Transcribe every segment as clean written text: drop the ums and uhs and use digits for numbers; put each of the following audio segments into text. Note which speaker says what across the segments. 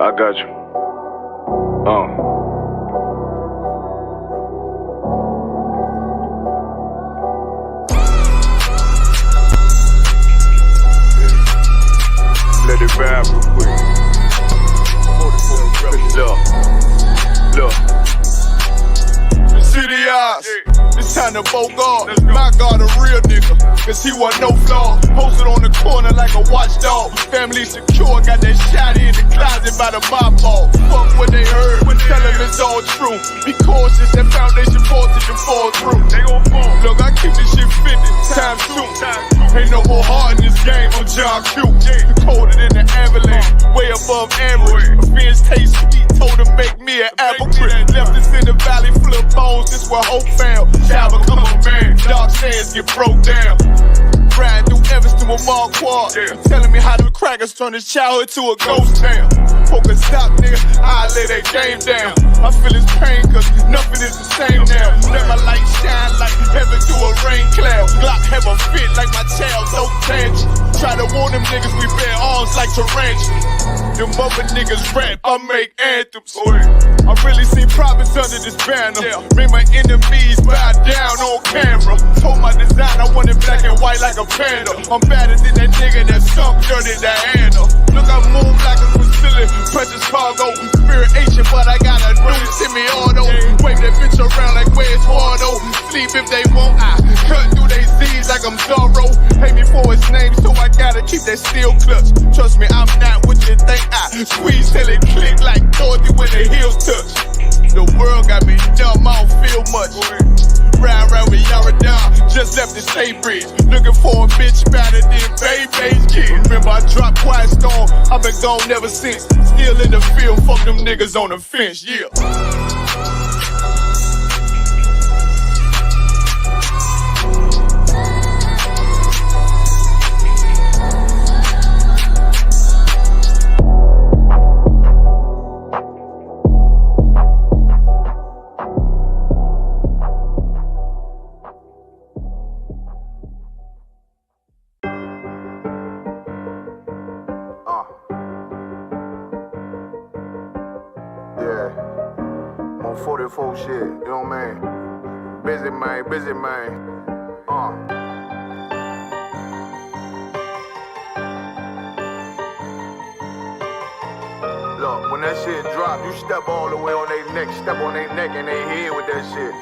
Speaker 1: I got you. Let it vibe real quick. Look.
Speaker 2: City eyes, it's time to Bogart. My God, a real nigga, cause he wasn't no flaw. Posted on the corner like a watchdog. Family secure, got that shot in the closet by the mob ball. Fuck what they heard, tell them it's all true. Be cautious, that foundation voltage and fall through. They gon' fall. Look, I keep this shit 50 times 2. Ain't no more heart in this game, I'm John Q. The colder than the avalanche, way above average. My friends taste sweet, told them make me an apple crisp. Left us in the valley full of bones, this where hope found. Child become a man, dark sands get broke down. Riding through Evanston with Mark Quad, telling me how them crackers turn his childhood to a ghost town. Poker stop, nigga, I lay that game down. I feel his pain, cause nothing is the same now. Let my light shine like heaven through a rain cloud. Glock have a fit like my child, so tangent. Try to warn them niggas, we bear arms like tarantulas. Them other niggas rap, I make anthems. I really seen prophets under this banner. Made my enemies bow down on camera. Told my design I wanted black and white like a panda. I'm better than that nigga that sunk dirty Diana. Look, I move like a facility, precious cargo. Spirit ancient, but I got a new semi-auto. Wave that bitch around like where's Wardo. Sleep if they won't, I cut through they Z's like I'm Zorro. Pay me for his name, so I gotta keep that steel clutch. Trust me, I'm not what you think. I squeeze till it click like Dorothy when the heels touch. The world got me dumb, I don't feel much. Ride around with Yaradon, just left the state bridge. Looking for a bitch better than Baby's kid. Remember I dropped Quiet Storm, I've been gone never since. Still in the field, fuck them niggas on the fence, yeah.
Speaker 3: Yeah, on 44 shit, you know what I mean? Busy man. Look, when that shit drop, you step all the way on their neck, step on their neck and their head with that shit.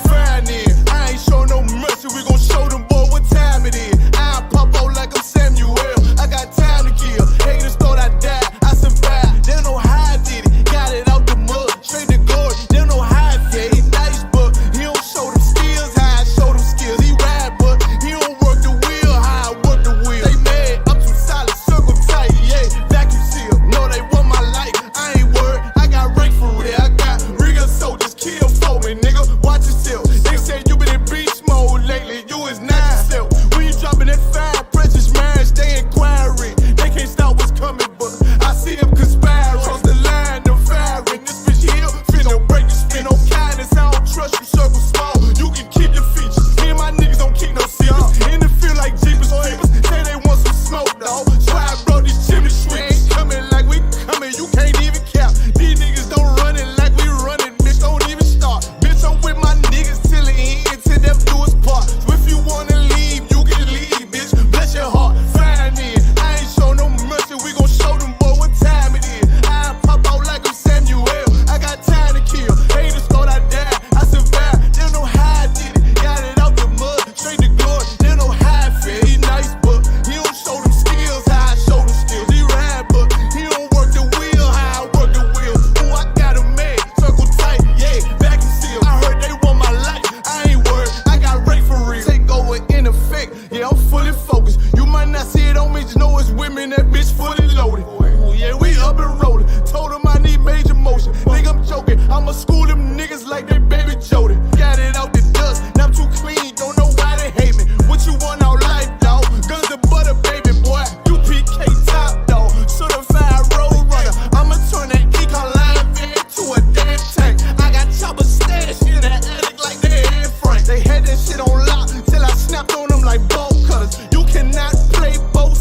Speaker 2: Fine then, I ain't show no mercy, we gon' show them boy what time it is. I pop out like I'm Samuel, I got time to kill. Haters thought I died, I survived. They don't know how I did it, got it out the mud, straight to glory. They don't know how I feel, he nice but he don't show them skills, how I show them skills. He ride but he don't work the wheel, how I work the wheel. They mad, I'm too solid, circle tight, yeah, vacuum seal. No, they want my life, I ain't worried, I got rank for real. I got real soldiers, kill for me, nigga, watch yourself. They say you been in beast mode lately, you is not yourself. When you dropping that fire, precious marriage, they inquiring. They can't stop what's coming, but I see them conspiring. Cross the line, them firing. This bitch here, finna break the spin. No kindness, I don't trust you, circle small. You can keep your features. Me and my niggas don't keep no secrets. In the field like Jeepers Creepers. Say they want some smoke, dawg. Try bro, these chimney sweeps. Coming like we coming, you can't even cap. These niggas don't run it like we running, bitch, don't even start. Bitch, I'm with my niggas till the end, till them do us part. So if you wanna leave, you can leave, bitch. Bless your heart, fine in. I ain't show no mercy, we gon' show them boy what time it is. I pop out like I'm Samuel, I got time to kill. Haters thought I died, I survived. They don't know how I did it, got it out the mud, straight to glory. They don't know how I feel, he nice but he don't show them skills, how I show them skills. He ride but he don't work the wheel, how I work the wheel. Ooh, I got a man, circle tight, yeah, vacuum seal. I heard they want my life, I ain't worried, I got rate for real. Take over in effect, yeah, I'm fully focused. You might not see it on me, just know it's women, that bitch fully loaded. Ooh, yeah, we up and rolling. Told them I need major motion. Think I'm joking, I'ma school them niggas like they baby Jody. Got it out the dust, now I'm too clean, don't know why they hate me. What you want out life, dawg? Guns and butter, baby boy. You PK top, dawg. Certified road runner. I'ma turn that econ line into a damn tank. I got chopper stash in the attic like they Anne Frank. They had that shit on lock till I snapped on them like bolt cutters. You cannot play both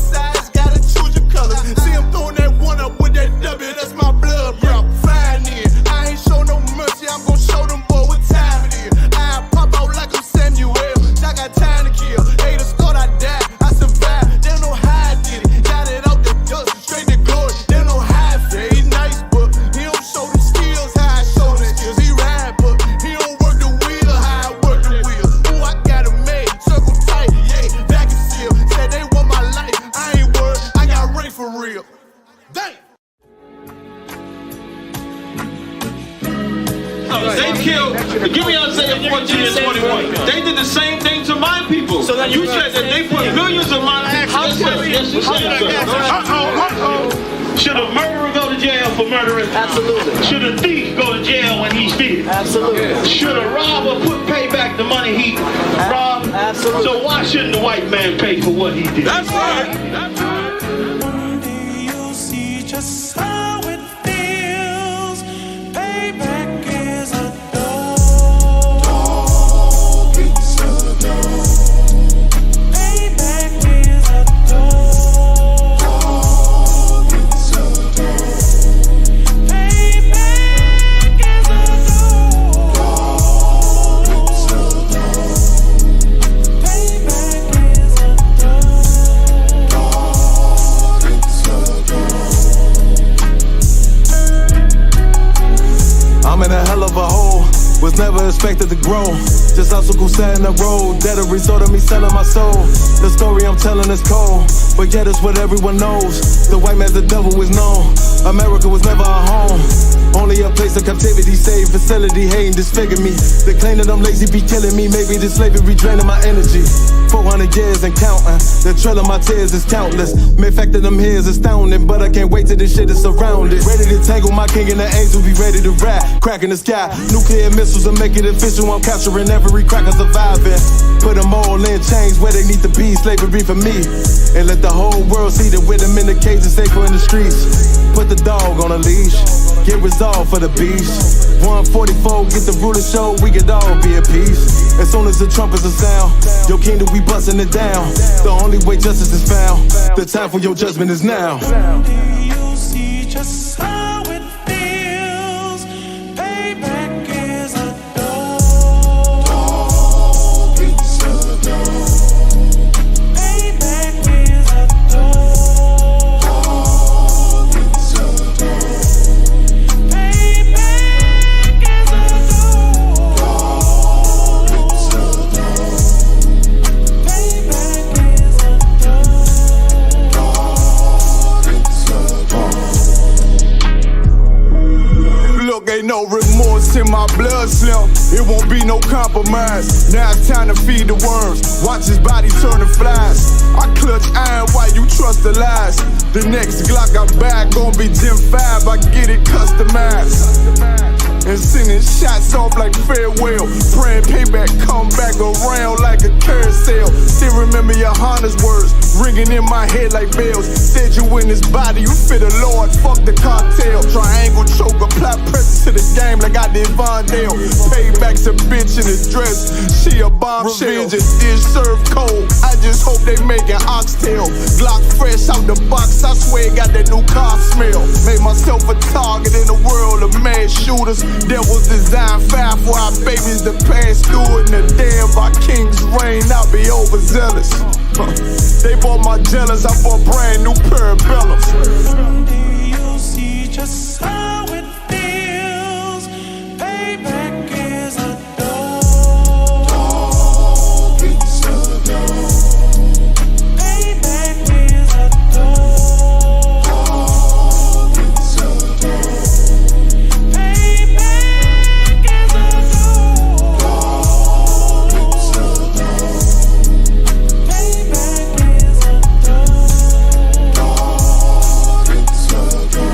Speaker 4: 14 and 21. They did the same thing to my people.
Speaker 5: So then
Speaker 4: You said that they put millions of my
Speaker 5: How serious?
Speaker 4: Yes, you said, sir. Should a murderer go to jail for murdering?
Speaker 5: Absolutely.
Speaker 4: Should a thief go to jail when he steals?
Speaker 5: Absolutely.
Speaker 4: Should a robber pay back the money he robbed?
Speaker 5: Absolutely.
Speaker 4: So why shouldn't the white man pay for what he did?
Speaker 2: That's right.
Speaker 6: One day you'll see just how it feels. Payback is a dog. It's a dog. Payback is a dog. It's a dog. Payback is a dog. It's a dog. Payback is a
Speaker 2: I'm in a hell of a hole, was never expected to grow. Just obstacle set in the road, that a result of me selling my soul. The story I'm telling is cold, but yet it's what everyone knows. The white man's the devil is known. America was never our home, only a place of captivity, safe facility, hating disfigure me. They claim that I'm lazy, be killing me. Maybe this slavery draining my energy. 400 years and counting, the trail of my tears is countless. Main fact that I'm here is astounding, but I can't wait till this shit is surrounded. Ready to tangle my king and the angel, be ready to rap. Crack in the sky, nuclear missiles will make it official. I'm capturing every cracker surviving. Put them all in chains where they need to be, slavery for me. And let the whole world see that with them in the cage is safer in the streets. Put the dog on a leash, get resolved for the beast. 144, get the ruler show, we could all be at peace. As soon as the trumpets are sound, your kingdom we busting it down. The only way justice is found, the time for your judgment is now.
Speaker 6: One day you'll see just how it feels. Payback is a dog. It's a dog. Payback is a dog. It's a dog. Payback is a dog. It's a dog. Payback is a
Speaker 2: Look, ain't no remorse in my blood slim. It won't be no compromise. Now it's time to feed the worms. Watch his body turn to flies. I clutch iron while you trust the lies. The next Glock I buy gon' be Gen 5. I get it customized. And sending shots off like farewell. Praying payback come back around like a carousel. Still remember your Honda's words ringing in my head like bells. Said you in this body, you fit a Lord, fuck the cartel. Triangle choke, apply pressure to the game like I did Vondale. Payback's a bitch in a dress, she a bombshell. Revenge is served cold, I just hope they making oxtail. Glock fresh out the box, I swear it got that new car smell. Made myself a target in a world of mad shooters. Devils design fire for our babies to pass through. In the day of our king's reign, I'll be overzealous. They bought my jealous, I bought brand new parabellums.
Speaker 6: One day you'll see just how it feels. Payback is a dog. It's a dog. Payback is a dog. It's a dog. Payback is a dog. It's a dog. Payback is a dog. It's a dog.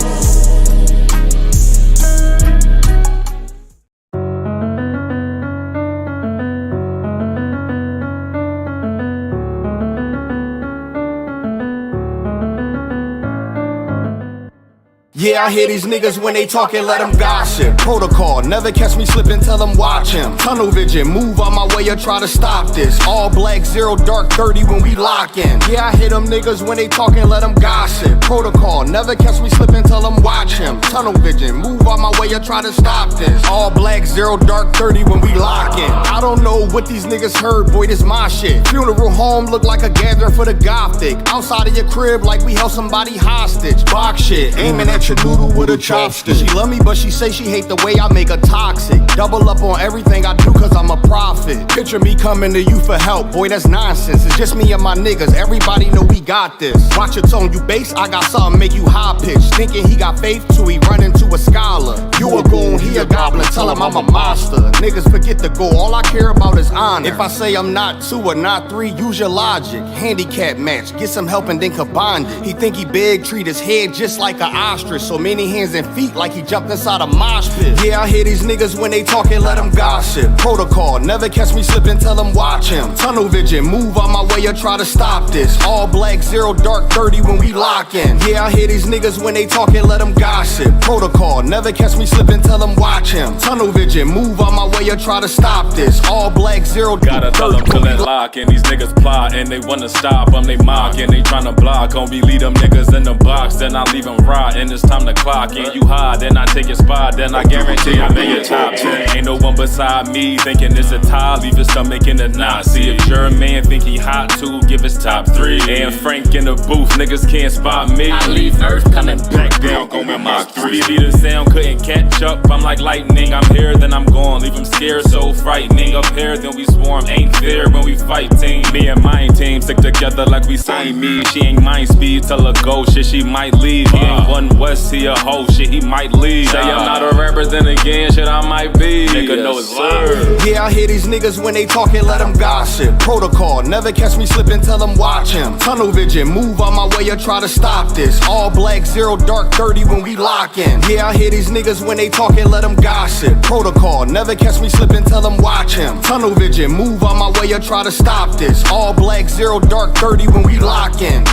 Speaker 7: Yeah, I hear these niggas when they talking, let them gossip. Protocol, never catch me slipping, tell them watch him. Tunnel vision, move on my way or try to stop this. All black, 0 dark, 30 when we lock in. Yeah, I hear them niggas when they talking, let them gossip. Protocol, never catch me slipping, tell them watch him. Tunnel vision, move on my way or try to stop this. All black, 0 dark, 30 when we lock in. I don't know what these niggas heard, boy, this my shit. Funeral home look like a gathering for the gothic. Outside of your crib like we held somebody hostage. Box shit, aiming at mash a noodle with a chopstick. She love me, but she say she hate the way I make her toxic. Double up on everything I do cause I'm a prophet. Picture me coming to you for help, boy, that's nonsense. It's just me and my niggas, everybody know we got this. Watch your tone, you bass, I got something make you high-pitched. Thinking he got faith till he run into a scholar. You a goon, he a goblin, tell him I'm a monster. Niggas forget the goal, all I care about is honor. If I say I'm not 2 or not 3, use your logic. Handicap match, get some help and then combine it. He think he big, treat his head just like an ostrich. So many hands and feet like he jumped inside a mosh pit. Yeah, I hear these niggas when they talking, let them gossip. Protocol, never catch me slipping, tell them watch him. Tunnel vision, move on my way or try to stop this. All black, 0 dark, 30 when we lock in. Yeah, I hear these niggas when they talking, let them gossip. Protocol, never catch me slipping, tell them watch him. Tunnel vision, move on my way or try to stop this. All black, 0
Speaker 5: gotta tell them till it lock. And these niggas plot and they wanna stop them, they mock and they tryna block. Only leave them niggas in the box, then I leave them rot. And it's time to clock. And you hide, then I take your spot, then I guarantee I'm in your top 10. Ain't no one beside me thinking it's a tie. Leave your stomach in the knot. See if your man think he hot too, give his top 3. And Frank in the booth, niggas can't spot me. I leave Earth coming back down, going Mach 3. See the sound couldn't catch up, I'm like lightning. I'm here, then I'm gone, leave them scared, so frightening. Up here, then we swarm, ain't fair when we fight team. Me and my team stick together like we signed me. She ain't mind speed, tell her go, shit, she might leave. He ain't one West, he a hoe, shit, he might leave. Say I'm not a rapper, then again, shit, I might be. Nigga know it's live.
Speaker 7: Yeah, I hear these niggas when they talking, let them gossip. Protocol, never catch me slipping, tell them watch him. Tunnel vision, move on my way or try to stop this. All black, 0 dark, 30 when we lock in. Yeah, I hear these niggas when they talking, let them gossip. Protocol, never catch me slipping, tell them watch him. Tunnel vision, move on my way or try to stop this. All black, 0 dark, 30 when we lock in.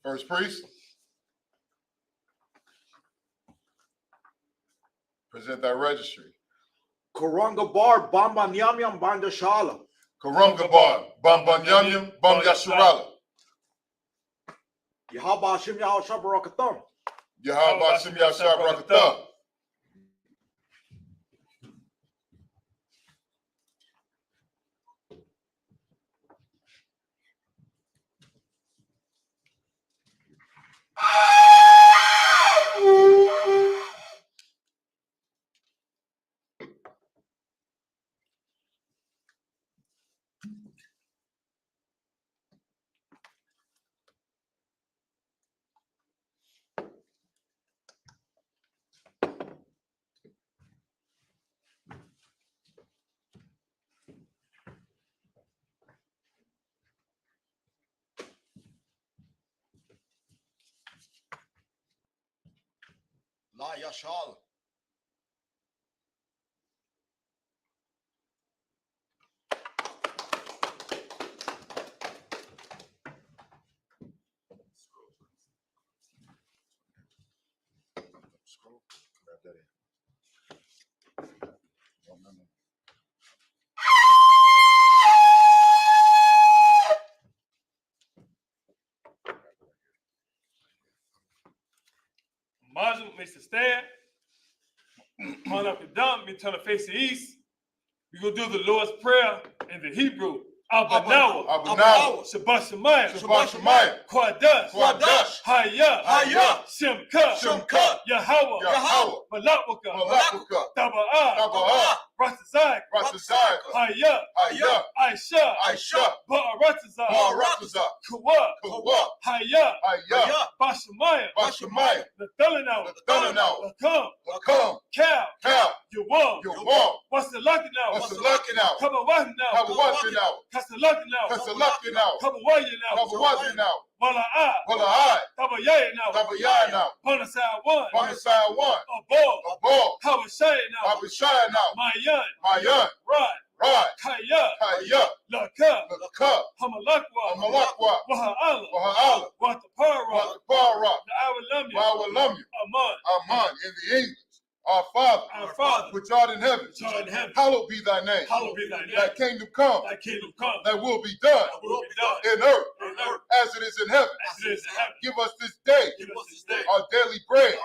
Speaker 8: First priest, present thy registry.
Speaker 9: Karangabar Bambanyamyam Bandashala.
Speaker 8: Karangabar Bambanyamyam Bamyasharala.
Speaker 9: Yahabashim Yahashabarakatham.
Speaker 8: Yahabashim Yashabarakatham.
Speaker 9: La Yashal.
Speaker 10: Mazum makes the stand. On up the dump, me turn to face the east. We gonna do the Lord's Prayer in the Hebrew. Abanawa, Shabbat Shemayim, Kwadash, Hayah, Shemka, Yahweh, Malawaka, Taba'ah, Ratazak, Hayah, Aisha, Ba'aratazak, Kawa, Hayah, Bashamayim, Nathalanawa, Lakam, Cal, Yawam, what's the lucky now? Come on, what now? That's the lucky now. Come on, what now? Wala I.
Speaker 8: Wala I.
Speaker 10: Tabayay now.
Speaker 8: Tabayay now.
Speaker 10: Panasai one.
Speaker 8: Panasai one.
Speaker 10: Abo. Habashai now.
Speaker 8: Habashai now.
Speaker 10: Mayan.
Speaker 8: Mayan.
Speaker 10: Rod.
Speaker 8: Rod.
Speaker 10: Kaya.
Speaker 8: Kaya.
Speaker 10: Laka.
Speaker 8: Laka.
Speaker 10: Hamalakwa.
Speaker 8: Hamalakwa.
Speaker 10: Waha'ala.
Speaker 8: Waha'ala.
Speaker 10: Watapara.
Speaker 8: Watapara.
Speaker 10: Na'awalami.
Speaker 8: Wa'awalami.
Speaker 10: Aman.
Speaker 8: Aman. In the English. Our Father, which art in heaven, hallowed be thy name. Thy kingdom come, thy will be done, in earth, as it is in heaven. Give us this day our daily bread,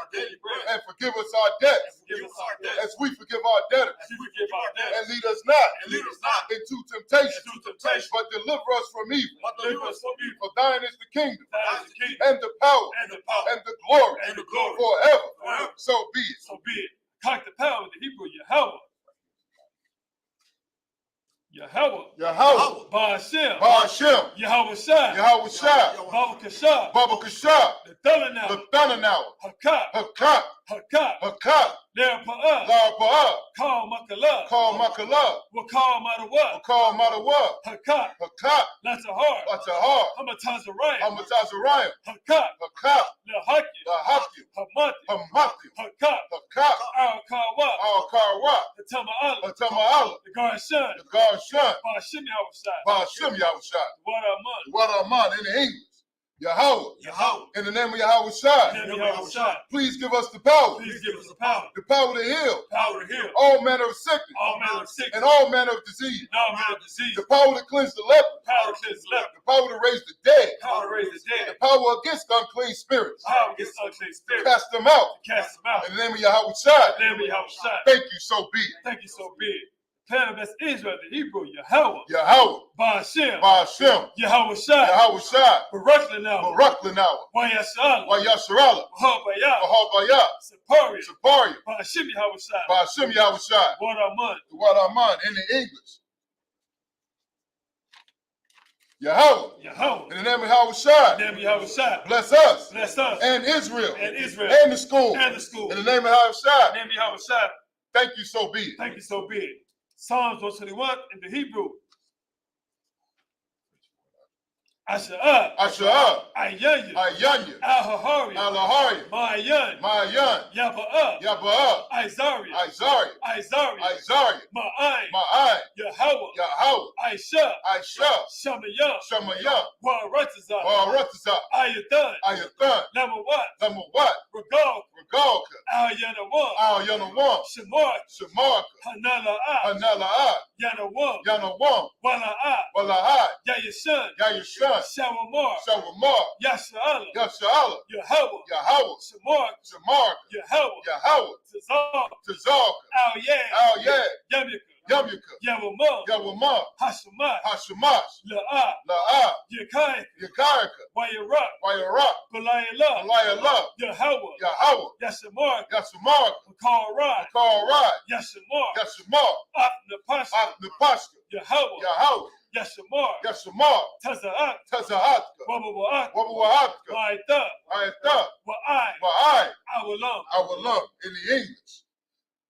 Speaker 8: and forgive us our debts, as we forgive our debtors. And lead us not into temptation, but deliver us from evil. For thine is the kingdom, and the power, and the glory, forever. So be it.
Speaker 10: So be it. Talk the power in the Hebrew, Yahweh. Yahweh.
Speaker 8: Yahweh.
Speaker 10: Ba'ashem.
Speaker 8: Ba'ashem.
Speaker 10: Yahweh Shai.
Speaker 8: Yahweh Shai.
Speaker 10: Baba Kashab.
Speaker 8: Baba Kashab.
Speaker 10: The Thunanaw.
Speaker 8: The Thunanaw.
Speaker 10: Hakak.
Speaker 8: Hakak.
Speaker 10: Hakak.
Speaker 8: Hakak.
Speaker 10: Lerapa'ah.
Speaker 8: Larapa'ah.
Speaker 10: Call Makala.
Speaker 8: Call Makala.
Speaker 10: Wakal Madawa.
Speaker 8: Call Madawa.
Speaker 10: Hakak.
Speaker 8: Hakak.
Speaker 10: Latahar.
Speaker 8: Latahar.
Speaker 10: Hamatazariah.
Speaker 8: Hamatazariah.
Speaker 10: Hakak.
Speaker 8: Hakak.
Speaker 10: Lahaki.
Speaker 8: Lahaki.
Speaker 10: Hamati.
Speaker 8: Hamati.
Speaker 10: Hakak.
Speaker 8: Hakak.
Speaker 10: Al-Kawa.
Speaker 8: Al-Kawa.
Speaker 10: Hatama'ala.
Speaker 8: Hatama'ala.
Speaker 10: The Garshan.
Speaker 8: The Garshan.
Speaker 10: Ba'ashem Yahweh Shai.
Speaker 8: Ba'ashem Yahweh Shai.
Speaker 10: What Aman.
Speaker 8: What Aman in the English. Yahweh.
Speaker 10: Yahweh.
Speaker 8: In the name of Yahweh Shai. Please give us the power.
Speaker 10: Please give us the power.
Speaker 8: The power to heal.
Speaker 10: Power to heal.
Speaker 8: All manner of sickness.
Speaker 10: All manner of sickness.
Speaker 8: And all manner of disease.
Speaker 10: And all manner of disease.
Speaker 8: The power to cleanse the leper.
Speaker 10: Power to cleanse the leper.
Speaker 8: The power to raise the dead.
Speaker 10: Power to raise the dead.
Speaker 8: The power against unclean spirits.
Speaker 10: Power against unclean spirits.
Speaker 8: Cast them out.
Speaker 10: Cast them out.
Speaker 8: In the name of Yahweh Shai.
Speaker 10: In the name of Yahweh Shai.
Speaker 8: Thank you, so be it.
Speaker 10: Thank you, so be it. Plan that's Israel, the Hebrew, Yahweh.
Speaker 8: Yahweh.
Speaker 10: Ba'ashem.
Speaker 8: Ba'ashem.
Speaker 10: Yahweh Shai.
Speaker 8: Yahweh Shai.
Speaker 10: Barak Lanawa.
Speaker 8: Barak Lanawa.
Speaker 10: Wayashala.
Speaker 8: Wayasharala.
Speaker 10: Wahabaya.
Speaker 8: Wahabaya.
Speaker 10: Saparia.
Speaker 8: Saparia.
Speaker 10: Ba'ashem Yahweh Shai.
Speaker 8: Ba'ashem Yahweh Shai.
Speaker 10: What Aman.
Speaker 8: What Aman in the English. Yahweh.
Speaker 10: Yahweh.
Speaker 8: In the name of Yahweh Shai.
Speaker 10: In the name of Yahweh Shai.
Speaker 8: Bless us.
Speaker 10: Bless us.
Speaker 8: And Israel.
Speaker 10: And Israel.
Speaker 8: And the school.
Speaker 10: And the school.
Speaker 8: In the name of Yahweh Shai.
Speaker 10: In the name of Yahweh Shai.
Speaker 8: Thank you, so be it.
Speaker 10: Thank you, so be it. Psalms 121 in the Hebrew. Asha'ah.
Speaker 8: Asha'ah.
Speaker 10: Ayanya.
Speaker 8: Ayanya.
Speaker 10: Al-Hahari.
Speaker 8: Al-Hahari.
Speaker 10: Ma'ayan.
Speaker 8: Ma'ayan.
Speaker 10: Yaba'ah.
Speaker 8: Yaba'ah.
Speaker 10: Izari.
Speaker 8: Izari.
Speaker 10: Izari.
Speaker 8: Izari.
Speaker 10: Ma'ayin.
Speaker 8: Ma'ayin.
Speaker 10: Yahweh.
Speaker 8: Yahweh.
Speaker 10: Aisha.
Speaker 8: Aisha.
Speaker 10: Shamayah.
Speaker 8: Shamayah.
Speaker 10: Wa'aratazah.
Speaker 8: Wa'aratazah.
Speaker 10: Ayathan.
Speaker 8: Ayathan.
Speaker 10: Lamawat.
Speaker 8: Lamawat.
Speaker 10: Regal.
Speaker 8: Regalka.
Speaker 10: Al-Yanawam.
Speaker 8: Al-Yanawam.
Speaker 10: Shamar.
Speaker 8: Shamarka.
Speaker 10: Hanala'ah.
Speaker 8: Hanala'ah.
Speaker 10: Yanawam.
Speaker 8: Yanawam.
Speaker 10: Wala'ah.
Speaker 8: Wala'ah.
Speaker 10: Yayashan.
Speaker 8: Yayashan.
Speaker 10: Shawamar.
Speaker 8: Shawamar.
Speaker 10: Yasha'ala.
Speaker 8: Yasha'ala.
Speaker 10: Yahweh.
Speaker 8: Yahweh.
Speaker 10: Shamar.
Speaker 8: Shamarka.
Speaker 10: Yahweh.
Speaker 8: Yahweh.
Speaker 10: Tazar.
Speaker 8: Tazarka.
Speaker 10: Al-Yad.
Speaker 8: Al-Yad.
Speaker 10: Yamika.
Speaker 8: Yamyuka.
Speaker 10: Yawamar.
Speaker 8: Yawamar.
Speaker 10: Hashamash.
Speaker 8: Hashamash.
Speaker 10: La'ah.
Speaker 8: La'ah.
Speaker 10: Yakaika.
Speaker 8: Yakarika.
Speaker 10: Wayarak.
Speaker 8: Wayarak.
Speaker 10: Balayala.
Speaker 8: Alayallah.
Speaker 10: Yahweh.
Speaker 8: Yahweh.
Speaker 10: Yashamar.
Speaker 8: Yasamarka.
Speaker 10: Makarad.
Speaker 8: Karad.
Speaker 10: Yashamar.
Speaker 8: Yashamar.
Speaker 10: Apnapashka.
Speaker 8: Apnapashka.
Speaker 10: Yahweh.
Speaker 8: Yahweh.
Speaker 10: Yashamar.
Speaker 8: Yashamar.
Speaker 10: Taza'at.
Speaker 8: Tazahatka.
Speaker 10: Wabawa'at.
Speaker 8: Wabawahatka.
Speaker 10: Wa'ita.
Speaker 8: Ayatha.
Speaker 10: Wa'ai.
Speaker 8: Wa'ai.
Speaker 10: Awalam.
Speaker 8: I will love in the English.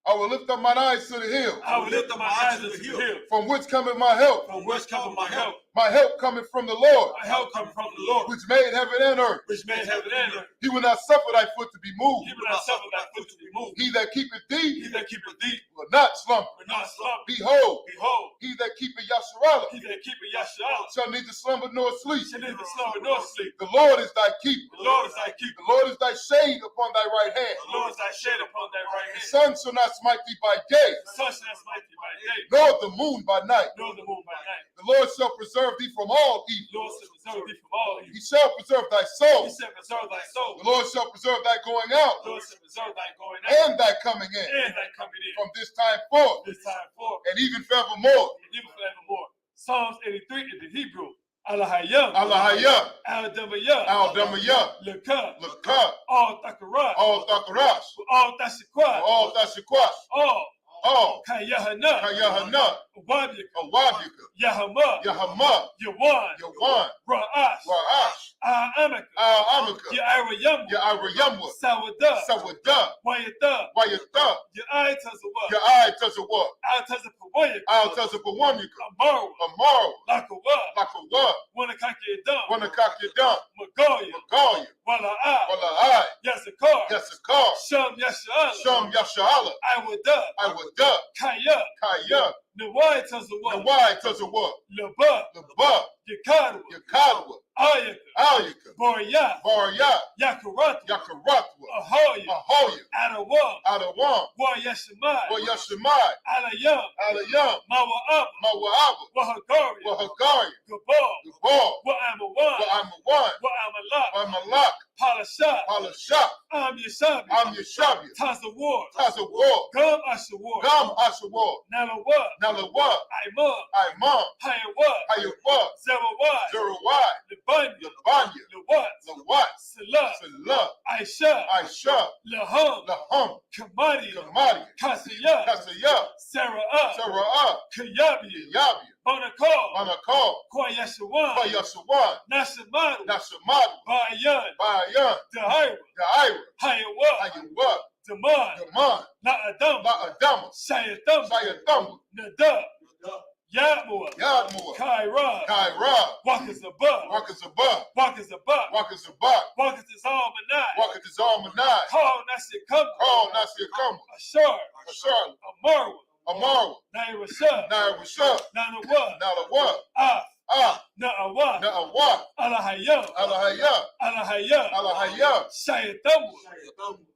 Speaker 8: I will lift up mine eyes to the hill.
Speaker 10: I will lift up my eyes to the hill.
Speaker 8: From which cometh my help?
Speaker 10: From whence cometh my help?
Speaker 8: My help cometh from the Lord,
Speaker 10: My help cometh from the Lord,
Speaker 8: which made heaven and earth.
Speaker 10: which made heaven and earth.
Speaker 8: He will not suffer thy foot to be moved.
Speaker 10: He will not suffer thy foot to be moved.
Speaker 8: He that keepeth thee
Speaker 10: He that keepeth thee
Speaker 8: will not slumber.
Speaker 10: will not slumber.
Speaker 8: Behold,
Speaker 10: Behold,
Speaker 8: he that keepeth Yasharala
Speaker 10: he that keepeth Yasha'ah
Speaker 8: shall neither slumber nor sleep.
Speaker 10: shall neither slumber nor sleep.
Speaker 8: The Lord is thy keeper.
Speaker 10: The Lord is thy keeper.
Speaker 8: The Lord is thy shade upon thy right hand.
Speaker 10: The Lord is thy shade upon thy right
Speaker 8: The
Speaker 10: hand.
Speaker 8: sun shall not smite thee by day,
Speaker 10: The sun shall not smite thee by day,
Speaker 8: nor the moon by night.
Speaker 10: nor the moon by night.
Speaker 8: The Lord shall preserve thee from all
Speaker 10: The
Speaker 8: evil.
Speaker 10: Lord shall preserve thee from all evil.
Speaker 8: He shall preserve thy
Speaker 10: He
Speaker 8: soul.
Speaker 10: shall preserve thy soul.
Speaker 8: The Lord shall preserve thy going out
Speaker 10: The Lord shall preserve thy going out
Speaker 8: and thy coming in
Speaker 10: and thy coming in
Speaker 8: from this time forth
Speaker 10: this time forth
Speaker 8: and even forevermore.
Speaker 10: and even forevermore. Psalms 83 in the Hebrew. Allahayam.
Speaker 8: Allahayah,
Speaker 10: Al-Damayah.
Speaker 8: Al-Damayah,
Speaker 10: Laka.
Speaker 8: Lakah,
Speaker 10: All Thakarat.
Speaker 8: All Thakarash,
Speaker 10: All Tashiquat.
Speaker 8: All Thashikwash,
Speaker 10: All All. Kayahana.
Speaker 8: Kayahana.
Speaker 10: Wabika.
Speaker 8: Awabika.
Speaker 10: Yahama.
Speaker 8: Yahama.
Speaker 10: Yawan.
Speaker 8: Yawan.
Speaker 10: Ra'ash.
Speaker 8: Ra'ash.
Speaker 10: Amaka.
Speaker 8: Amaka.
Speaker 10: Ya'arayamwa.
Speaker 8: Ya'arayamwa.
Speaker 10: Sawada.
Speaker 8: Sawada.
Speaker 10: Wayata.
Speaker 8: Wayata.
Speaker 10: Ya'ayatazawa.
Speaker 8: Ya'ayatazawa.
Speaker 10: Altazapawayaka.
Speaker 8: Altazapawamika.
Speaker 10: Amaru.
Speaker 8: Amaru.
Speaker 10: Lakawa.
Speaker 8: Lakawa.
Speaker 10: Wanakakidam.
Speaker 8: Wanakakidam.
Speaker 10: Magoya.
Speaker 8: Magoya.
Speaker 10: Wala'a.
Speaker 8: Wala'a.
Speaker 10: Yasakar.
Speaker 8: Yasakar.
Speaker 10: Sham Yasha'ala.
Speaker 8: Sham Yasha'ala.
Speaker 10: Iwada.
Speaker 8: Iwada.
Speaker 10: Kaya.
Speaker 8: Kaya.
Speaker 10: Nawayatazawa.
Speaker 8: Nawayatazawa.
Speaker 10: Laba.
Speaker 8: Laba.
Speaker 10: Yakadwa.
Speaker 8: Yakadwa.
Speaker 10: Ayaka.
Speaker 8: Ayaka.
Speaker 10: Boria.
Speaker 8: Boria.
Speaker 10: Yakaratu.
Speaker 8: Yakaratwa.
Speaker 10: Ahoya.
Speaker 8: Ahoya.
Speaker 10: Adawa.
Speaker 8: Adawan.
Speaker 10: Wayashimai.
Speaker 8: Wayashimai.
Speaker 10: Alayam.
Speaker 8: Alayam.
Speaker 10: Mawa'aba.
Speaker 8: Mawa'aba.
Speaker 10: Wahagari.
Speaker 8: Wahagari.
Speaker 10: Gabal.
Speaker 8: Gabal.
Speaker 10: Wa'amawan.
Speaker 8: Wa'amawan.
Speaker 10: Wa'amalak.
Speaker 8: Wa'amalak.
Speaker 10: Palasha.
Speaker 8: Palasha.
Speaker 10: Yashabi.
Speaker 8: Yashabi.
Speaker 10: Tazawar.
Speaker 8: Tazawar.
Speaker 10: Gum Ashawar.
Speaker 8: Gum Ashawar.
Speaker 10: Nalawa.
Speaker 8: Nalawa.
Speaker 10: Imam.
Speaker 8: Imam.
Speaker 10: Hayawa.
Speaker 8: Hayawa.
Speaker 10: Zerawai.
Speaker 8: Zerawai.
Speaker 10: Lebanya.
Speaker 8: Lebanya.
Speaker 10: Lewat.
Speaker 8: Lewat.
Speaker 10: Salah.
Speaker 8: Salah.
Speaker 10: Aisha.
Speaker 8: Aisha.
Speaker 10: Laham.
Speaker 8: Laham.
Speaker 10: Kamadi.
Speaker 8: Kamadi.
Speaker 10: Kasiya.
Speaker 8: Kasiya.
Speaker 10: Sarah.
Speaker 8: Sarah.
Speaker 10: Kayabi.
Speaker 8: Yabi.
Speaker 10: Banakal.
Speaker 8: Manakal.
Speaker 10: Kwayashawan.
Speaker 8: Kwayasawan.
Speaker 10: Nashamadu.
Speaker 8: Nashamadu.
Speaker 10: Bayan.
Speaker 8: Bayan.
Speaker 10: Dahaira.
Speaker 8: Daira.
Speaker 10: Hayawa.
Speaker 8: Hayawa.
Speaker 10: Daman.
Speaker 8: Daman.
Speaker 10: La'adam.
Speaker 8: La'adama.
Speaker 10: Shayatam.
Speaker 8: Shayatam.
Speaker 10: Nadab. Yadmua.
Speaker 8: Yadmua.
Speaker 10: Kaira.
Speaker 8: Kaira.
Speaker 10: Wakazabah.
Speaker 8: Wakazabah.
Speaker 10: Wakazabah.
Speaker 8: Wakazabah.
Speaker 10: Wakazazalmanai.
Speaker 8: Wakazalmanai.
Speaker 10: Call Nasikamba.
Speaker 8: Call Nasir Kamba.
Speaker 10: Ashar.
Speaker 8: Ashar.
Speaker 10: Amarwa.
Speaker 8: Amaru.
Speaker 10: Naira Shah.
Speaker 8: Naira Shah.
Speaker 10: Nanawa.
Speaker 8: Nalawa.
Speaker 10: Ah. Na'awa.
Speaker 8: Na'awa.
Speaker 10: Alahaya.
Speaker 8: Alahaya.
Speaker 10: Alahaya.
Speaker 8: Alahaya.
Speaker 10: Shayatamu.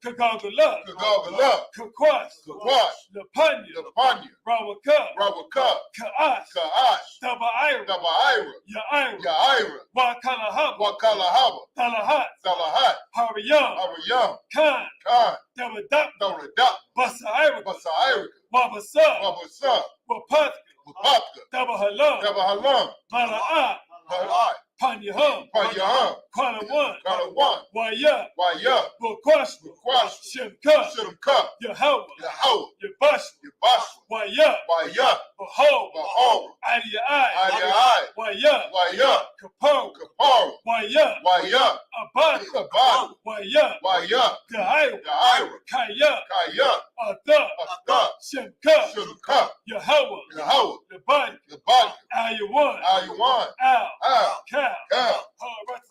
Speaker 10: Kagagala.
Speaker 8: Kagagala.
Speaker 10: Kakwash.
Speaker 8: Kakwash.
Speaker 10: Lapanya.
Speaker 8: Lapanya.
Speaker 10: Rawaka.
Speaker 8: Rawaka.
Speaker 10: Ka'ash.
Speaker 8: Ka'ash.
Speaker 10: Taba'ira.
Speaker 8: Dabaira.
Speaker 10: Ya'ira.
Speaker 8: Ya'ira.
Speaker 10: Wakalahaba.
Speaker 8: Wakalahaba.
Speaker 10: Talahat.
Speaker 8: Salahat.
Speaker 10: Hariyam.
Speaker 8: Hariyam.
Speaker 10: Khan.
Speaker 8: Khan.
Speaker 10: Dabadap.
Speaker 8: Dawradak.
Speaker 10: Basaira.
Speaker 8: Basaira.
Speaker 10: Wabasa.
Speaker 8: Wabasa.
Speaker 10: Wapatka.
Speaker 8: Wapatka.
Speaker 10: Dabahalam.
Speaker 8: Dabahalam.
Speaker 10: Mala'a.
Speaker 8: Malai.
Speaker 10: Panyaham.
Speaker 8: Panyaham.
Speaker 10: Kwalawan.
Speaker 8: Kalawan.
Speaker 10: Waya.
Speaker 8: Waya.
Speaker 10: Bukwash.
Speaker 8: Bukwash.
Speaker 10: Shimka.
Speaker 8: Shimka.
Speaker 10: Yahawa.
Speaker 8: Yahawa.
Speaker 10: Yabash.
Speaker 8: Yabash.
Speaker 10: Waya.
Speaker 8: Waya.
Speaker 10: Behold.
Speaker 8: Behold.
Speaker 10: Adiyai.
Speaker 8: Adiyai.
Speaker 10: Waya.
Speaker 8: Waya.
Speaker 10: Kapar.
Speaker 8: Kapar.
Speaker 10: Waya.
Speaker 8: Waya.
Speaker 10: Abad.
Speaker 8: Abad.
Speaker 10: Waya.
Speaker 8: Waya.
Speaker 10: Gaira.
Speaker 8: Gaira.
Speaker 10: Kaya.
Speaker 8: Kaya.
Speaker 10: Atha.
Speaker 8: Atha.
Speaker 10: Shimka.
Speaker 8: Shimka.
Speaker 10: Yahawa.
Speaker 8: Yahawa.
Speaker 10: Labad.
Speaker 8: Labad.
Speaker 10: Ayuwan.
Speaker 8: Ayuwan.
Speaker 10: Al.
Speaker 8: Al.
Speaker 10: Cal.
Speaker 8: Cal.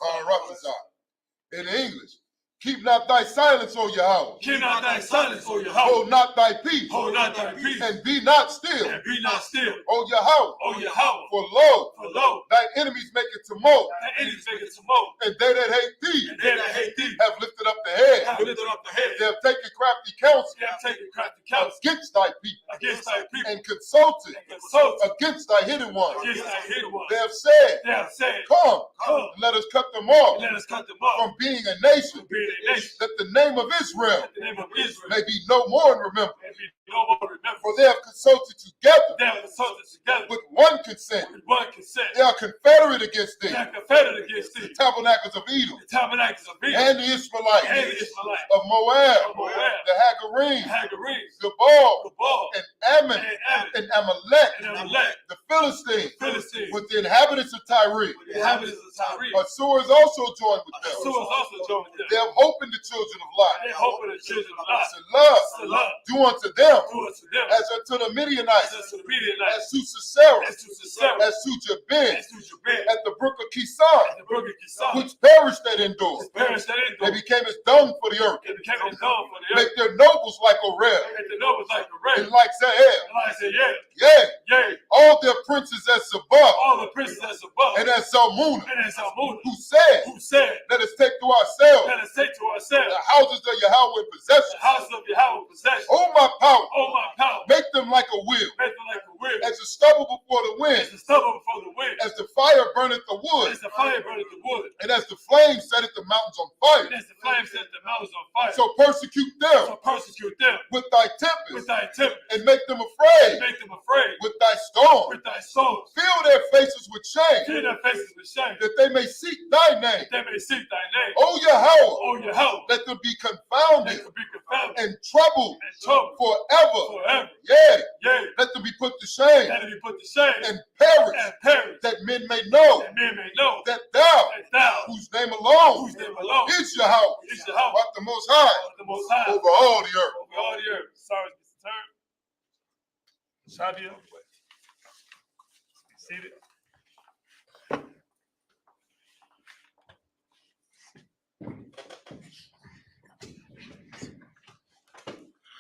Speaker 8: Harakazar. In English, keep not thy silence, O Yahweh.
Speaker 10: Keep not thy silence, O Yahweh.
Speaker 8: Hold not thy peace.
Speaker 10: Hold not thy peace.
Speaker 8: And be not still.
Speaker 10: And be not still.
Speaker 8: O Yahweh.
Speaker 10: O Yahweh.
Speaker 8: For lo,
Speaker 10: For lo,
Speaker 8: thy enemies make it tumult.
Speaker 10: thy enemies make it tumult.
Speaker 8: And they that hate thee
Speaker 10: And they that hate thee
Speaker 8: have lifted up the head.
Speaker 10: have lifted up the head.
Speaker 8: They have taken crafty counsel
Speaker 10: They have taken crafty counsel
Speaker 8: against thy people.
Speaker 10: against thy people.
Speaker 8: And consulted
Speaker 10: And consulted
Speaker 8: against thy hidden ones.
Speaker 10: against thy hidden ones.
Speaker 8: They have said,
Speaker 10: They have said,
Speaker 8: Come,
Speaker 10: Come,
Speaker 8: and let us cut them off
Speaker 10: and let us cut them off
Speaker 8: from being a nation,
Speaker 10: from being a nation.
Speaker 8: that the name of Israel
Speaker 10: In the name of Israel,
Speaker 8: may be no more in remembrance.
Speaker 10: and be no more remembered.
Speaker 8: For they have consulted together
Speaker 10: They have consulted together
Speaker 8: with one consent.
Speaker 10: with one consent.
Speaker 8: They are confederate against thee,
Speaker 10: They are confederate against thee.
Speaker 8: the tabernacles of Edom,
Speaker 10: The tabernacles of Edom
Speaker 8: and the Israelites
Speaker 10: and the Israelites
Speaker 8: of Moab,
Speaker 10: of Moab,
Speaker 8: the Hagarenes,
Speaker 10: Hagarenes,
Speaker 8: Gebal,
Speaker 10: Gabal,
Speaker 8: and Ammon,
Speaker 10: and Ammon,
Speaker 8: and Amalek,
Speaker 10: and Amalek,
Speaker 8: the Philistines,
Speaker 10: Philistines,
Speaker 8: with the inhabitants of Tyre.
Speaker 10: with the inhabitants of Tyre.
Speaker 8: Assur is also joined with them.
Speaker 10: Assur is also joined with them.
Speaker 8: They have hope in the children of Lot.
Speaker 10: They hope in the children of Lot.
Speaker 8: Salah,
Speaker 10: Salah,
Speaker 8: do unto them
Speaker 10: do unto them
Speaker 8: as unto the Midianites,
Speaker 10: as to the Midianites,
Speaker 8: as to Sisera,
Speaker 10: as to Sisera,
Speaker 8: as to Jabin,
Speaker 10: as to Jabin,
Speaker 8: at the brook of Kison,
Speaker 10: as the brook of Kison,
Speaker 8: which perished at Endor.
Speaker 10: his parents that
Speaker 8: They
Speaker 10: endure,
Speaker 8: became as dung for the earth.
Speaker 10: and became a dog for the
Speaker 8: Make
Speaker 10: earth.
Speaker 8: their nobles like Orel,
Speaker 10: And the nobles like the red.
Speaker 8: and like Zahel.
Speaker 10: And I said, yeah,
Speaker 8: Yea,
Speaker 10: yea,
Speaker 8: all their princes as Zabah,
Speaker 10: all the princes that's above,
Speaker 8: and as Zalmunna,
Speaker 10: and as Almuna,
Speaker 8: who said,
Speaker 10: who said,
Speaker 8: let us take to ourselves
Speaker 10: let us take to ourselves
Speaker 8: the houses of Yahweh in
Speaker 10: the
Speaker 8: possession.
Speaker 10: house of Yahweh possession.
Speaker 8: Oh, my power,
Speaker 10: Oh, my power,
Speaker 8: make them like a wheel,
Speaker 10: make them like a wheel,
Speaker 8: as the stubble before the
Speaker 10: as
Speaker 8: wind,
Speaker 10: the stubble before the wind,
Speaker 8: as the fire burneth the wood,
Speaker 10: as the fire burneth the wood,
Speaker 8: and as the flame setteth the mountains on fire.
Speaker 10: and as the flame set the mountains on fire.
Speaker 8: So persecute them
Speaker 10: So persecute them
Speaker 8: with thy
Speaker 10: with
Speaker 8: tempest,
Speaker 10: thy tempest,
Speaker 8: and make them afraid
Speaker 10: make them afraid
Speaker 8: with thy storm.
Speaker 10: with thy souls.
Speaker 8: Fill their faces with shame,
Speaker 10: Fill their faces with shame,
Speaker 8: that they may seek thy name.
Speaker 10: that they may seek thy name.
Speaker 8: O Yahweh,
Speaker 10: Oh, Yahweh,
Speaker 8: let them be
Speaker 10: they
Speaker 8: confounded
Speaker 10: could be confounded
Speaker 8: and trouble
Speaker 10: trouble
Speaker 8: forever.
Speaker 10: forever.
Speaker 8: Yeah.
Speaker 10: Yea,
Speaker 8: Let them be put to shame
Speaker 10: let it be put to shame
Speaker 8: and perish,
Speaker 10: and perish,
Speaker 8: that men may know
Speaker 10: that men may know
Speaker 8: that thou,
Speaker 10: that thou,
Speaker 8: whose name alone
Speaker 10: whose name alone
Speaker 8: is your house,
Speaker 10: is the house
Speaker 8: art the most high
Speaker 10: of the Most High
Speaker 8: over all the earth.
Speaker 10: over all the earth. Sorry, Mr. Turn. Shadia, be seated.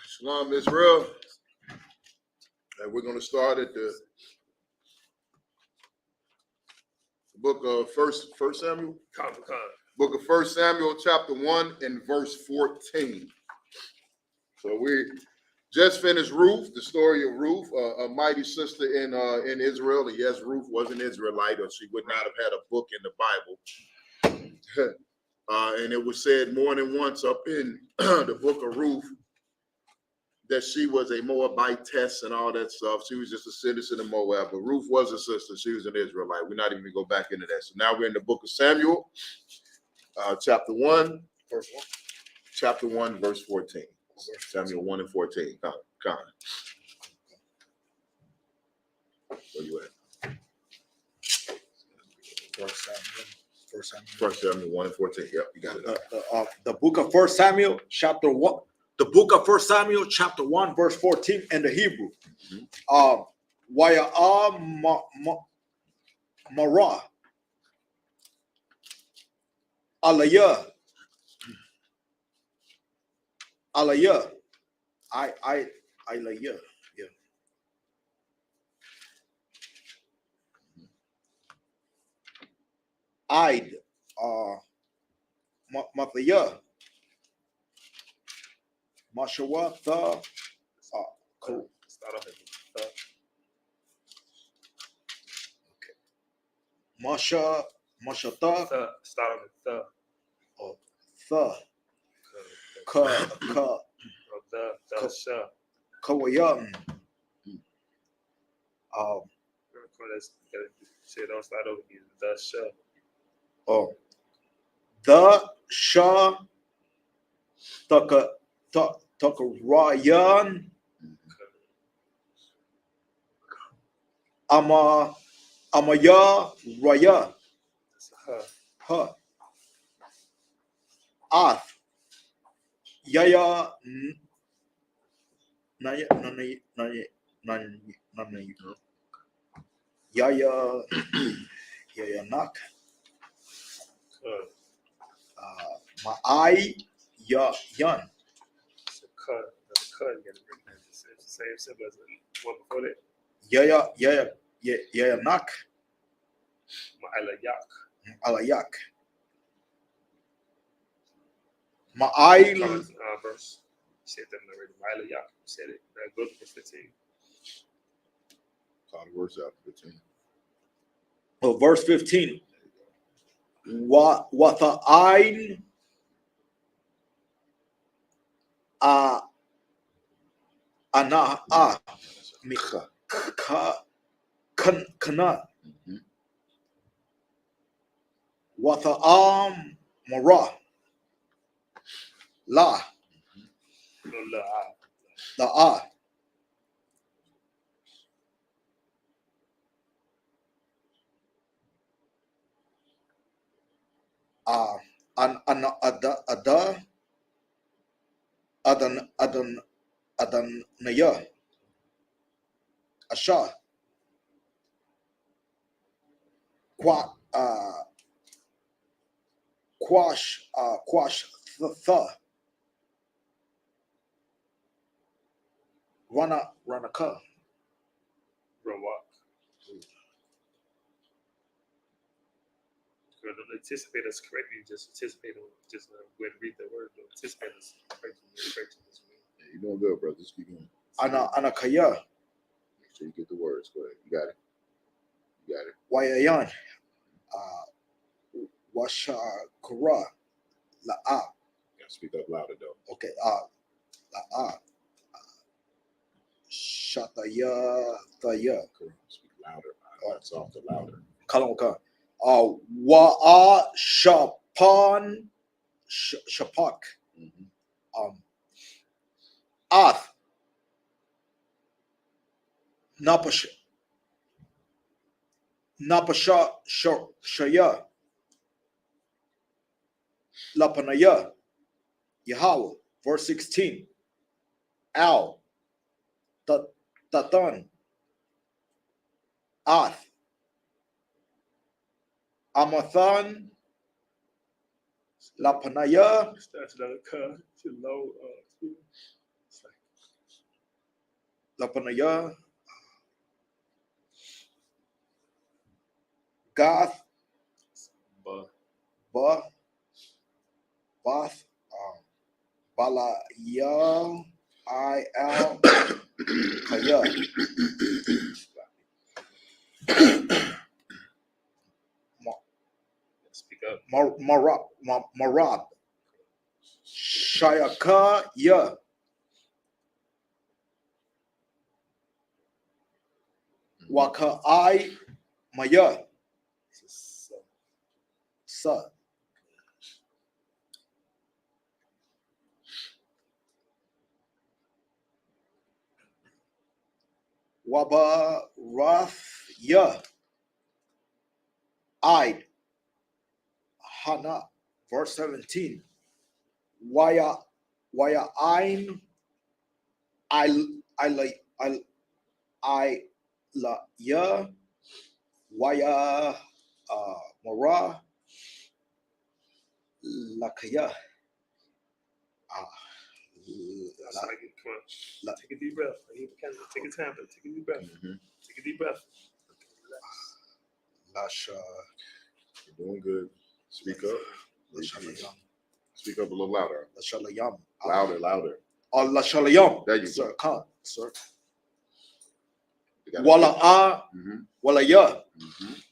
Speaker 8: Shalom, Israel. And we're going to start at the book of First Samuel. Book of 1 Samuel, chapter 1 and verse 14. So we just finished Ruth, the story of Ruth, a mighty sister in Israel. And yes, Ruth was an Israelite, or she would not have had a book in the Bible. And it was said more than once up in the book of Ruth that she was a Moabitess and all that stuff. She was just a citizen of Moab, but Ruth was a sister. She was an Israelite. We're not even going to go back into that. So now we're in the book of Samuel, chapter 1, verse 1. Chapter 1, verse 14. Samuel 1 and 14. Come. Where you at? 1 Samuel 1 and 14. Yep, you got it.
Speaker 9: The book of 1 Samuel, chapter 1. The book of 1 Samuel, chapter 1, verse 14 in the Hebrew. Waya Mara Alaya Alaya. Yeah. I'd Mathaya Mashawatha. Cool.
Speaker 10: Start off at
Speaker 9: Mashata.
Speaker 10: start off at
Speaker 9: Kawayan.
Speaker 10: Say don't start over again.
Speaker 9: The Shah Takarayan Amaya Raya Ha Ath Yaya Naya Yaya Nak Ma'ai Ya Yan.
Speaker 10: It's the same symbol as the one before that.
Speaker 9: Yaya Nak Alayak Ma'ai
Speaker 10: Verse. Said them already. Ma'alayak said it. Go to verse 15.
Speaker 8: Call the verse out, 15.
Speaker 9: Verse 15. Wata'ain ana Micha Kana Wata'am Mara La La Adanaya Asha Quash the Ranaka
Speaker 10: Rawak. Don't anticipate us correctly. Just anticipate them. Just go ahead and read the word. Don't anticipate us correctly.
Speaker 8: Yeah, you're doing good, brother. Just keep going.
Speaker 9: Anakaya
Speaker 8: Make sure you get the words. Go ahead. You got it.
Speaker 9: Wayayan Washakura La'a.
Speaker 8: Gotta speak up louder though.
Speaker 9: Okay. La'a Shataya Thaya.
Speaker 8: Speak louder. Not softer, louder.
Speaker 9: Kalamaka. Wa'a Shapan Shapak. Ath. Napasha Shaya. Lapanaya. Yahweh. Verse 16. Al. Tatan. Ath. Amathan. Lapanaya.
Speaker 10: That's another cut. Low.
Speaker 9: Lapanaya. Gath. Bath. Balaya. Il. Kaya.
Speaker 10: Speak up.
Speaker 9: Marab. Shayaka. Ya. Waka I. Maya. Sa. Waba Rath Ya. Id. Hana. Verse 17. Waya Ein. I la ya. Waya Mara. Lakaya.
Speaker 10: Take a deep breath. Take your time, but take a deep breath. Take a deep breath.
Speaker 9: Lasha.
Speaker 8: You're doing good. Speak up. Speak up a little louder.
Speaker 9: Lashalayam.
Speaker 8: Louder.
Speaker 9: Lashalayam.
Speaker 8: There you
Speaker 9: sir,
Speaker 8: go.
Speaker 9: come, sir.
Speaker 8: You gotta
Speaker 9: Wala a.
Speaker 8: Mhm.
Speaker 9: Wala ya.
Speaker 8: Mhm.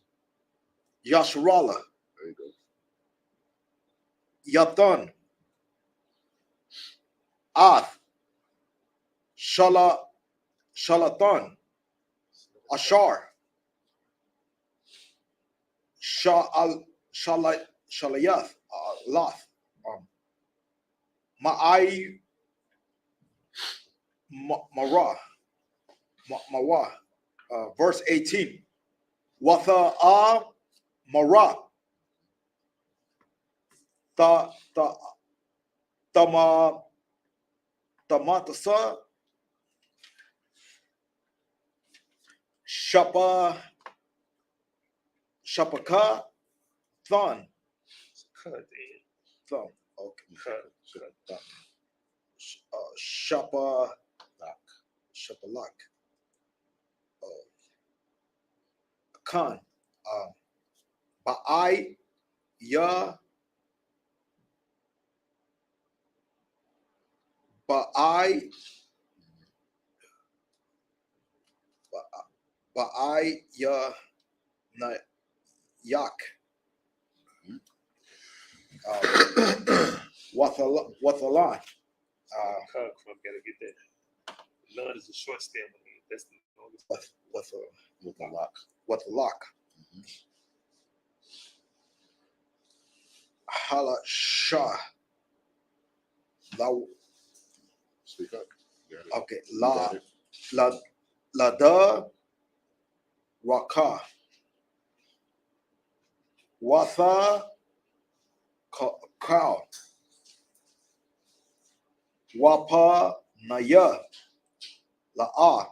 Speaker 9: Yasharala.
Speaker 8: There you go.
Speaker 9: Yatan. Ath. Shalatan. Ashar. Shalayath. Lath. Ma'ai. Mara. Verse 18. Watha a Mara. Tamatasa. Shapaka. Thon. Thumb. Okay. Shapalak. Khan. Ba'ai. Ya. Ba'ai. Ba'ai. Ya. Na. Yak. Wathalan.
Speaker 10: Gotta get that. Lun is a short stem. That's the longest.
Speaker 9: Wathalak. Hala Shah.
Speaker 8: Speak up. You got it.
Speaker 9: Okay.
Speaker 8: You got it.
Speaker 9: Lada Raka. Watha Cow. Wapa Naya. La'a.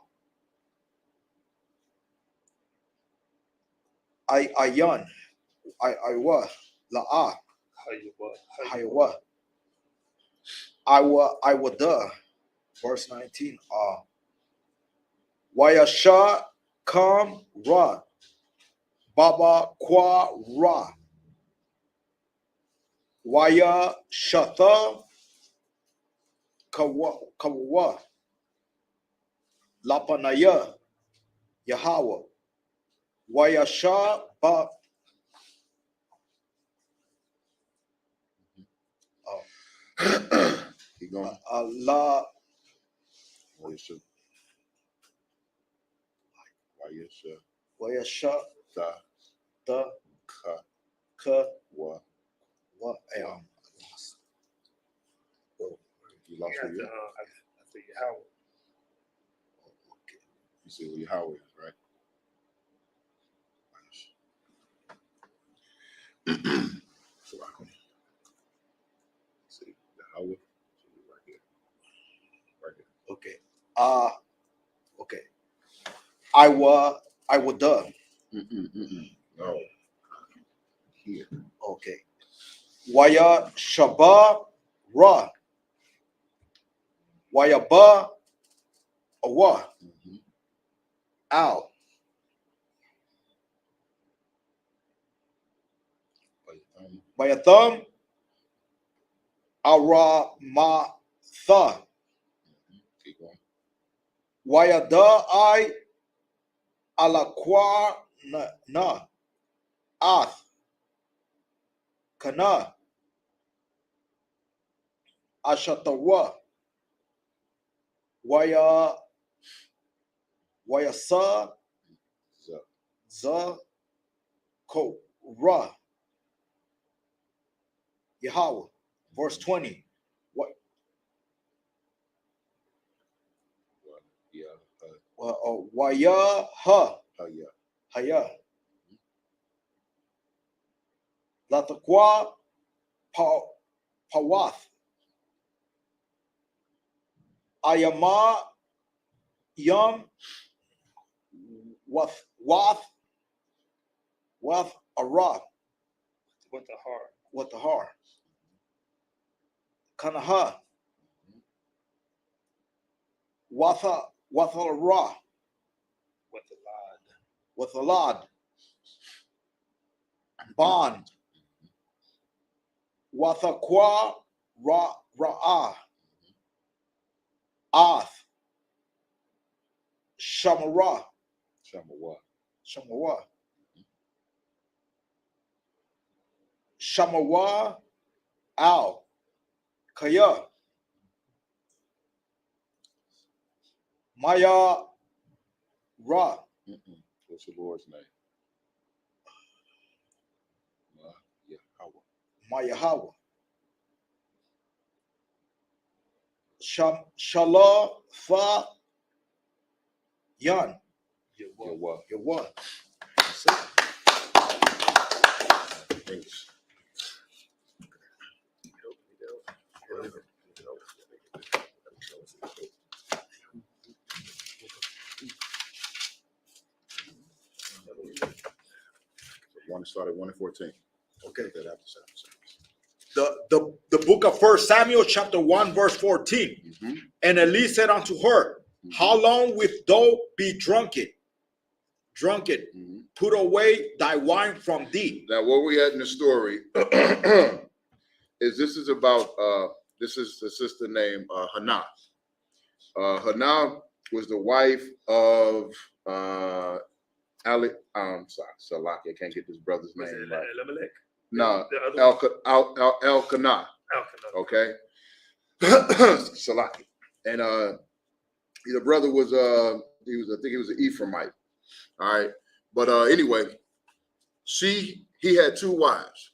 Speaker 9: Ayan. Iwa. La'a. Haywa. Iwada. Verse 19. Wayasha Kam Ra. Baba Kwa Ra. Waya Shatha Kawa. Lapanaya. Yahweh. Wayasha Ba.
Speaker 8: Keep going.
Speaker 9: La. Wayasha Ta Ka
Speaker 8: What?
Speaker 9: What?
Speaker 8: You lost where you Okay. You see where Yahweh is, right? So I can see Yahweh right here. Right here.
Speaker 9: Okay. Okay. I would done.
Speaker 8: No. Here.
Speaker 9: Okay. Waya Shaba Ra. Waya Ba Awa. Al. Waya Thumb. Ara Ma Tha.
Speaker 8: Keep going.
Speaker 9: Waya Da I Alaqua Na. Ath. Kana. Ashatawa. Waya Sa Za Ko Ra. Yahweh. Verse 20. What?
Speaker 8: Yeah.
Speaker 9: Waya Ha.
Speaker 8: Yeah.
Speaker 9: Haya. Latakwa Pawath. Ayama Yum Wath Ara. With the heart. Kanaha. Watha Ra. With a lad. Bond. Wathaqua Ra'ah. Ath. Shamara. Shamawa Al. Kaya. Maya Ra.
Speaker 8: What's the Lord's name?
Speaker 9: Mayahawa. Shala Fa Yan. Yawa.
Speaker 8: Thanks. One started 1 and 14.
Speaker 9: Okay.
Speaker 8: That after service.
Speaker 9: The book of 1 Samuel chapter 1 verse 14. And Eli said unto her, how long wilt thou be drunken? Put away thy wine from thee.
Speaker 8: Now, where we at in the story is this is about this is the sister named Hannah. Hannah was the wife of Salaki. I can't get this brother's name right.
Speaker 10: Elimelech?
Speaker 8: No,
Speaker 10: The other
Speaker 8: Elkanah.
Speaker 10: Elkanah.
Speaker 8: Okay. Salaki. And the brother was I think he was an Ephraimite. All right. But anyway, he had two wives.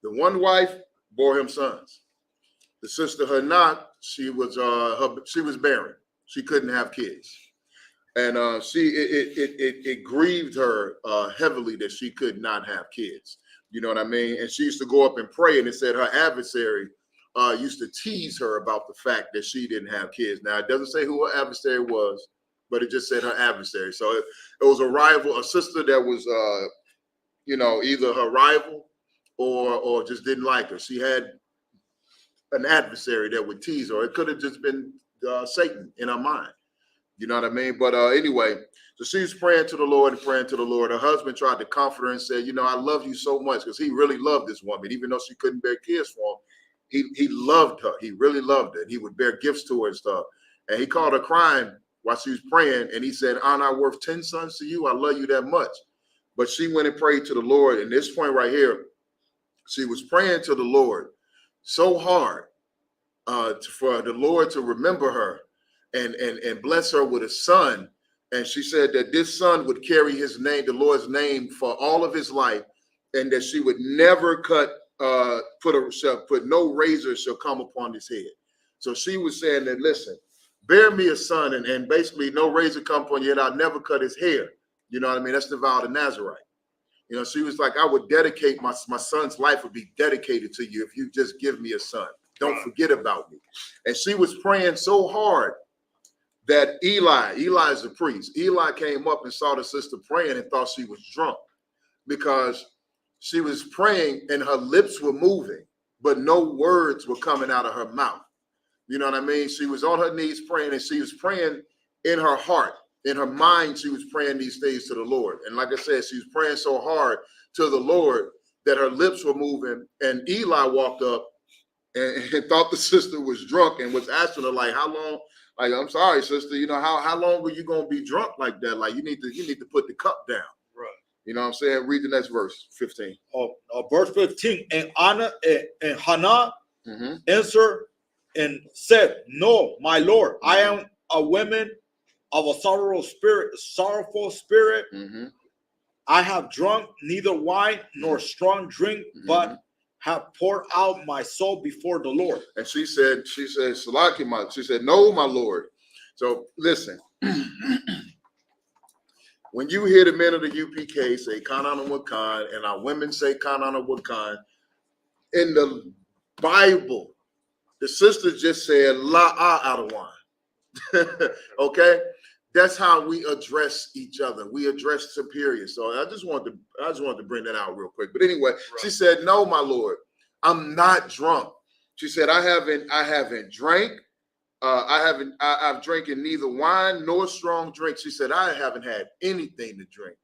Speaker 8: The one wife bore him sons. The sister Hannah, she was barren. She couldn't have kids. And it grieved her heavily that she could not have kids. You know what I mean? And she used to go up and pray, and it said her adversary used to tease her about the fact that she didn't have kids. Now, it doesn't say who her adversary was, but it just said her adversary. So it was a rival, a sister that was, either her rival or just didn't like her. She had an adversary that would tease her. It could have just been Satan in her mind. You know what I mean? But anyway, so she was praying to the Lord and praying to the Lord. Her husband tried to comfort her and said, I love you so much, because he really loved this woman. Even though she couldn't bear kids for him, he loved her. He really loved her. He would bear gifts to her and stuff. And he called her crying while she was praying. And he said, aren't I worth 10 sons to you? I love you that much. But she went and prayed to the Lord. And this point right here, she was praying to the Lord so hard for the Lord to remember her and bless her with a son. And she said that this son would carry his name, the Lord's name, for all of his life, and that she would never put no razor shall come upon his head. So she was saying that, listen,
Speaker 3: bear me a son, and basically no razor come upon your head. I'll never cut his hair. You know what I mean? That's the vow of the Nazarite. You know, she was like, I would dedicate my son's life would be dedicated to you if you just give me a son. Don't forget about me. And she was praying so hard that Eli is the priest. Eli came up and saw the sister praying and thought she was drunk because she was praying and her lips were moving, but no words were coming out of her mouth. You know what I mean? She was on her knees praying, and she was praying in her heart. In her mind, she was praying these things to the Lord. And like I said, she was praying so hard to the Lord that her lips were moving. And Eli walked up and thought the sister was drunk and was asking her, like, how long? Like, I'm sorry, sister, you know, how long are you gonna be drunk like that? Like, you need to put the cup down.
Speaker 10: Right.
Speaker 3: You know what I'm saying? Read the next verse, 15.
Speaker 9: Verse 15. And Hannah answered and said, no, my Lord, I am a woman of a sorrowful spirit. I have drunk neither wine nor strong drink, but have poured out my soul before the Lord.
Speaker 3: And she said, Salaki, she said, no, my Lord. So listen, when you hear the men of the UPK say Kanana Wakan and our women say Kanana Wakan, in the Bible, the sister just said la'ah out of wine. Okay? That's how we address each other. We address superiors. So I just wanted to bring that out real quick. But anyway, she said, no, my Lord, I'm not drunk. She said, I haven't drank. I've drinking neither wine nor strong drink. She said, I haven't had anything to drink.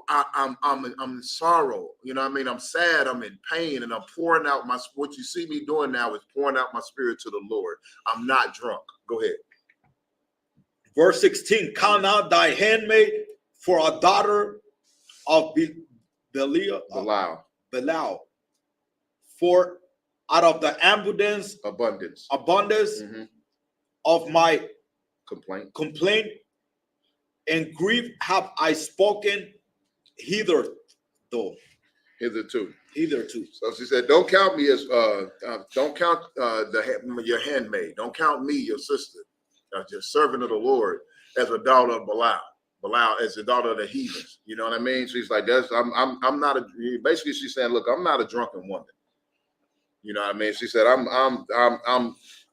Speaker 3: I'm in sorrow. You know what I mean? I'm sad. I'm in pain, and I'm pouring out what you see me doing now is pouring out my spirit to the Lord. I'm not drunk. Go ahead.
Speaker 9: Verse 16, count out thy handmaid for a daughter of Belial. For out of the abundance of my complaint and grief have I spoken hitherto.
Speaker 3: So she said, don't count me as don't count your handmaid. Don't count me, your sister, just servant of the Lord, as a daughter of Belial as a daughter of the heathens. You know what I mean? She's like, I'm not basically she's saying, look, I'm not a drunken woman. You know what I mean? She said, I'm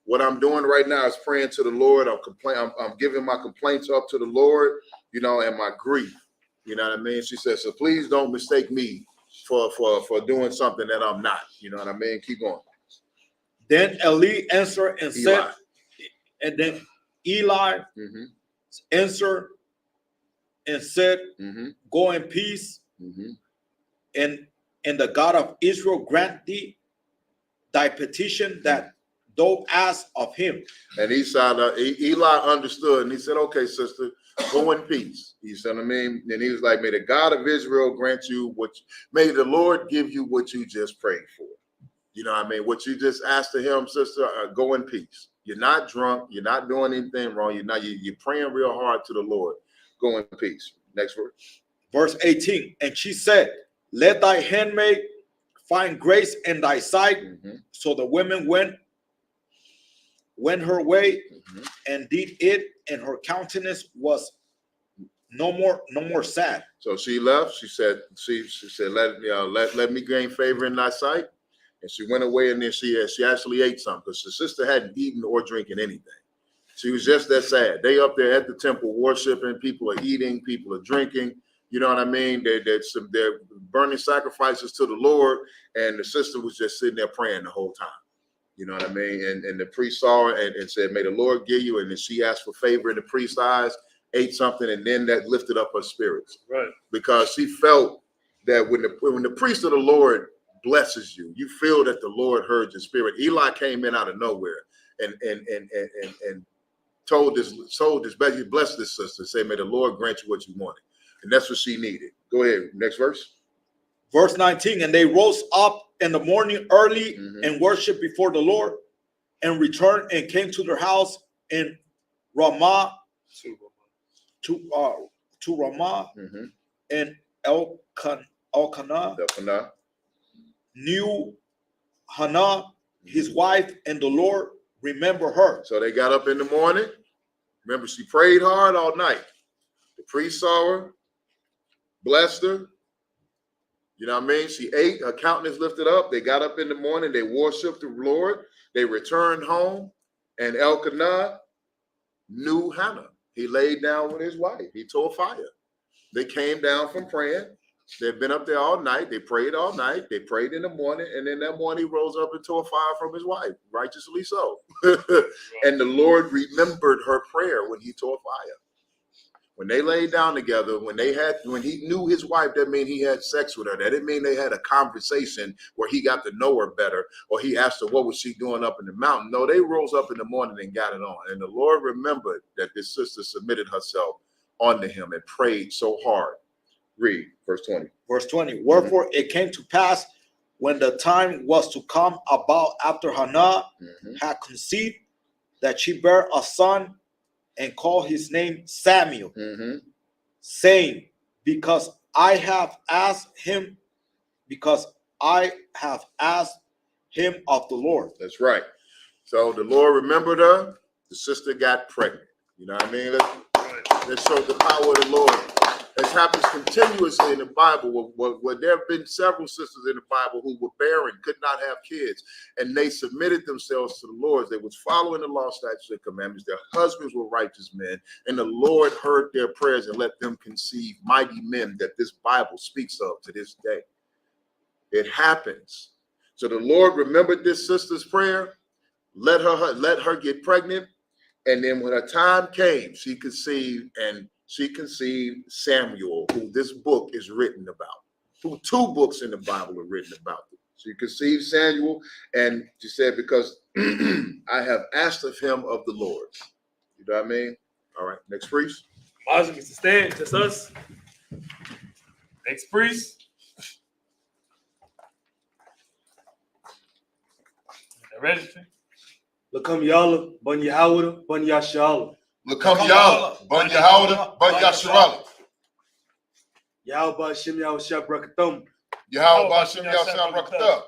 Speaker 3: what I'm doing right now is praying to the Lord. I'm giving my complaints up to the Lord, you know, and my grief. You know what I mean? She said, so please don't mistake me for doing something that I'm not. You know what I mean? Keep going.
Speaker 9: Then Eli answered and said, and then Eli answered and said, go in peace, and the God of Israel grant thee thy petition that thou ask of him.
Speaker 3: And Eli understood, and he said, okay, sister, go in peace. You see what I mean? And he was like, may the God of Israel grant you may the Lord give you what you just prayed for. You know what I mean? What you just asked of him, sister, go in peace. You're not drunk. You're not doing anything wrong. You're praying real hard to the Lord. Go in peace. Next verse.
Speaker 9: Verse 18. And she said, let thy handmaid find grace in thy sight. So the women went her way and did it, and her countenance was no more sad.
Speaker 3: So she left. She said, let me gain favor in thy sight. And she went away, and then she actually ate something because the sister hadn't eaten or drinking anything. She was just that sad. They up there at the temple worshiping. People are eating. People are drinking. You know what I mean? They're burning sacrifices to the Lord, and the sister was just sitting there praying the whole time. You know what I mean? And the priest saw her and said, may the Lord give you. And then she asked for favor in the priest's eyes, ate something, and then that lifted up her spirits.
Speaker 10: Right.
Speaker 3: Because she felt that when the priest of the Lord blesses you, you feel that the Lord heard your spirit. Eli came in out of nowhere and told this blessed this sister, say, may the Lord grant you what you wanted. And that's what she needed. Go ahead. Next verse.
Speaker 9: Verse 19. And they rose up in the morning early and worshiped before the Lord, and returned and came to their house in Ramah to Ramah, and Elkanah knew Hannah, his wife, and the Lord remember her.
Speaker 3: So they got up in the morning, Remember, she prayed hard all night. The priest saw her, blessed her. You know what I mean? She ate, her countenance lifted up. They got up in the morning, they worshiped the Lord, they returned home, and Elkanah knew Hannah. He laid down with his wife. He told fire. They came down from praying. They've been up there all night. They prayed all night. They prayed in the morning. And then that morning he rose up and tore fire from his wife, righteously so. And the Lord remembered her prayer when he tore fire. When they laid down together, when he knew his wife, that mean he had sex with her. That didn't mean they had a conversation where he got to know her better, or he asked her what was she doing up in the mountain. No, they rose up in the morning and got it on. And the Lord remembered that this sister submitted herself unto him and prayed so hard. Read verse 20.
Speaker 9: Verse 20. Wherefore it came to pass when the time was to come about after Hannah had conceived, that she bare a son and called his name Samuel, saying, because I have asked him of the Lord.
Speaker 3: That's right. So the Lord remembered her. The sister got pregnant. You know what I mean? Let's show the power of the Lord. It happens continuously in the Bible, where there have been several sisters in the Bible who were barren, could not have kids, and they submitted themselves to the Lord. They was following the law, statutes, and commandments. Their husbands were righteous men, and the Lord heard their prayers and let them conceive mighty men that this Bible speaks of to this day. It happens. So the Lord remembered this sister's prayer, let her get pregnant, and then when her time came, she conceived Samuel, who this book is written about. Two books in the Bible are written about. She conceived Samuel, and she said, because I have asked of him of the Lord. You know what I mean? All right, next priest.
Speaker 10: Isaac is to stand, just us. Next priest. The registry.
Speaker 11: Lakam Yalla, Bun Yahawada, Bun Yashala.
Speaker 8: Lakam Yalla, Bun Yahawada, Bun Yasharala.
Speaker 11: Yahweh Shem Yahweh Shabrakathum.
Speaker 8: Yahweh Shem Yahweh Shabrakathum.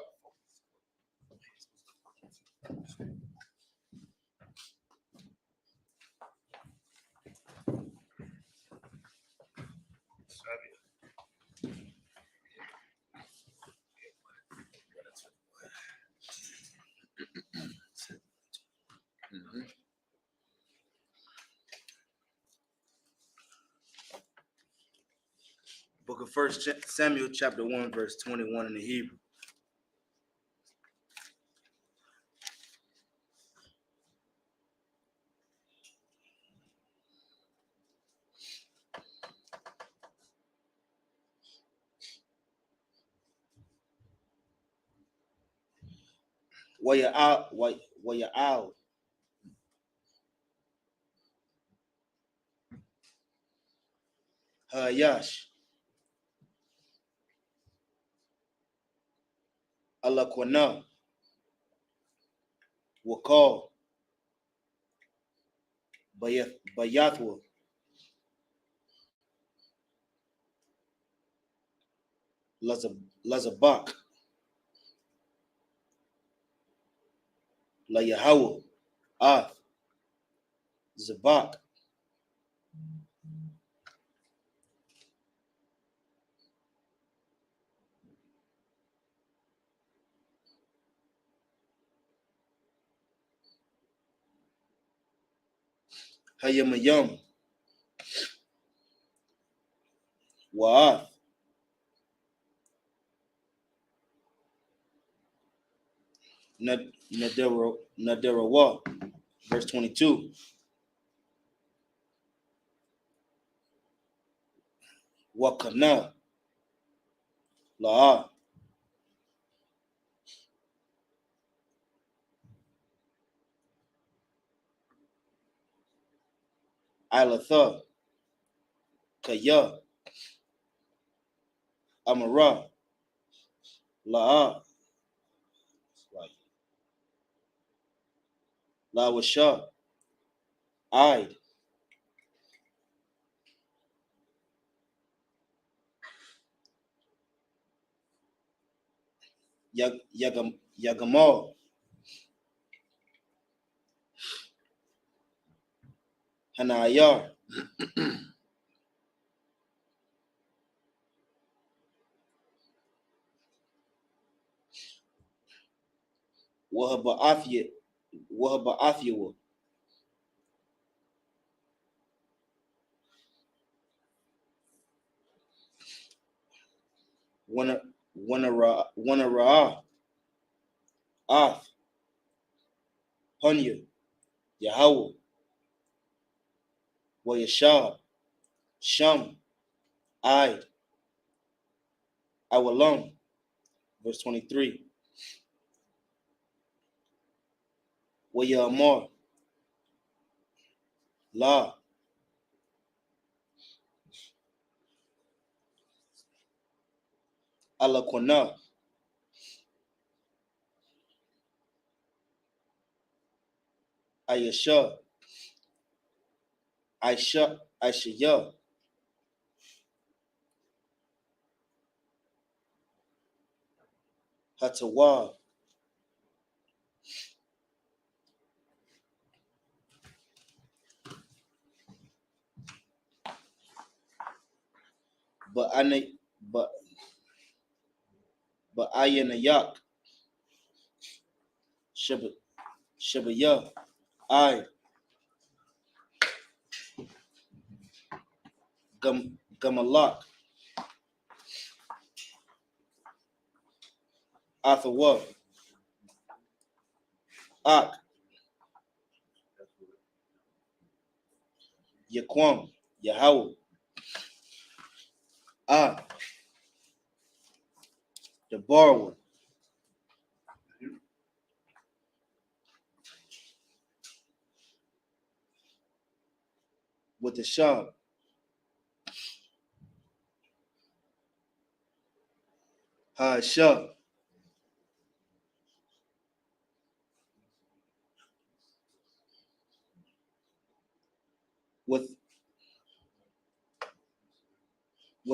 Speaker 11: Book of 1 Samuel, chapter 1, verse 21 in the Hebrew. While you're out. Yash. Alakwana. Wakal. Bayathwa. Lazabak. La Yahweh. Zabak. Hayamayam. Wa'ath. Naderawa. Verse 22. Wakana. La'a. Ilatha. Kaya. Amara. La'a. Lawasha. Ide. Yagamal.
Speaker 12: Hanayar. Wahaba Afia. Wahaba Afia. Wana Ra'a. Ath. Hunya. Yahweh. Wayashab. Sham. I. Awalam. Verse 23. Wayamar. La. Alakwana. Ayasha. Aishaya. Hatawa. But Ayanayak. Shabaya. I. Gamalak. Athawa. Ak. Yaquam. Yahweh. The borrower. With the shab. Ha-shab. With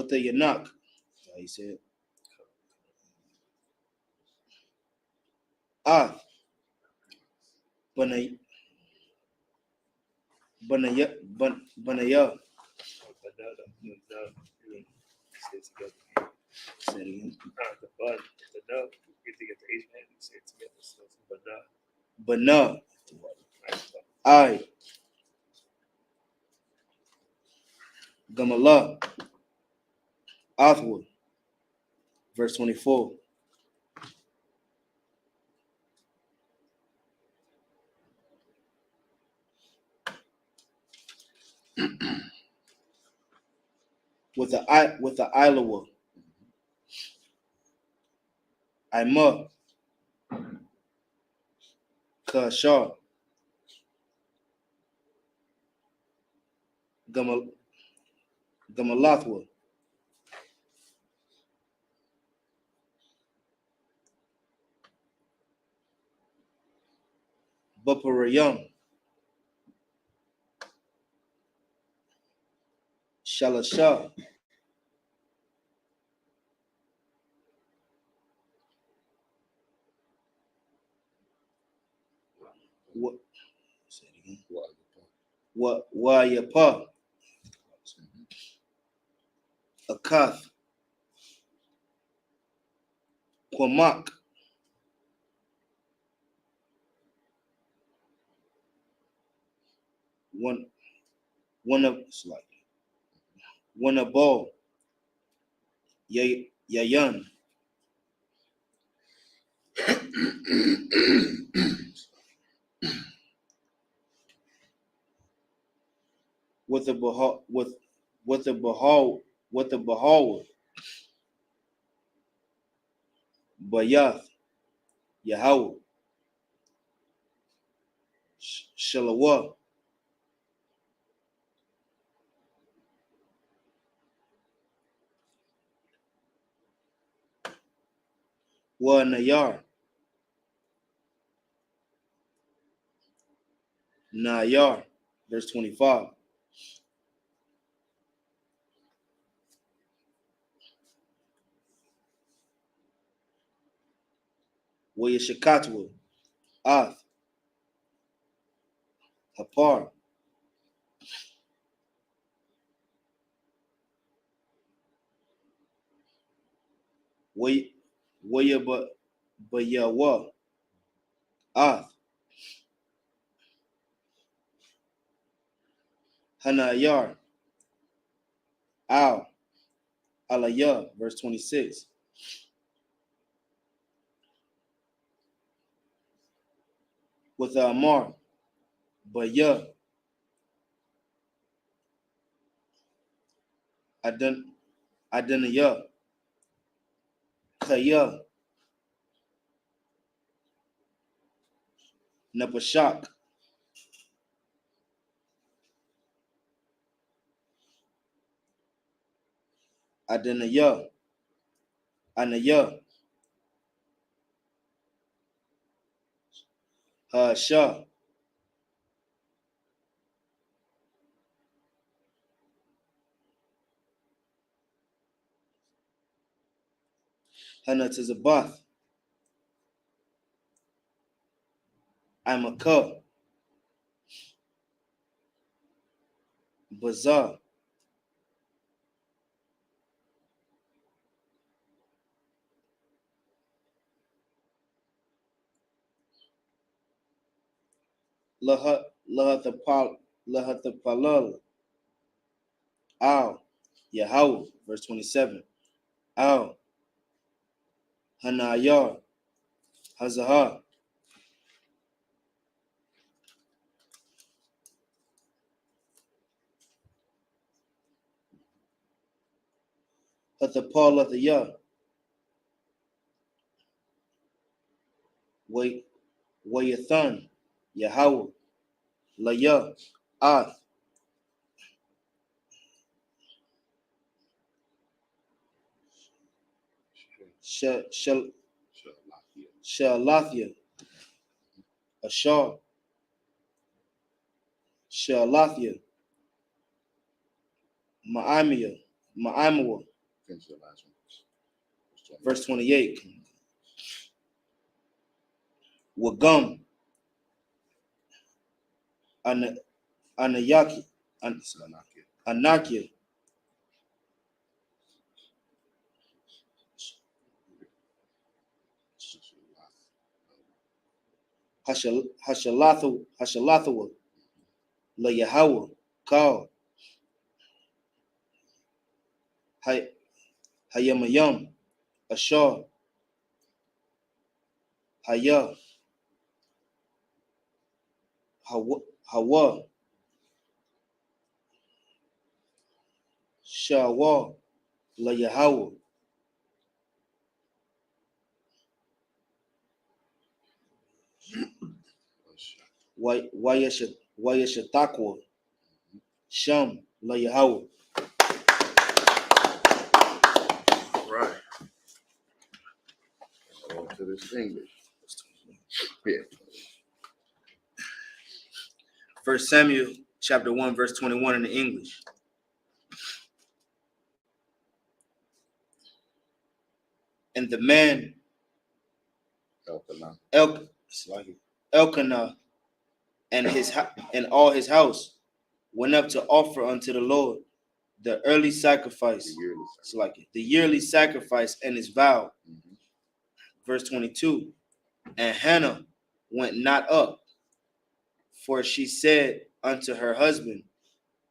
Speaker 12: the yanak. That's how he said. Banaya. Say it again.
Speaker 11: The bun, the nub. You get the H man, you say it together. So it's
Speaker 12: Bana. I. Gamala. Athwood. Verse 24. With the Ilawa. Ima. Kashar. Gamalathwa. Baparayam. Shalasha. What? Say it again. Wayapa. Akath. Kwamak. One of ball. Yayan. With the Bahal. Bayath. Yahweh. Shalawa. Wa Nayar. Nayar. Verse 25. Wayashakatwa. Ath. Hapar. but yeah, what? Hanayar, Al, Alayah, verse 26. With Amar, but yeah, Adanayah, Kaya, Napashak, Adanayah, Anayah, Shah, Hanatizabath, Imaka, Bazar, Lahathapalal, Al, Yahweh, verse 27. Al, Hanayar, Hazahar, Hathapal of the Yah, Wayathan, Yahweh, Layah, Ath, Shalathia, Ashar, Shalathia, Ma'amua, verse 28. Wagum, Anayaki, Anakia, Hashalathawa, La Yahweh, Kal, Hayamayam, Ashar, Haya, Hawa, Shawa, La Yahweh, Wayashatakwa, Sham, La Yahweh.
Speaker 3: Right. On to this English. Yeah.
Speaker 12: 1 Samuel chapter 1, verse 21 in the English. And the man Elkanah and all his house went up to offer unto the Lord the early sacrifice, the yearly sacrifice and his vow. Verse 22. And Hannah went not up, for she said unto her husband,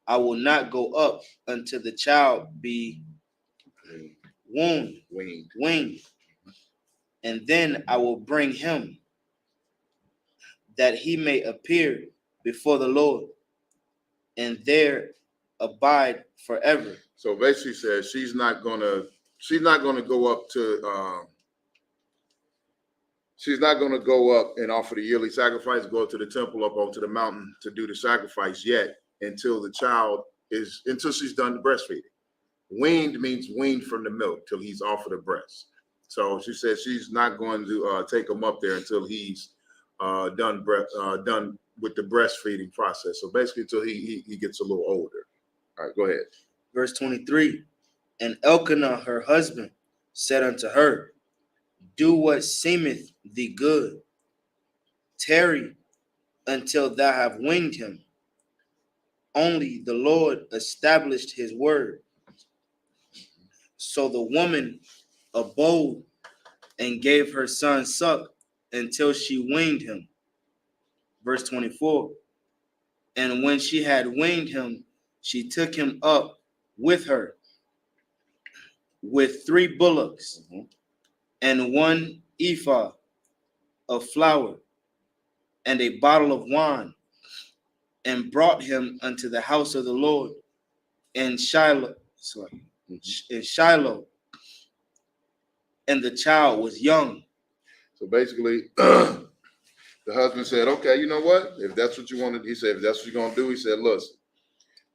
Speaker 12: I will not go up until the child be weaned, and then I will bring him, that he may appear before the Lord, and there abide forever.
Speaker 3: So basically says she's not gonna go up to she's not gonna go up and offer the yearly sacrifice, go to the temple up onto the mountain to do the sacrifice yet until she's done the breastfeeding. Weaned means weaned from the milk till he's offered a breast. So she says she's not going to take him up there until he's done with the breastfeeding process. So basically until he gets a little older. All right, go ahead.
Speaker 12: Verse 23. And Elkanah, her husband, said unto her, do what seemeth thee good. Tarry until thou have weaned him. Only the Lord established his word. So the woman abode and gave her son suck until she weaned him. Verse 24. And when she had weaned him, she took him up with her with 3 bullocks and 1 ephah of flour and a bottle of wine, and brought him unto the house of the Lord in Shiloh. In Shiloh, and the child was young.
Speaker 3: So basically, the husband said, "Okay, you know what? If that's what you wanted," he said, "if that's what you're gonna do," he said, "Listen,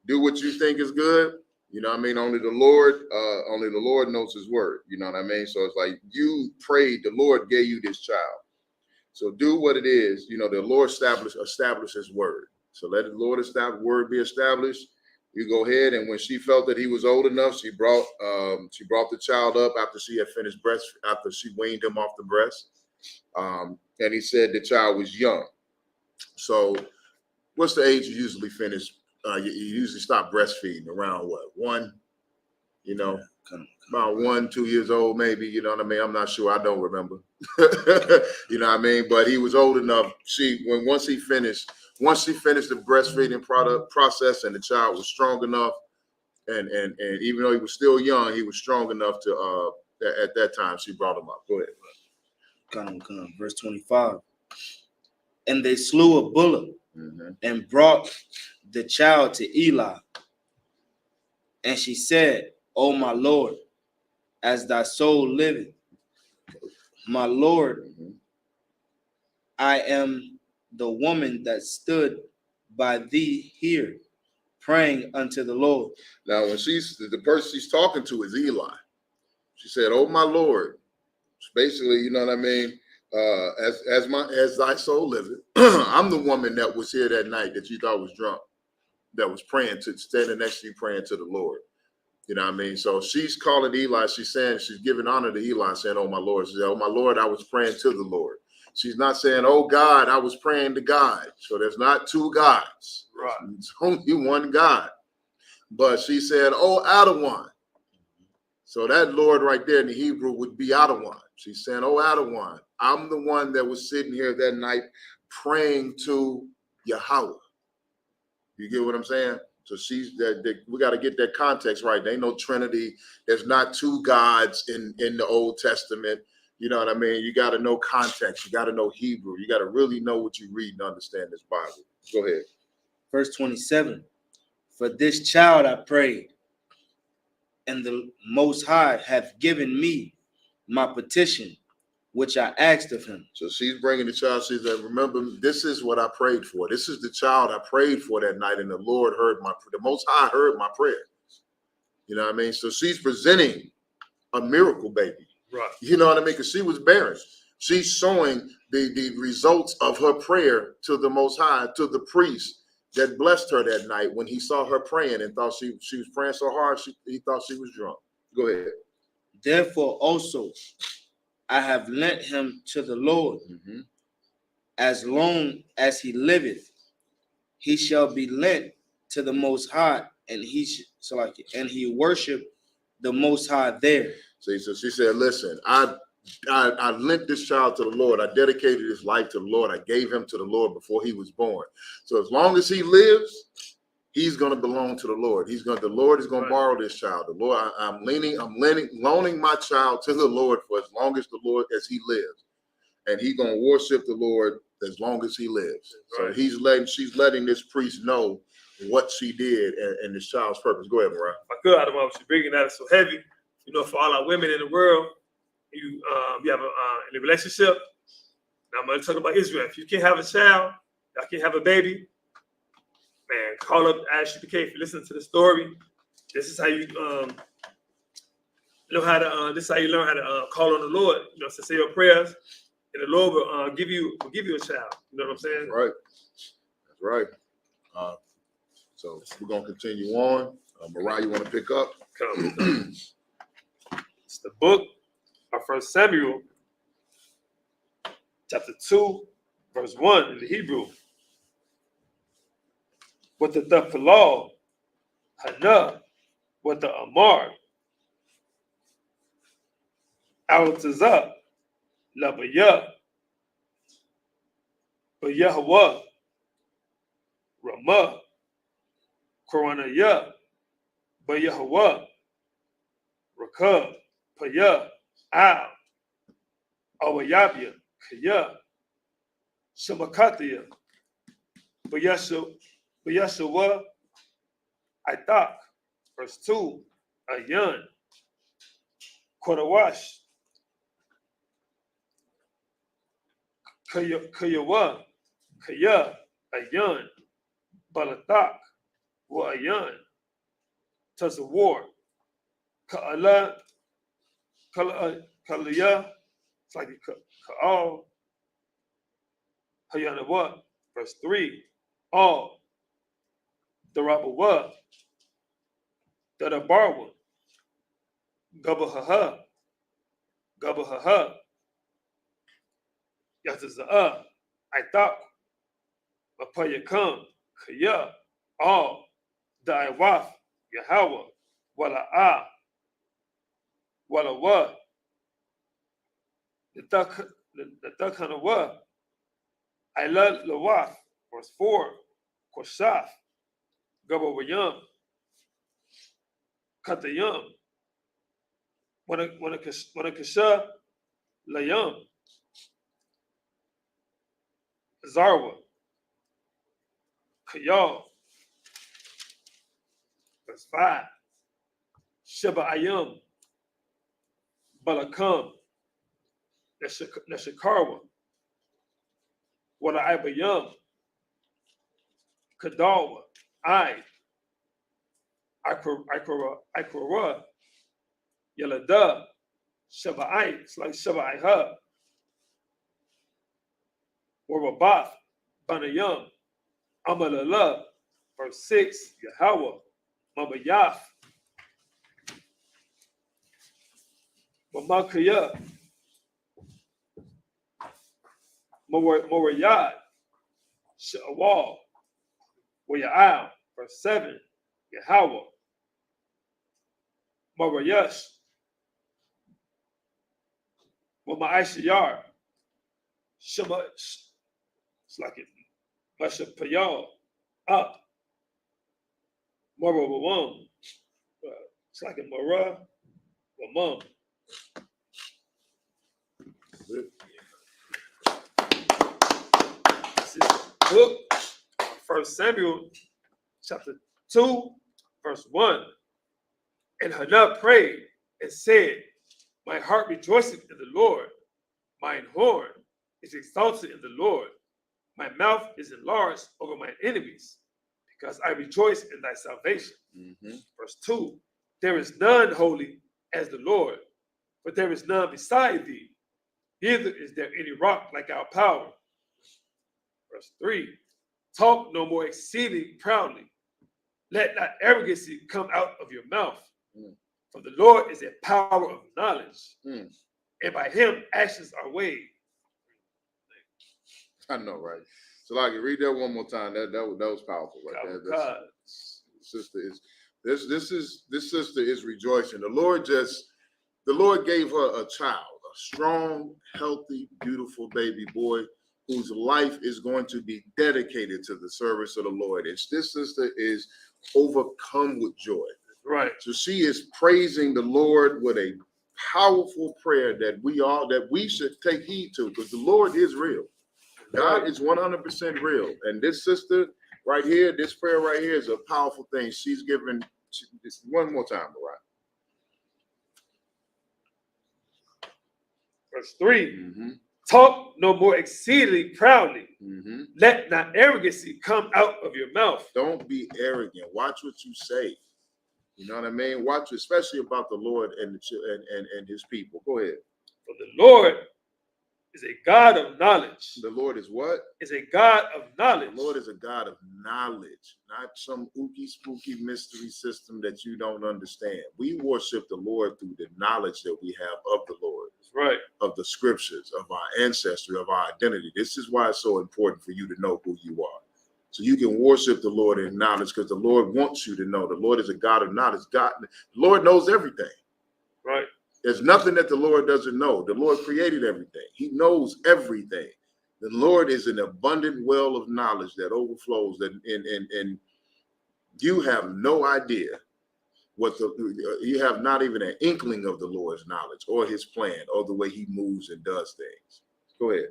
Speaker 3: do what you think is good. You know what I mean? Only the Lord knows his word. You know what I mean? So it's like you prayed, the Lord gave you this child. So do what it is. You know, the Lord establish his word. So let the Lord word be established. You go ahead, and when she felt that he was old enough, she brought the child up after she had finished after she weaned him off the breast. And he said the child was young. So what's the age you usually finish? You usually stop breastfeeding around what? 1, you know, about 1, 2 years old, maybe, you know what I mean? I'm not sure. I don't remember. You know what I mean? But he was old enough. Once he finished the breastfeeding process, and the child was strong enough, and even though he was still young, he was strong enough to at that time she brought him up. Go ahead.
Speaker 12: Come. Verse 25. And they slew a bullock and brought the child to Eli. And she said, "O my Lord, as thy soul liveth, my Lord, I am the woman that stood by thee here, praying unto the Lord."
Speaker 3: Now, when the person she's talking to is Eli. She said, "Oh my Lord." Basically, you know what I mean? As thy soul liveth, I'm the woman that was here that night that you thought was drunk, that was standing next to you praying to the Lord. You know what I mean? So she's calling Eli. She's giving honor to Eli, saying, "Oh my Lord." She said, "Oh my Lord, I was praying to the Lord." She's not saying, "Oh God, I was praying to God." So there's not 2 gods. Right. It's only 1 God. But she said, "Oh, Adawan." So that Lord right there in the Hebrew would be Adawan. She's saying, "Oh, Adawan, I'm the one that was sitting here that night praying to Yahweh." You get what I'm saying? So we got to get that context right. There ain't no Trinity. There's not 2 gods in the Old Testament. You know what I mean? You got to know context. You got to know Hebrew. You got to really know what you read and understand this Bible. Go ahead.
Speaker 12: Verse 27. For this child I prayed, and the Most High hath given me my petition, which I asked of him.
Speaker 3: So she's bringing the child. She said, "Remember, this is what I prayed for. This is the child I prayed for that night, and the Lord the Most High heard my prayer." You know what I mean? So she's presenting a miracle baby. Right. You know what I mean? Because she was barren. She's showing the results of her prayer to the Most High, to the priest that blessed her that night when he saw her praying and thought she was praying so hard he thought she was drunk. Go ahead.
Speaker 12: Therefore also I have lent him to the Lord. As long as he liveth, he shall be lent to the Most High, and he worship the Most High there.
Speaker 3: See, so she said, "Listen, I lent this child to the Lord. I dedicated his life to the Lord. I gave him to the Lord before he was born. So as long as he lives, he's going to belong to the Lord. The Lord is going to borrow this child. The Lord, I'm loaning my child to the Lord for as long as he lives, and he's going to worship the Lord as long as he lives." Right. So she's letting this priest know what she did and this child's purpose. Go ahead, Mariah.
Speaker 10: I could, I don't know what you're bringing that is so heavy. You know, for all our women in the world, you have a relationship. Now I'm going to talk about Israel. If you can't have a child, y'all can't have a baby, man, call up Isupk. If you listen to the story, this is how you know how to. This is how you learn how to call on the Lord. You know, to say your prayers, and the Lord will give you a child. You know what I'm saying?
Speaker 3: Right. That's right. So we're gonna continue on. Mariah, you want to pick up?
Speaker 10: Come. It's the book of 1 Samuel, chapter 2, verse 1 in the Hebrew. With the Tafilal, Hannah, with the Amar, Al-Tazah, Labaya, Bayahawa, Ramah, Koranaya, Bayahawa, Rakab, Paya, Al, Awayabia, Kaya, Shamakatiya, Bayashawa, Itak, verse 2, Ayan, Korawash, Kayawa, Kaya, Ayan, Balatak, Wa Ayan, Tazawar, Ka'ala, Kalaya, it's like Ka'al, Hayanawa, verse 3, all, Darabawa, Darabarwa, Gabahaha, Gabahaha, Yataza'a, Aitak, Apayakam, Kaya, all, Daiwaf, Yahweh, Wala'a, Walawa, the Takanawa, Ila Lawaf, verse 4, Koshaf, Gabawayam, Katayam, Wanakasha, Layam, Zarwa, Kayal, verse 5, Sheba Ayam, Balakam, Neshakarwa, Wala Ibayam, Kadawa, Ikora, Yalada, Sheba'ai, it's like Sheba'aiha, Warabath, Banayam, Amalala, verse 6, Yahweh, Mabayaf, Mamakaya, Morayad, Sha'awal, Waya'al, verse 7, Yahweh, Marayash, Ma'ashiyar, Shema, it's like it, Mashapayal, up, Marawam, it's like a Mara, Ramam. This is the book, 1 Samuel, chapter 2, verse 1. And Hannah prayed and said, my heart rejoiceth in the Lord. Mine horn is exalted in the Lord. My mouth is enlarged over my enemies, because I rejoice in thy salvation. Verse 2, there is none holy as the Lord, but there is none beside thee. Neither is there any rock like our power. Verse 3, talk no more exceeding proudly. Let not arrogancy come out of your mouth. For the Lord is a power of knowledge, and by him actions are weighed.
Speaker 3: I know, right? So, like, read that one more time. That was powerful, right there. Sister is this sister is rejoicing. The Lord gave her a child, a strong, healthy, beautiful baby boy whose life is going to be dedicated to the service of the Lord. And this sister is overcome with joy.
Speaker 10: Right.
Speaker 3: So she is praising the Lord with a powerful prayer that we should take heed to, because the Lord is real. God is 100% real. And this sister right here, this prayer right here is a powerful thing. She's given this one more time, right?
Speaker 10: Verse 3, talk no more exceedingly proudly. Let not arrogancy come out of your mouth.
Speaker 3: Don't be arrogant. Watch what you say. You know what I mean? Watch, especially about the Lord and his people. Go ahead.
Speaker 10: For the Lord is a God of knowledge.
Speaker 3: The Lord is what?
Speaker 10: Is a God of knowledge.
Speaker 3: The Lord is a God of knowledge, not some ooky spooky mystery system that you don't understand. We worship the Lord through the knowledge that we have of the Lord.
Speaker 10: Right.
Speaker 3: Of the scriptures, of our ancestry, of our identity. This is why it's so important for you to know who you are. So you can worship the Lord in knowledge, because the Lord wants you to know. The Lord is a God of knowledge. The Lord knows everything.
Speaker 10: Right.
Speaker 3: There's nothing that the Lord doesn't know. The Lord created everything. He knows everything. The Lord is an abundant well of knowledge that overflows, and you have no idea what you have not even an inkling of the Lord's knowledge or his plan or the way he moves and does things. Go ahead.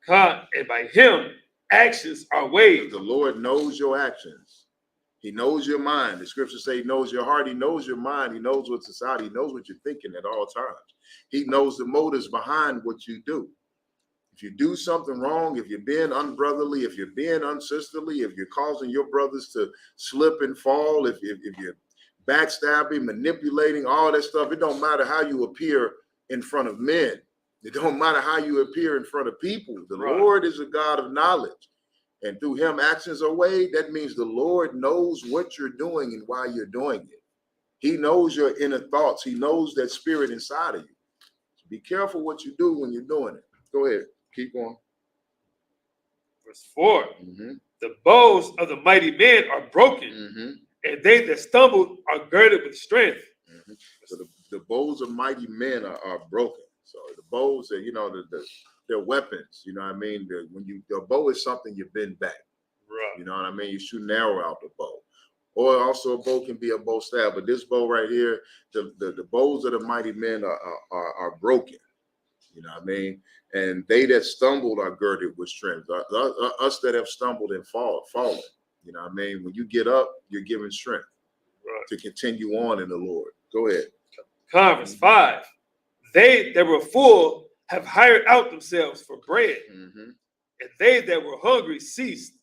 Speaker 10: God, and by him, actions are weighed.
Speaker 3: The Lord knows your actions. He knows your mind. The scriptures say he knows your heart. He knows your mind. He knows what's inside. He knows what you're thinking at all times. He knows the motives behind what you do. If you do something wrong, if you're being unbrotherly, if you're being unsisterly, if you're causing your brothers to slip and fall, if you're backstabbing, manipulating, all that stuff, it don't matter how you appear in front of men. It don't matter how you appear in front of people. The Lord is a God of knowledge. And through him, actions are weighed. That means the Lord knows what you're doing and why you're doing it. He knows your inner thoughts. He knows that spirit inside of you. So be careful what you do when you're doing it. Go ahead. Keep going.
Speaker 10: Verse 4. The bows of the mighty men are broken, and they that stumbled are girded with strength.
Speaker 3: So the bows of mighty men are broken. So the bows are, they're weapons. You know what I mean? The bow is something you bend back.
Speaker 10: Right.
Speaker 3: You know what I mean? You shoot an arrow out the bow. Or also a bow can be a bow stab. But this bow right here, the bows of the mighty men are broken. You know what I mean? And they that stumbled are girded with strength. Us that have stumbled and fallen. You know what I mean? When you get up, you're given strength to continue on in the Lord. Go ahead.
Speaker 10: Verse 5. They that were full have hired out themselves for bread, and they that were hungry ceased,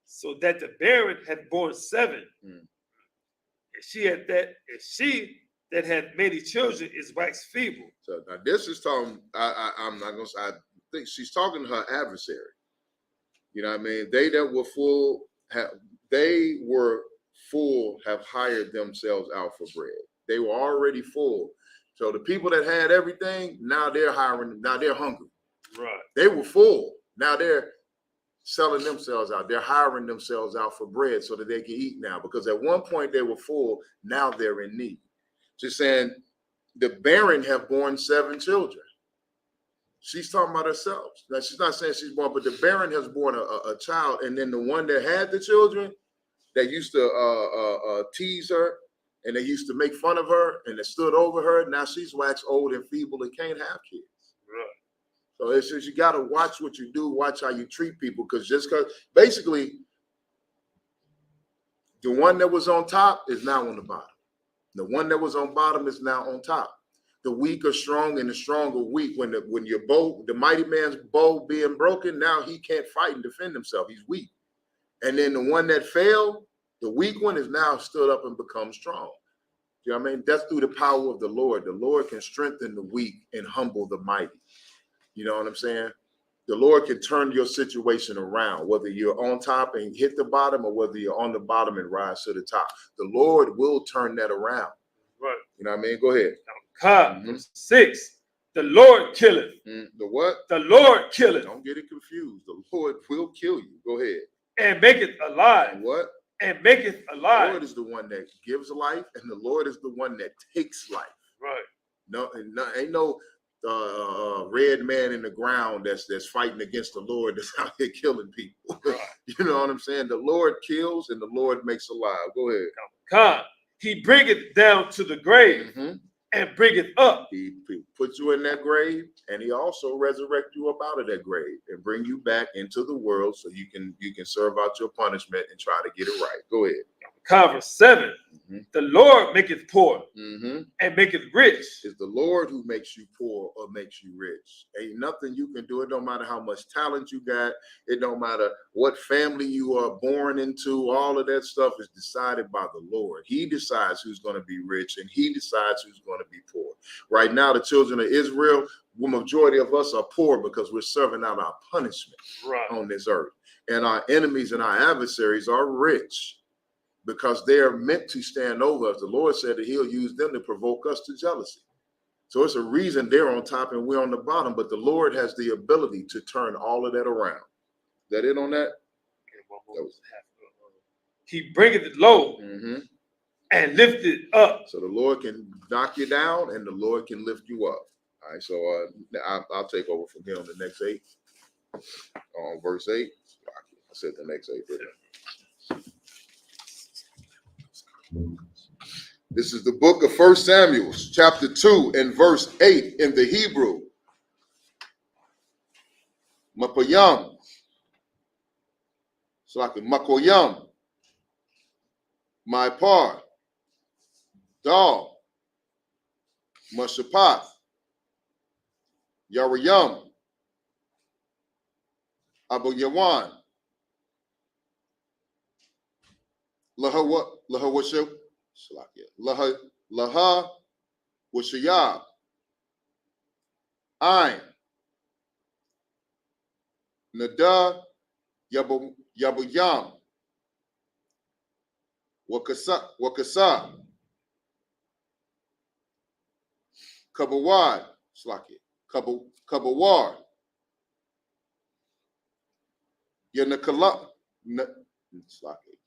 Speaker 10: so that the barren had borne 7. And she that had many children is waxed feeble.
Speaker 3: So now this is talking. I'm not gonna say. I think she's talking to her adversary. You know what I mean? They that were full have hired themselves out for bread. They were already full. So the people that had everything, now they're hiring. Now they're hungry.
Speaker 10: Right.
Speaker 3: They were full. Now they're selling themselves out. They're hiring themselves out for bread so that they can eat now. Because at one point they were full. Now they're in need. She's saying the barren have borne 7 children. She's talking about herself. Now she's not saying she's born, but the barren has born a child, and then the one that had the children that used to tease her and they used to make fun of her and they stood over her. Now she's waxed old and feeble and can't have kids.
Speaker 10: Right.
Speaker 3: So it's just you got to watch what you do, watch how you treat people, because basically the one that was on top is now on the bottom. The one that was on bottom is now on top. The weak are strong and the strong are weak. When your bow, the mighty man's bow being broken, now he can't fight and defend himself. He's weak. And then the one that fell, the weak one, is now stood up and become strong. You know what I mean? That's through the power of the Lord. The Lord can strengthen the weak and humble the mighty. You know what I'm saying? The Lord can turn your situation around, whether you're on top and hit the bottom or whether you're on the bottom and rise to the top. The Lord will turn that around.
Speaker 10: Right.
Speaker 3: You know what I mean? Go ahead.
Speaker 10: Verse 6. The Lord killeth.
Speaker 3: The what?
Speaker 10: The Lord killeth.
Speaker 3: Don't get it confused. The Lord will kill you. Go ahead.
Speaker 10: And maketh alive.
Speaker 3: And what?
Speaker 10: And maketh alive.
Speaker 3: The Lord is the one that gives life, and the Lord is the one that takes life.
Speaker 10: Right.
Speaker 3: No, ain't no red man in the ground that's fighting against the Lord that's out here killing people.
Speaker 10: Right.
Speaker 3: You know what I'm saying? The Lord kills and the Lord makes alive. Go ahead.
Speaker 10: He bringeth down to the grave and bringeth up.
Speaker 3: He puts you in that grave, and he also resurrect you up out of that grave and bring you back into the world so you can serve out your punishment and try to get it right. Go ahead.
Speaker 10: Verse 7. The Lord maketh poor and maketh rich.
Speaker 3: It's the Lord who makes you poor or makes you rich. Ain't nothing you can do. It don't matter how much talent you got. It don't matter what family you are born into. All of that stuff is decided by the Lord. He decides who's going to be rich and he decides who's going to be poor. Right now, the children of Israel, the majority of us are poor because we're serving out our punishment on this earth. And our enemies and our adversaries are rich, because they are meant to stand over us. The Lord said that he'll use them to provoke us to jealousy. So it's a reason they're on top and we're on the bottom, but the Lord has the ability to turn all of that around. Is that it on that?
Speaker 10: He bringeth it low and lifted up.
Speaker 3: So the Lord can knock you down and the Lord can lift you up. All right, so I'll take over from here on the next 8. On verse 8. I said the next 8. This is the book of 1 Samuel, chapter 2, and verse 8 in the Hebrew. Mapayam. It's like Makoyam. My par. Dal. Mashapath. Yarayam. Abu Yawan. Laha Washab. Laha Washayab. Ain. Nada Yabuyam. Wakasa. Kabawad. Kabawar.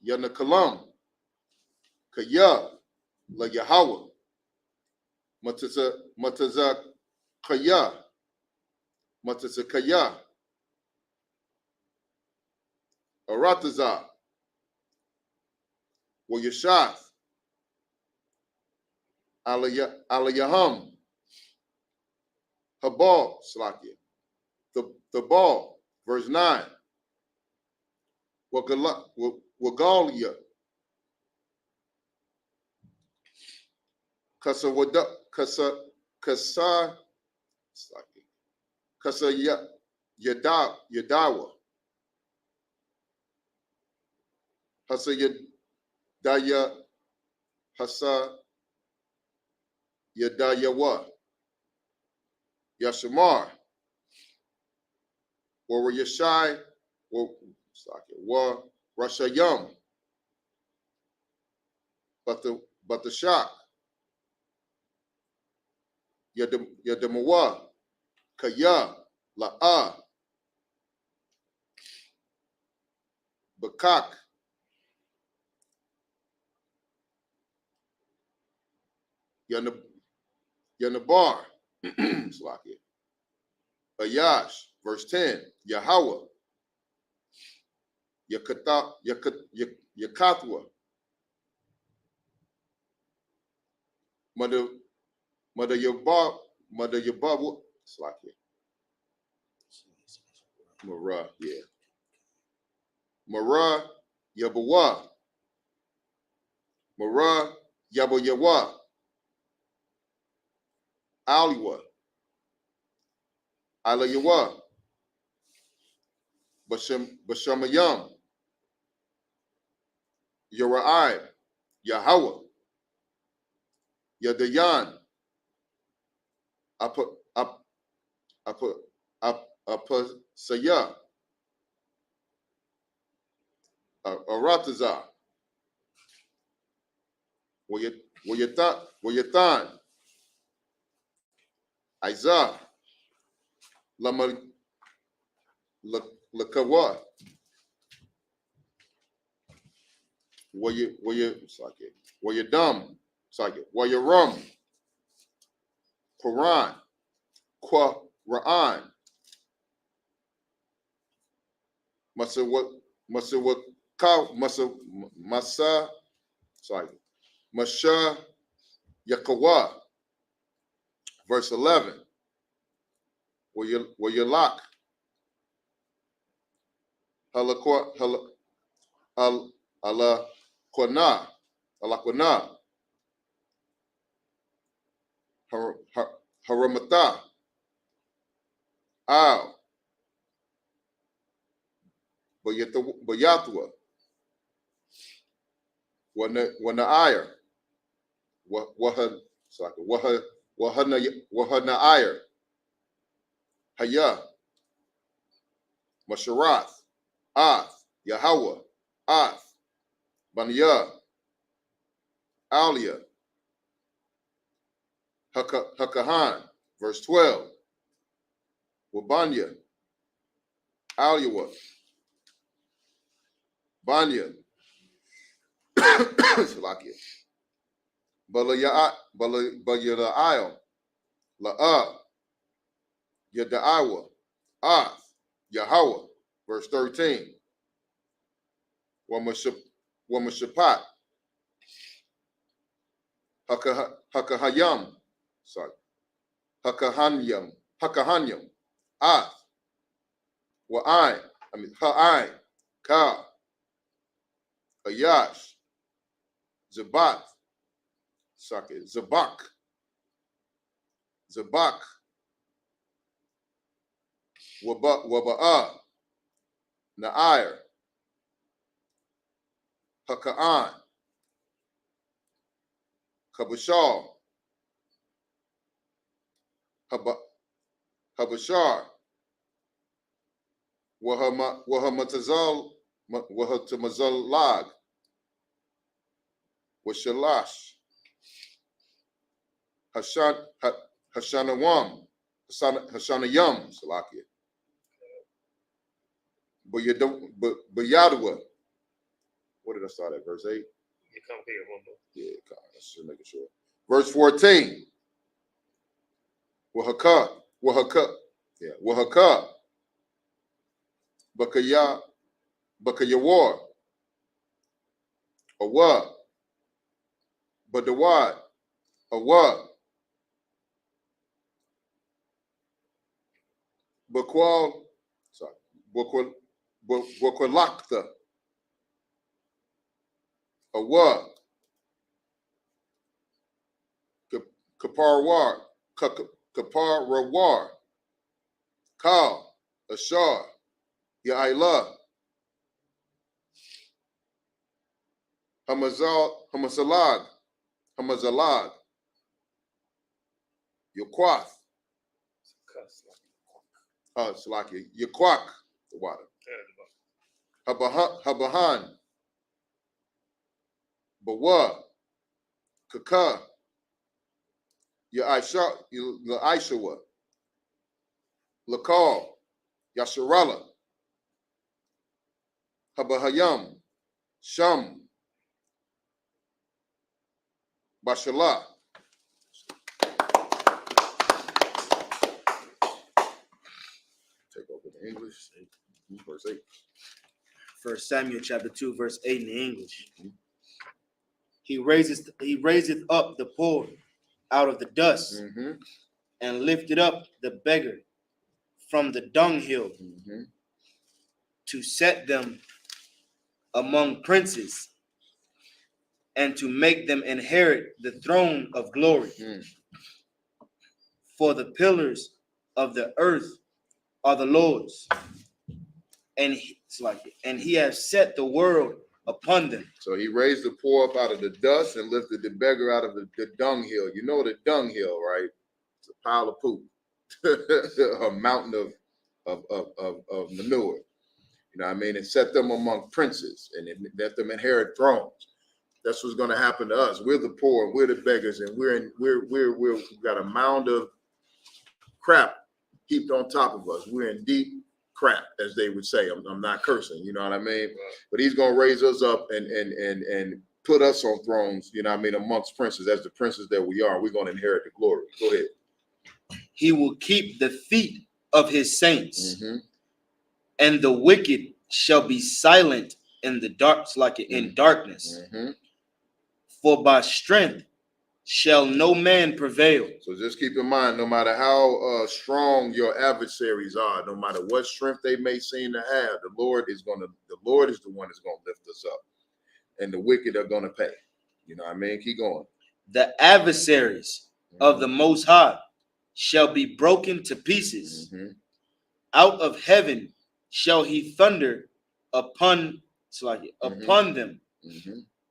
Speaker 3: Yanakalam. Kaya. La Yahweh. Mataza Kaya. Mataza Kaya. Arataza. Wayashath. Alayaham. Habal. Slakia. The ball. Verse 9. Wagalia. Kasa Yadawa. Hasa Yadaya. Hasa Yadayawa. Yashamar. Wa Yashai. Wa Rashayam. But the shock. Yadamawa. Kaya. La'a. Bakak. Yanabar. Ayash. Verse 10. Yahweh. Yakathwa. Mother Yababu. Slakia. Mara, yeah. Mara Yabawa. Mara Yabayawa. Aliwa. Alayawa. Bashamayam. Yera'ai. Yahweh. Yadayan. Saya. Arataza. Wayathan. Isaac. Lama Lakawa. Wayadam. Wayaram. Quran. Qua Ra'an. Masa Masha Yakawa. Verse 11. Wayalak. Alaqwana. Haramata. Al. Bayatwa. Wanair. Wahanair. Haya. Masharath. Ath. Yahweh. Ath. Banya. Alia. Hakahan. Verse 12. Wabanya. Aliwa. Banya. Salakia. Balaya'il, La'ah, Yada'awa, Yahweh. Verse 13. Wamashapat, Hakahayam, sorry, Hakahanyam, Ha'ai, Ka, Ayash, Zabat, Zabak, Waba'a, Na'ir, Haka'an, Kabashal, Habashar, Wahamatazal, Washalash, Hashanayam, Salakia. But Yadwa, what did I start at? Verse 8?
Speaker 11: You come here one more.
Speaker 3: Yeah, let's just making sure. Verse 14. Wahaka, Bakayawar, Awa, Badawad, Awa, Bakwal, sorry, Bakwalakta, Awa, Kaparwar, Kaparawar, Kal, Ashar, Ya'ila, Hamazalag, Yakwath, Salakia, Yakwak, the water, Habahan, Bawa, Kaka, Ya'ishawa, Lakal, Yasharala, Habahayam, Sham, Bashalah. Take over the English. Verse 8.
Speaker 12: 1 Samuel chapter 2, verse 8 in the English. He raiseth up the poor out of the dust, and lifted up the beggar from the dunghill, to set them among princes, and to make them inherit the throne of glory. For the pillars of the earth are the Lord's, and he has set the world upon them.
Speaker 3: So he raised the poor up out of the dust and lifted the beggar out of the dunghill. You know the dunghill, right? It's a pile of poop, a mountain of manure. You know what I mean? And set them among princes and let them inherit thrones. That's what's going to happen to us. We're the poor and we're the beggars, and we've got a mound of crap heaped on top of us. We're in deep crap, as they would say. I'm not cursing, you know what I mean? But he's going to raise us up and put us on thrones, you know what I mean, amongst princes, as the princes that we are. We're going to inherit the glory. Go ahead.
Speaker 12: He will keep the feet of his saints, and the wicked shall be silent in the dark, in darkness. For by strength shall no man prevail.
Speaker 3: So just keep in mind, no matter how strong your adversaries are, no matter what strength they may seem to have, the Lord is the one that's going to lift us up, and the wicked are going to pay. You know what I mean? Keep going.
Speaker 12: The adversaries of the Most High shall be broken to pieces. Out of heaven shall he thunder upon them.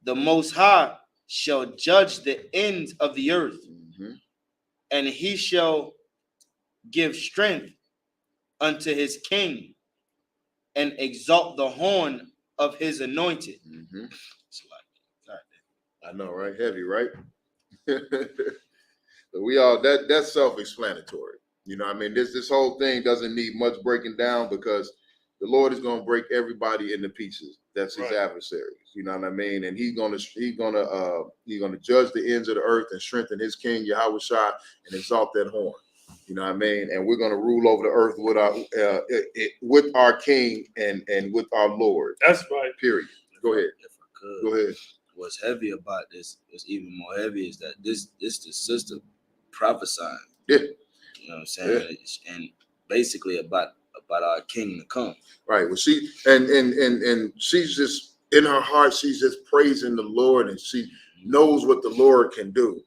Speaker 12: The Most High shall judge the ends of the earth, and he shall give strength unto his king, and exalt the horn of his anointed.
Speaker 3: I know, right? Heavy, right? So that's self-explanatory. You know what I mean? This whole thing doesn't need much breaking down, because the Lord is going to break everybody into pieces. That's his adversaries. You know what I mean? And he's gonna judge the ends of the earth and strengthen his king Yahweh Shai and exalt that horn. You know what I mean? And we're going to rule over the earth with our king and with our Lord.
Speaker 10: That's right.
Speaker 3: Period. Go ahead.
Speaker 12: If I could.
Speaker 3: Go ahead.
Speaker 12: What's heavy about this is even more heavy is that this the sister prophesying.
Speaker 3: Yeah.
Speaker 12: You know what I'm saying? Yeah. And basically about our king to come.
Speaker 3: Right. Well, she and she's just in her heart, she's just praising the Lord, and she knows what the Lord can do.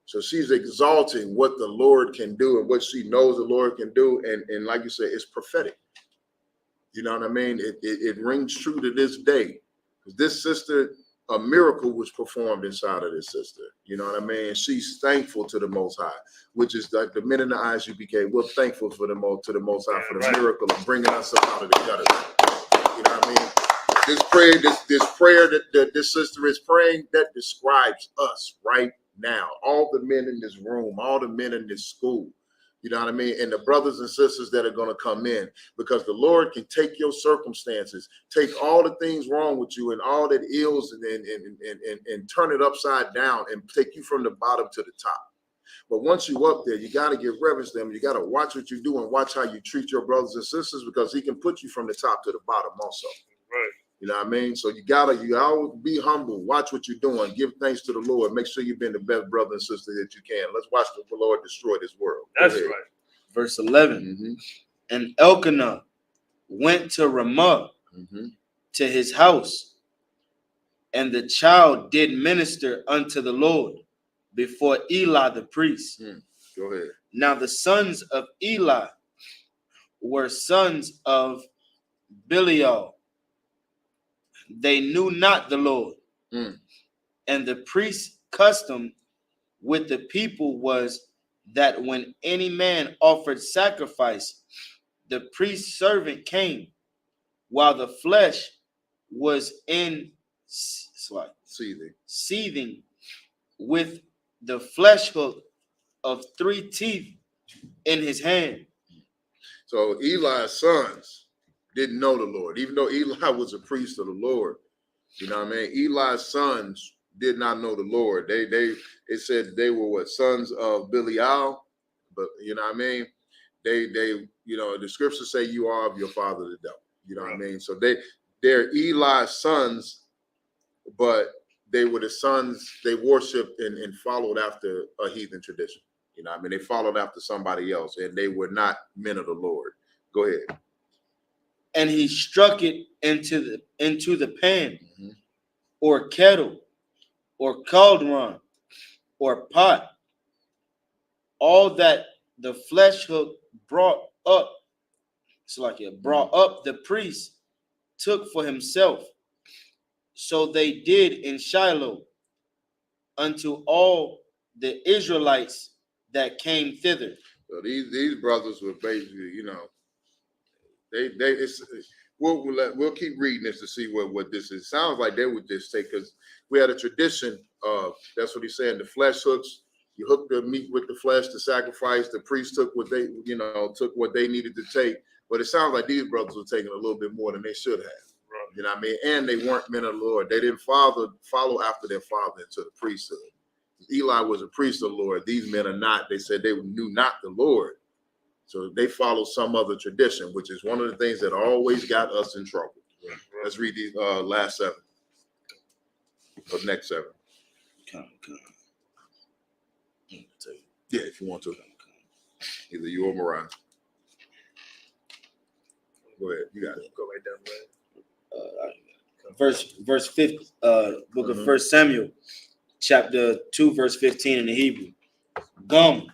Speaker 3: So she's exalting what the Lord can do and what she knows the Lord can do. And like you said, it's prophetic. You know what I mean? It rings true to this day. This sister, a miracle was performed inside of this sister. You know what I mean? She's thankful to the Most High, which is like the men in the Isupk. We're thankful to the Most High for the miracle of bringing us up out of the gutter. You know what I mean? This prayer that this sister is praying, that describes us right now. All the men in this room, all the men in this school. You know what I mean? And the brothers and sisters that are going to come in, because the Lord can take your circumstances, take all the things wrong with you and all that ills and turn it upside down and take you from the bottom to the top. But once you up there, you got to give reverence to them. You got to watch what you do and watch how you treat your brothers and sisters, because he can put you from the top to the bottom also.
Speaker 10: Right.
Speaker 3: You know what I mean? So you always be humble. Watch what you're doing. Give thanks to the Lord. Make sure you've been the best brother and sister that you can. Let's watch the Lord destroy this world.
Speaker 10: That's right.
Speaker 12: Verse 11.
Speaker 3: Mm-hmm.
Speaker 12: And Elkanah went to Ramah to his house, and the child did minister unto the Lord before Eli the priest.
Speaker 3: Go ahead.
Speaker 12: Now the sons of Eli were sons of Belial. They knew not the Lord. And the priest's custom with the people was that when any man offered sacrifice, the priest's servant came while the flesh was in seething with the flesh hook of 3 teeth in his hand.
Speaker 3: So Eli's sons didn't know the Lord, even though Eli was a priest of the Lord. You know what I mean? Eli's sons did not know the Lord. It said they were what, sons of Belial, but you know what I mean? They you know, the scriptures say you are of your father the devil. You know what I mean? So they're Eli's sons, but they were the sons they worshipped and followed after a heathen tradition. You know what I mean? They followed after somebody else, and they were not men of the Lord. Go ahead.
Speaker 12: And he struck it into the pan, or kettle, or cauldron, or pot. All that the flesh hook brought up, brought up the priest took for himself. So they did in Shiloh unto all the Israelites that came thither.
Speaker 3: So these brothers were basically, you know, we'll keep reading this to see what this is. Sounds like they would just take, because we had a tradition of, that's what he's saying, the flesh hooks. You hook the meat with the flesh to sacrifice. The priest took what they needed to take. But it sounds like these brothers were taking a little bit more than they should have. Right. You know what I mean? And they weren't men of the Lord. They didn't follow after their father into the priesthood. Eli was a priest of the Lord. These men are not. They said they knew not the Lord. So they follow some other tradition, which is one of the things that always got us in trouble. Right. Let's read these last 7. Or next 7. Yeah, if you want to. Either you or Mariah. Go ahead. You got it.
Speaker 10: Go right down,
Speaker 12: Verse 50, book of 1 Samuel, chapter 2, verse 15 in the Hebrew. Gum,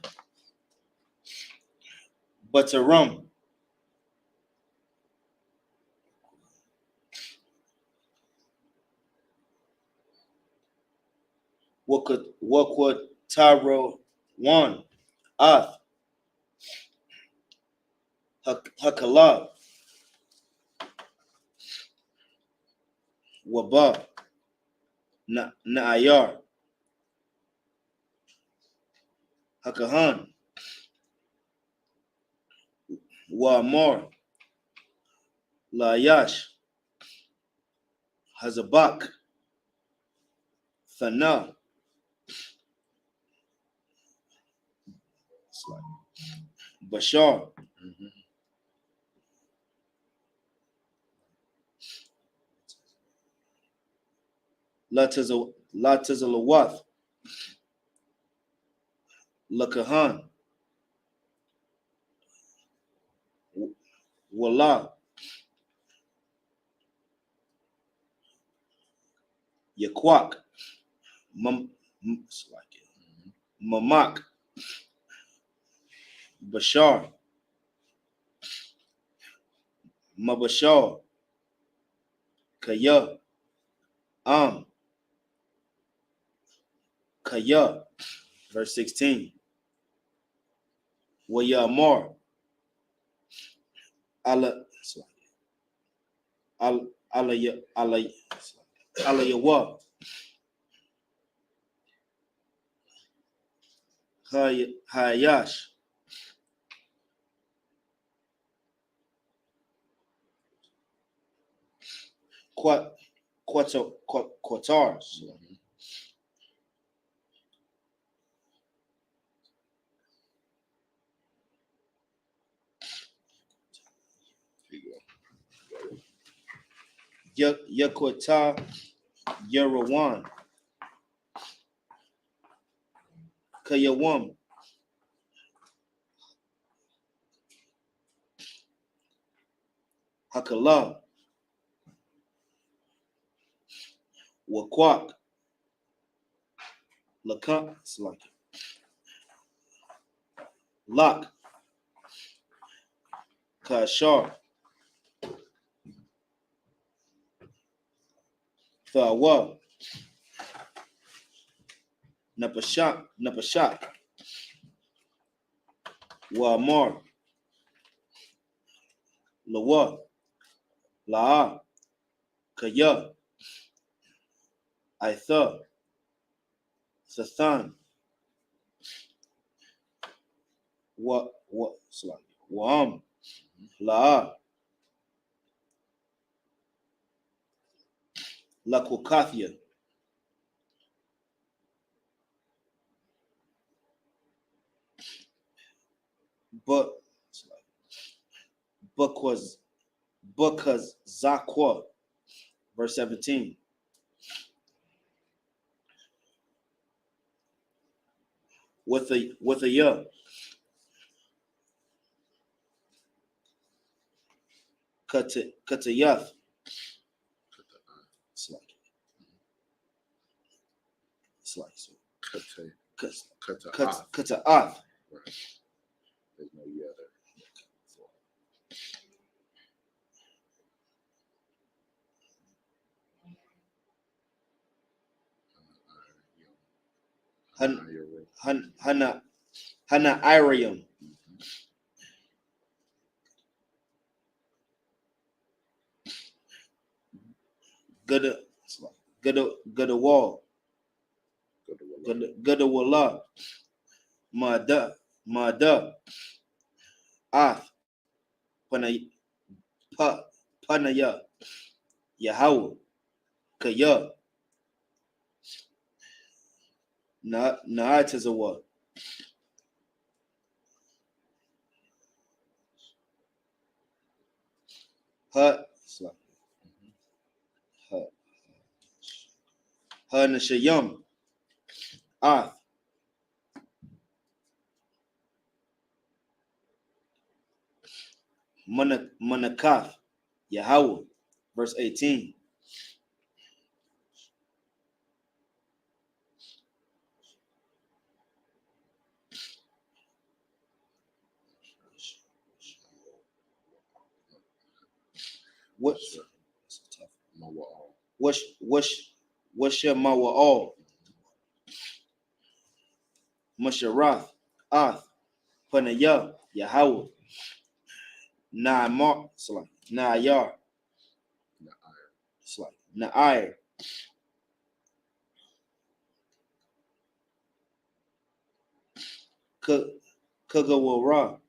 Speaker 12: but to rum. What could Tyro one Ath Hakalab Wabah Naayar Hakahan Wamar Layash, Hazabak, Thana, Bashar, Latazalawath, Lakahan, Wallah, Yaquak, Mamak, Bashar, Mabashar, Kaya, Kaya, verse 16. Wayamar, Allah, Alayawa, Hayash, Quatars, Yaquata, Yerawan, Kayawam, Hakala, Wakwak, Lakan, Lak, Kashar, Thawa, Napashak, Wamar, Lawa, La'a, Kaya, Aitha, Sathan, Wa'am, La'a, Lakukathia, because Zakwa, verse 17. With a ya, Katayath, Kata'ath.
Speaker 3: There's no yeah there.
Speaker 12: Hana Irium. Good wall. Good walla. Mada. Ath. Panaya. Yahweh. Kaya. Naatazawa. Nashayam. Ath. Manakath. Yahweh. Verse 18. What's your Mawa'al? Masharath, Ath, Panaya, Yahweh, Na'amar, Na'ayar, Na'ir, Kagawara,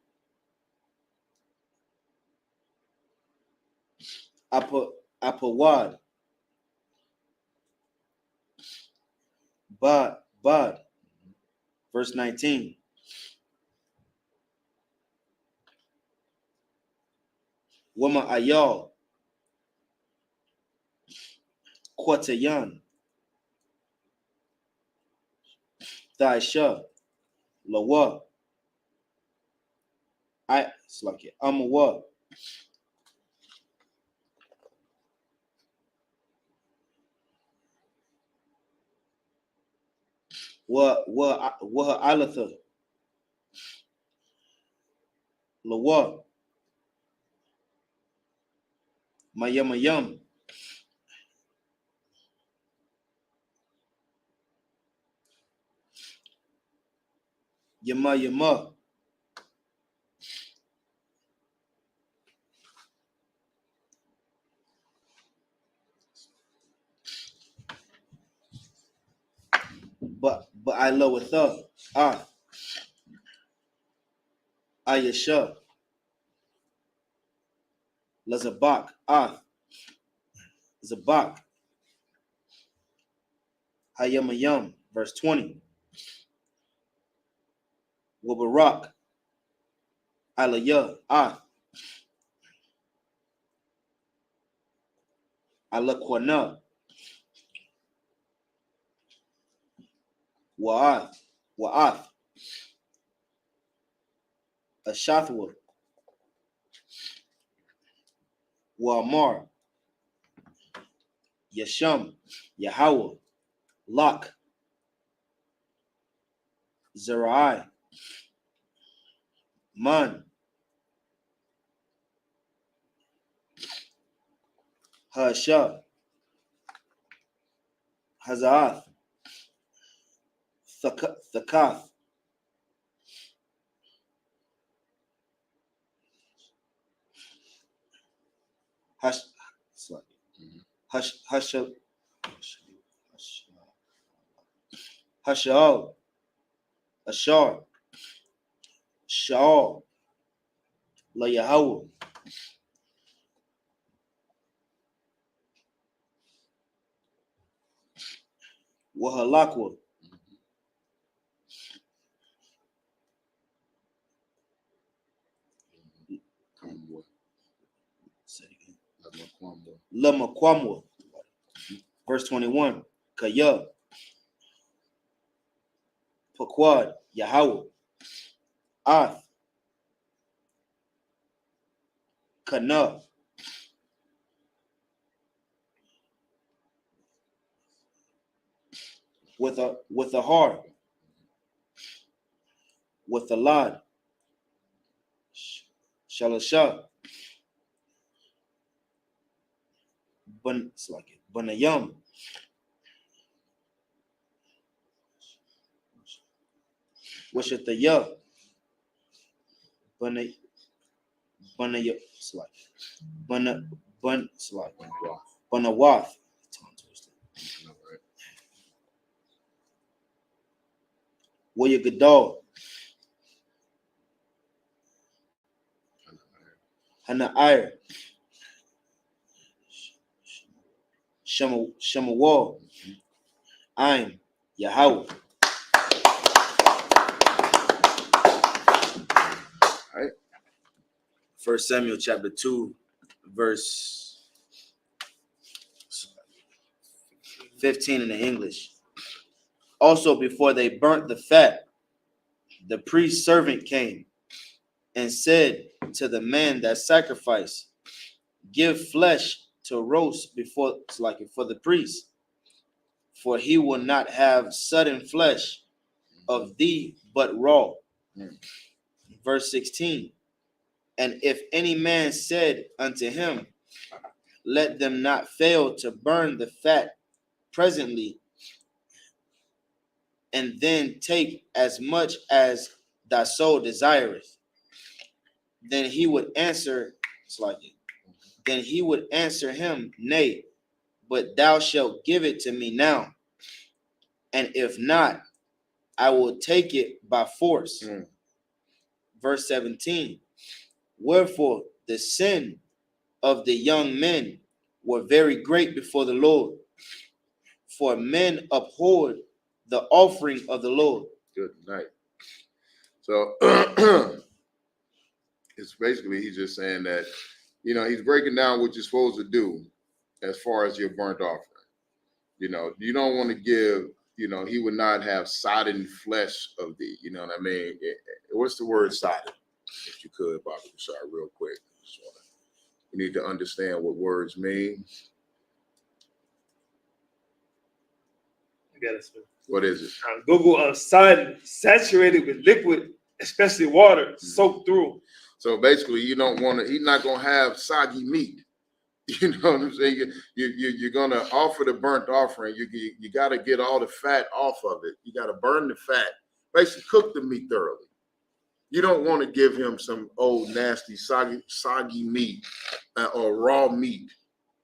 Speaker 12: Apawad. Bad. Verse 19. Wama ayal. Quatayan. Thaisha. Lawa. It's like it. Amawa. Wa alatha. Lawa. Mayamayam. Yama. But I love with her. Ayasha. Lazabak. Zabak. Hayamayam. Verse 20. Wabarak. Alaya. Alakwana. Wa'ath. Ashathwa. Wa'amar. Yasham. Yahweh. Lak. Zerai. Man. Hasha. Hazaath. Thakath. Hashal. Ashar. Shaal. La Yahweh. Wahalakwa. Lamakwamwa. Verse 21. Kaya. Paquad. Yahweh. Ath. Kana. With a heart. With a lad. Shalasha. It's like it. Banayam. Washataya. Banaya. It's like it's like Banawath. Waya Gadol. Hana'ir. Shemawal. I'm Yahweh. All right. 1 Samuel chapter 2, verse 15 in the English. Also, before they burnt the fat, the priest's servant came and said to the man that sacrificed, give flesh to roast before for the priest, for he will not have sudden flesh of thee, but raw. Verse 16. And if any man said unto him, let them not fail to burn the fat presently, and then take as much as thy soul desireth, then he would answer him, nay, but thou shalt give it to me now, and if not, I will take it by force. Verse 17. Wherefore the sin of the young men were very great before the Lord, for men abhorred the offering of the Lord.
Speaker 3: Good night. So it's basically he's just saying that, he's breaking down what you're supposed to do as far as your burnt offering. You don't want to give, he would not have sodden flesh of thee. You know what I mean? What's the word sodden? If you could, Bobby, sorry, real quick. You need to understand what words mean.
Speaker 10: You got it, sir.
Speaker 3: What is it?
Speaker 10: Google sodden, saturated with liquid, especially water, soaked through.
Speaker 3: So basically, you don't want to. He's not gonna have soggy meat. You know what I'm saying? You're gonna offer the burnt offering. You got to get all the fat off of it. You got to burn the fat. Basically, cook the meat thoroughly. You don't want to give him some old nasty soggy meat or raw meat.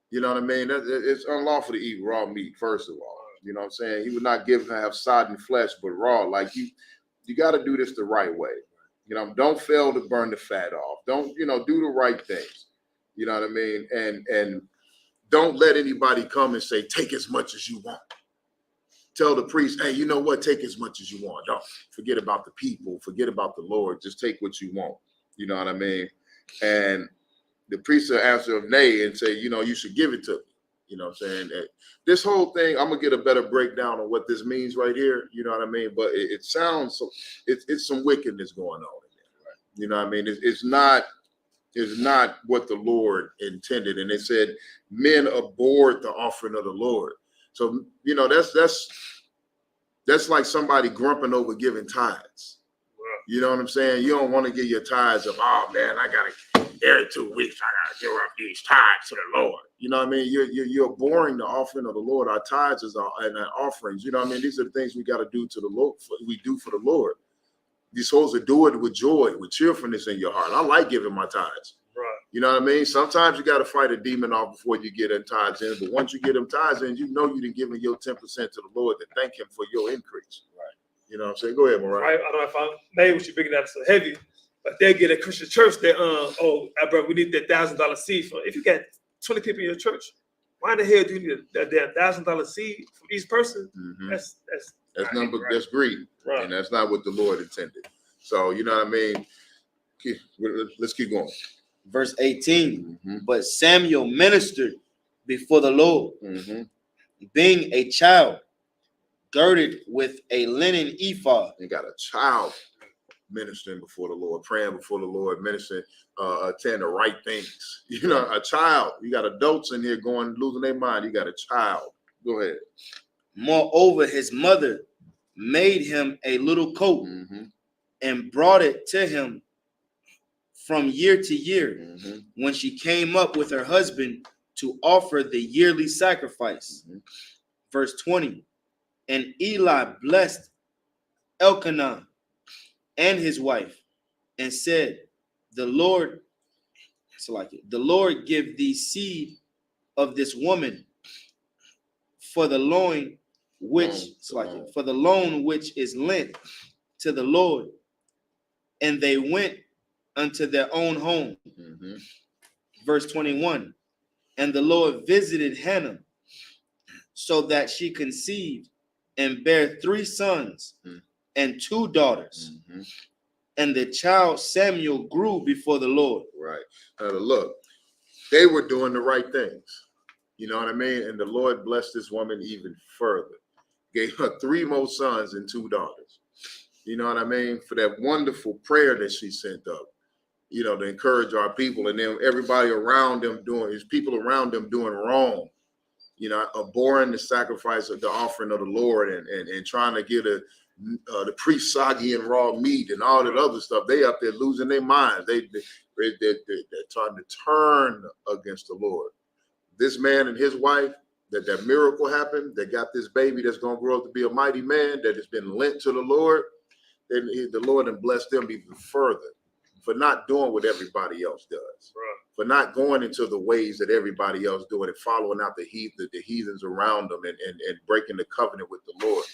Speaker 3: You know what I mean? It's unlawful to eat raw meat. First of all, you know what I'm saying? He would not have sodden flesh, but raw. Like you got to do this the right way. Don't fail to burn the fat off. Don't, do the right things. You know what I mean? And don't let anybody come and say, take as much as you want. Tell the priest, hey, you know what? Take as much as you want. Don't forget about the people. Forget about the Lord. Just take what you want. You know what I mean? And the priest will answer of nay and say, you should give it to me. You know what I'm saying? This whole thing, I'm going to get a better breakdown on what this means right here. You know what I mean? But it sounds so, it's some wickedness going on in there. Right? You know what I mean? It's not what the Lord intended. And they said, men abhorred the offering of the Lord. So, that's like somebody grumping over giving tithes. You know what I'm saying? You don't want to give your tithes of, oh man, I got to, every 2 weeks, I got to give up these tithes to the Lord. You know what I mean? You're abhorring the offering of the Lord. Our tithes and our offerings. You know what I mean? These are the things we got to do to the Lord. We do for the Lord. You're supposed to do it with joy, with cheerfulness in your heart. I like giving my tithes. Right. You know what I mean? Sometimes you got to fight a demon off before you get them tithes in. But once you get them tithes in, you didn't give your 10% to the Lord to thank him for your increase. Right. You know what I'm saying? Go ahead, Mariah.
Speaker 10: Right. I don't know if I maybe what you're bringing that so heavy, but they get a Christian church that bro, we need that $1,000 seed for. If you got 20 people in your church, why in the hell do you need that $1,000 seed from each person?
Speaker 3: Mm-hmm.
Speaker 10: That's
Speaker 3: number. Right. That's greed, right. And that's not what the Lord intended. So you know what I mean. Let's keep going.
Speaker 12: Verse 18. Mm-hmm. But Samuel ministered before the Lord, being a child, girded with a linen ephod.
Speaker 3: You got a child ministering before the Lord, praying before the Lord, ministering, saying the right things. A child. You got adults in here losing their mind. You got a child. Go ahead.
Speaker 12: Moreover, his mother made him a little coat and brought it to him from year to year when she came up with her husband to offer the yearly sacrifice. Verse 20. And Eli blessed Elkanah and his wife and said, the Lord give thee seed of this woman for the loan which is lent to the Lord. And they went unto their own home. Verse 21. And the Lord visited Hannah so that she conceived and bare 3 sons and 2 daughters. And the child Samuel grew before the Lord.
Speaker 3: Right. Look, they were doing the right things. You know what I mean? And the Lord blessed this woman even further. Gave her 3 more sons and 2 daughters. You know what I mean? For that wonderful prayer that she sent up, to encourage our people, and then everybody around them people around them doing wrong, abhorring the sacrifice of the offering of the Lord and trying to get the priest soggy and raw meat and all that other stuff. They up there losing their minds. They're trying to turn against the Lord. This man and his wife, that miracle happened, that got this baby that's going to grow up to be a mighty man that has been lent to the Lord. Then the Lord and blessed them even further for not doing what everybody else does, for not going into the ways that everybody else doing and following out the heathens around them and breaking the covenant with the Lord.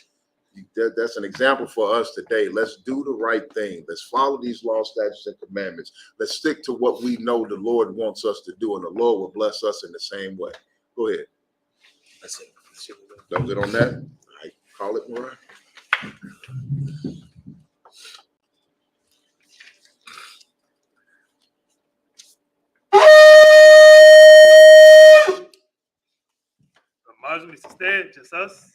Speaker 3: That's an example for us today. Let's do the right thing. Let's follow these laws, statutes, and commandments. Let's stick to what we know the Lord wants us to do, and the Lord will bless us in the same way. Go ahead.
Speaker 11: That's it.
Speaker 3: Don't get on that. All right, call it, Mariah.
Speaker 10: Imagine Mr. Stan, just us.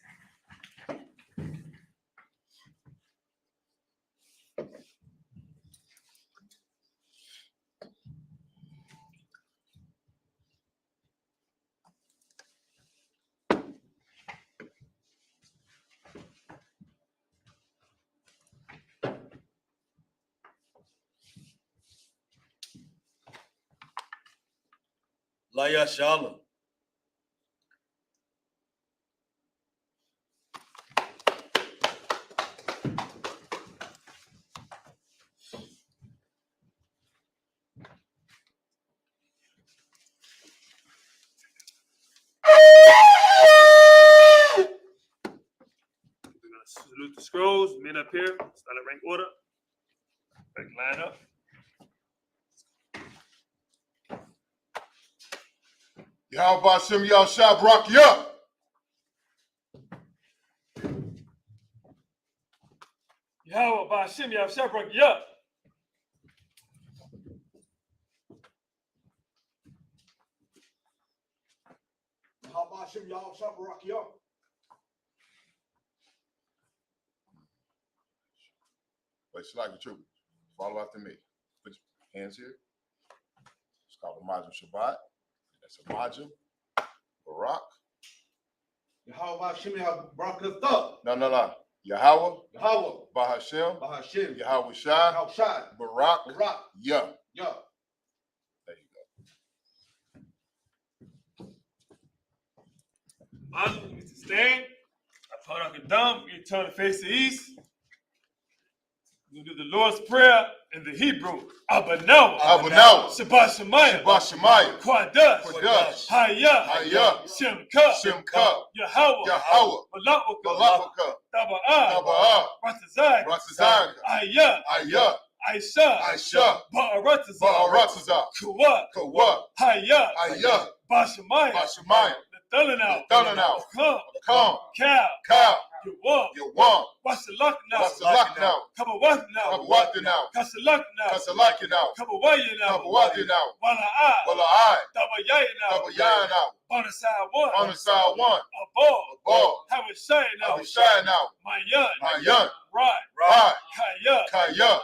Speaker 12: Laya Shalom.
Speaker 10: We're gonna salute the scrolls, men up here, start at rank order. Back line up.
Speaker 8: Yahweh Shem Yahshua Barak Yah.
Speaker 10: Yahweh Ba'ashem Yahshua Barak Yah.
Speaker 8: Wait, Shalak the truth. Follow after me. Put your hands here. It's called the Majim Shabbat. That's a Majim. Barak.
Speaker 9: Yahweh Shem Barak.
Speaker 8: No. Yahweh.
Speaker 9: Yahweh.
Speaker 8: Bahashem.
Speaker 9: Bahashem.
Speaker 8: Yahweh Shai.
Speaker 9: Shai.
Speaker 8: Barak.
Speaker 9: Barak.
Speaker 8: Yah.
Speaker 9: Yah.
Speaker 8: There you go.
Speaker 10: Imagine Mr. Stan. I put on the dumb, you turn the face to the east. You do the Lord's Prayer in the Hebrew. Abba Noah. Shabbat Shemayim. Quadash. Hayah. Shemka. Yahweh. Malawaka. Taba'ah. Ratazag. Ayah. Aisha. Ba'aratazah. Kuwat. Hayah. Bashamayim. Nathanael. Come. Cal. You want. What's the luck now? Come what now? Kasalak now. Come away now. Wala I. Dabayay now. On the side one. A ball. Have a shine now. My young. Right. Kaya.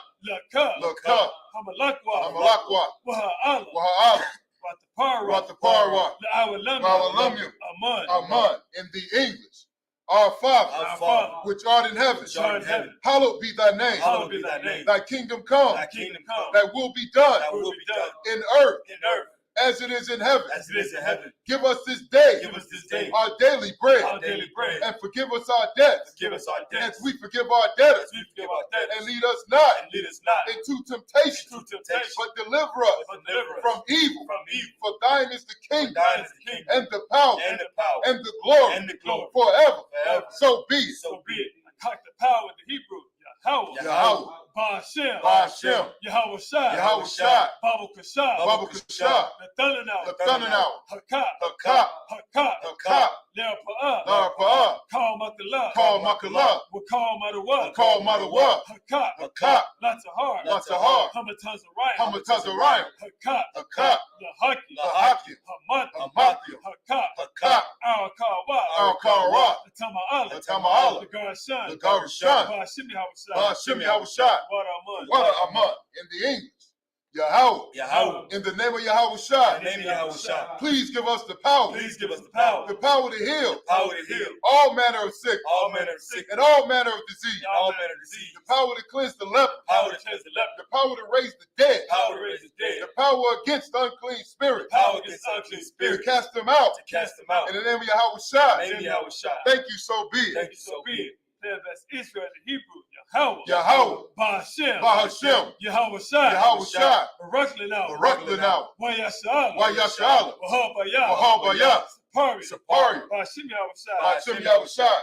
Speaker 10: Look up. Hamalakwa. Waha Allah. Ratapara. La'awalamu.
Speaker 8: Aman. In the English. Our Father, which art in heaven, hallowed be thy name. Thy kingdom come. Thy will be done in earth as it is in heaven. Give us this day our daily bread. And forgive us our debts as we forgive our debtors. And lead us not into temptation, but deliver us from evil. For thine is the kingdom and the power and the glory forever. So be it.
Speaker 10: I cocked the power in the Hebrew. Yahweh. Ba'ashem. Yahweh Shai. Babu Kashah. Nathanael. Hakat. Le'apa'ah. Call Makalah. Wakal Madawa. Hakat. Lots of heart. Hamatazariah. Hakat. Lahaki. Hamathi. Hakat. Al-Kawa. Tama'ala. The Garshan. Ba'ashem Yahushua.
Speaker 8: What Aman in the English. Yahweh. In the name of Yahweh Shai. Please give us the power. The power to heal. All manner of sick. And all manner of disease. The power to cleanse the leper. The power to raise the dead. The power against unclean spirits. To cast them out. In the name of Yahweh Shai. Thank you, so be it.
Speaker 10: Said that's Israel in Hebrew. Yahweh.
Speaker 8: Yahweh.
Speaker 10: Bahashem.
Speaker 8: Bahashem.
Speaker 10: Yahweh Shai.
Speaker 8: Yahweh Shai.
Speaker 10: Baraklanau.
Speaker 8: Baraklanau.
Speaker 10: Wayashala.
Speaker 8: Wayashala.
Speaker 10: Wahabaya.
Speaker 8: Wahabaya.
Speaker 10: Sapari.
Speaker 8: Sapari.
Speaker 10: Bahashim Yahweh Shai.
Speaker 8: Bahashem Yahweh Shai.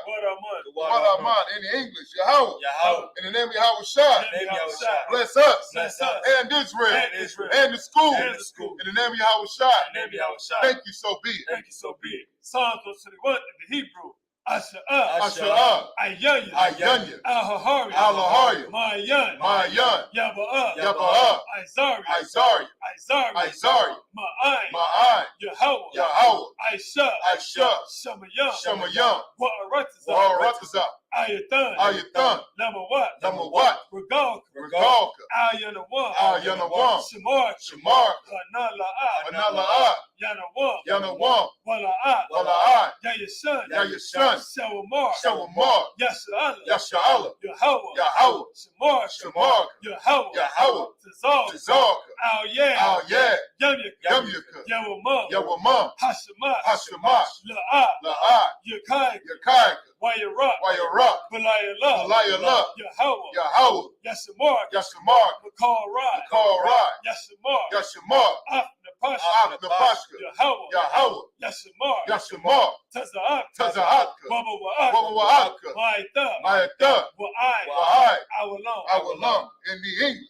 Speaker 10: Wadaman.
Speaker 8: In the English, Yahweh.
Speaker 12: Yahweh.
Speaker 8: In the name of Yahweh Shai.
Speaker 12: Name Yahweh Shai.
Speaker 8: Bless us.
Speaker 12: Bless us.
Speaker 8: And Israel.
Speaker 10: And Israel.
Speaker 8: And the school.
Speaker 10: And the school.
Speaker 8: In the name of Yahweh Shai.
Speaker 10: Name Yahweh Shai.
Speaker 8: Thank you, so be it.
Speaker 10: Thank you, so be it. Psalms 121 in the Hebrew. Asha'ah.
Speaker 8: Asha'ah.
Speaker 10: Ayanya.
Speaker 8: Ayanya.
Speaker 10: Al-Hahari.
Speaker 8: Al-Hahari.
Speaker 10: Ma'ayan.
Speaker 8: Ma'ayan.
Speaker 10: Yaba'ah.
Speaker 8: Yaba'ah.
Speaker 10: Izari.
Speaker 8: Izari.
Speaker 10: Izari.
Speaker 8: Izari.
Speaker 10: Ma'ai.
Speaker 8: Ma'ai.
Speaker 10: Yahweh.
Speaker 8: Yahweh.
Speaker 10: Aisha.
Speaker 8: Aisha.
Speaker 10: Shamayam.
Speaker 8: Shamayam.
Speaker 10: Wa'aratazah.
Speaker 8: Wa'aratazah.
Speaker 10: Ayatan.
Speaker 8: Ayatan.
Speaker 10: Lamawat.
Speaker 8: Lamawat.
Speaker 10: Regalka.
Speaker 8: Regalka.
Speaker 10: Al-Yanawam.
Speaker 8: Al-Yanawam.
Speaker 10: Shamar.
Speaker 8: Shamar.
Speaker 10: Hanala'ah.
Speaker 8: Hanala'ah.
Speaker 10: Yanawam.
Speaker 8: Yanawam.
Speaker 10: Wala'ah.
Speaker 8: Wala'ah.
Speaker 10: Yayashan.
Speaker 8: Yayashan.
Speaker 10: Shawamar.
Speaker 8: Shawamar.
Speaker 10: Yasha'ala.
Speaker 8: Yasha'ala.
Speaker 10: Yahweh.
Speaker 8: Yahweh.
Speaker 10: Shamar.
Speaker 8: Shamar.
Speaker 10: Yahweh.
Speaker 8: Yahweh.
Speaker 10: Tazal.
Speaker 8: Tazarka.
Speaker 10: Al-Yah.
Speaker 8: Al-Yah.
Speaker 10: Yamyaka.
Speaker 8: Yamyaka.
Speaker 10: Yawamam.
Speaker 8: Yawamam.
Speaker 10: Hashemah.
Speaker 8: Hashemah.
Speaker 10: La'ah.
Speaker 8: La'ah.
Speaker 10: Yakai.
Speaker 8: Yakai.
Speaker 10: Wayarak.
Speaker 8: Wayarak.
Speaker 10: Belayallah.
Speaker 8: Belayallah.
Speaker 10: Yahweh.
Speaker 8: Yahweh.
Speaker 10: Yashamar.
Speaker 8: Yashamar.
Speaker 10: Makal Rai.
Speaker 8: Makal Rai.
Speaker 10: Yashamar.
Speaker 8: Yashamar.
Speaker 10: Afnapashka.
Speaker 8: Napashka.
Speaker 10: Yahweh.
Speaker 8: Yahweh.
Speaker 10: Yashamar.
Speaker 8: Yashamar.
Speaker 10: Taza'ak.
Speaker 8: Taza'atka.
Speaker 10: Baba Wa'ak.
Speaker 8: Baba Wa'aka.
Speaker 10: Ma'ita.
Speaker 8: Ma'ita.
Speaker 10: Wa'ai.
Speaker 8: Wa'ai.
Speaker 10: Awalon.
Speaker 8: Awalum. In the English.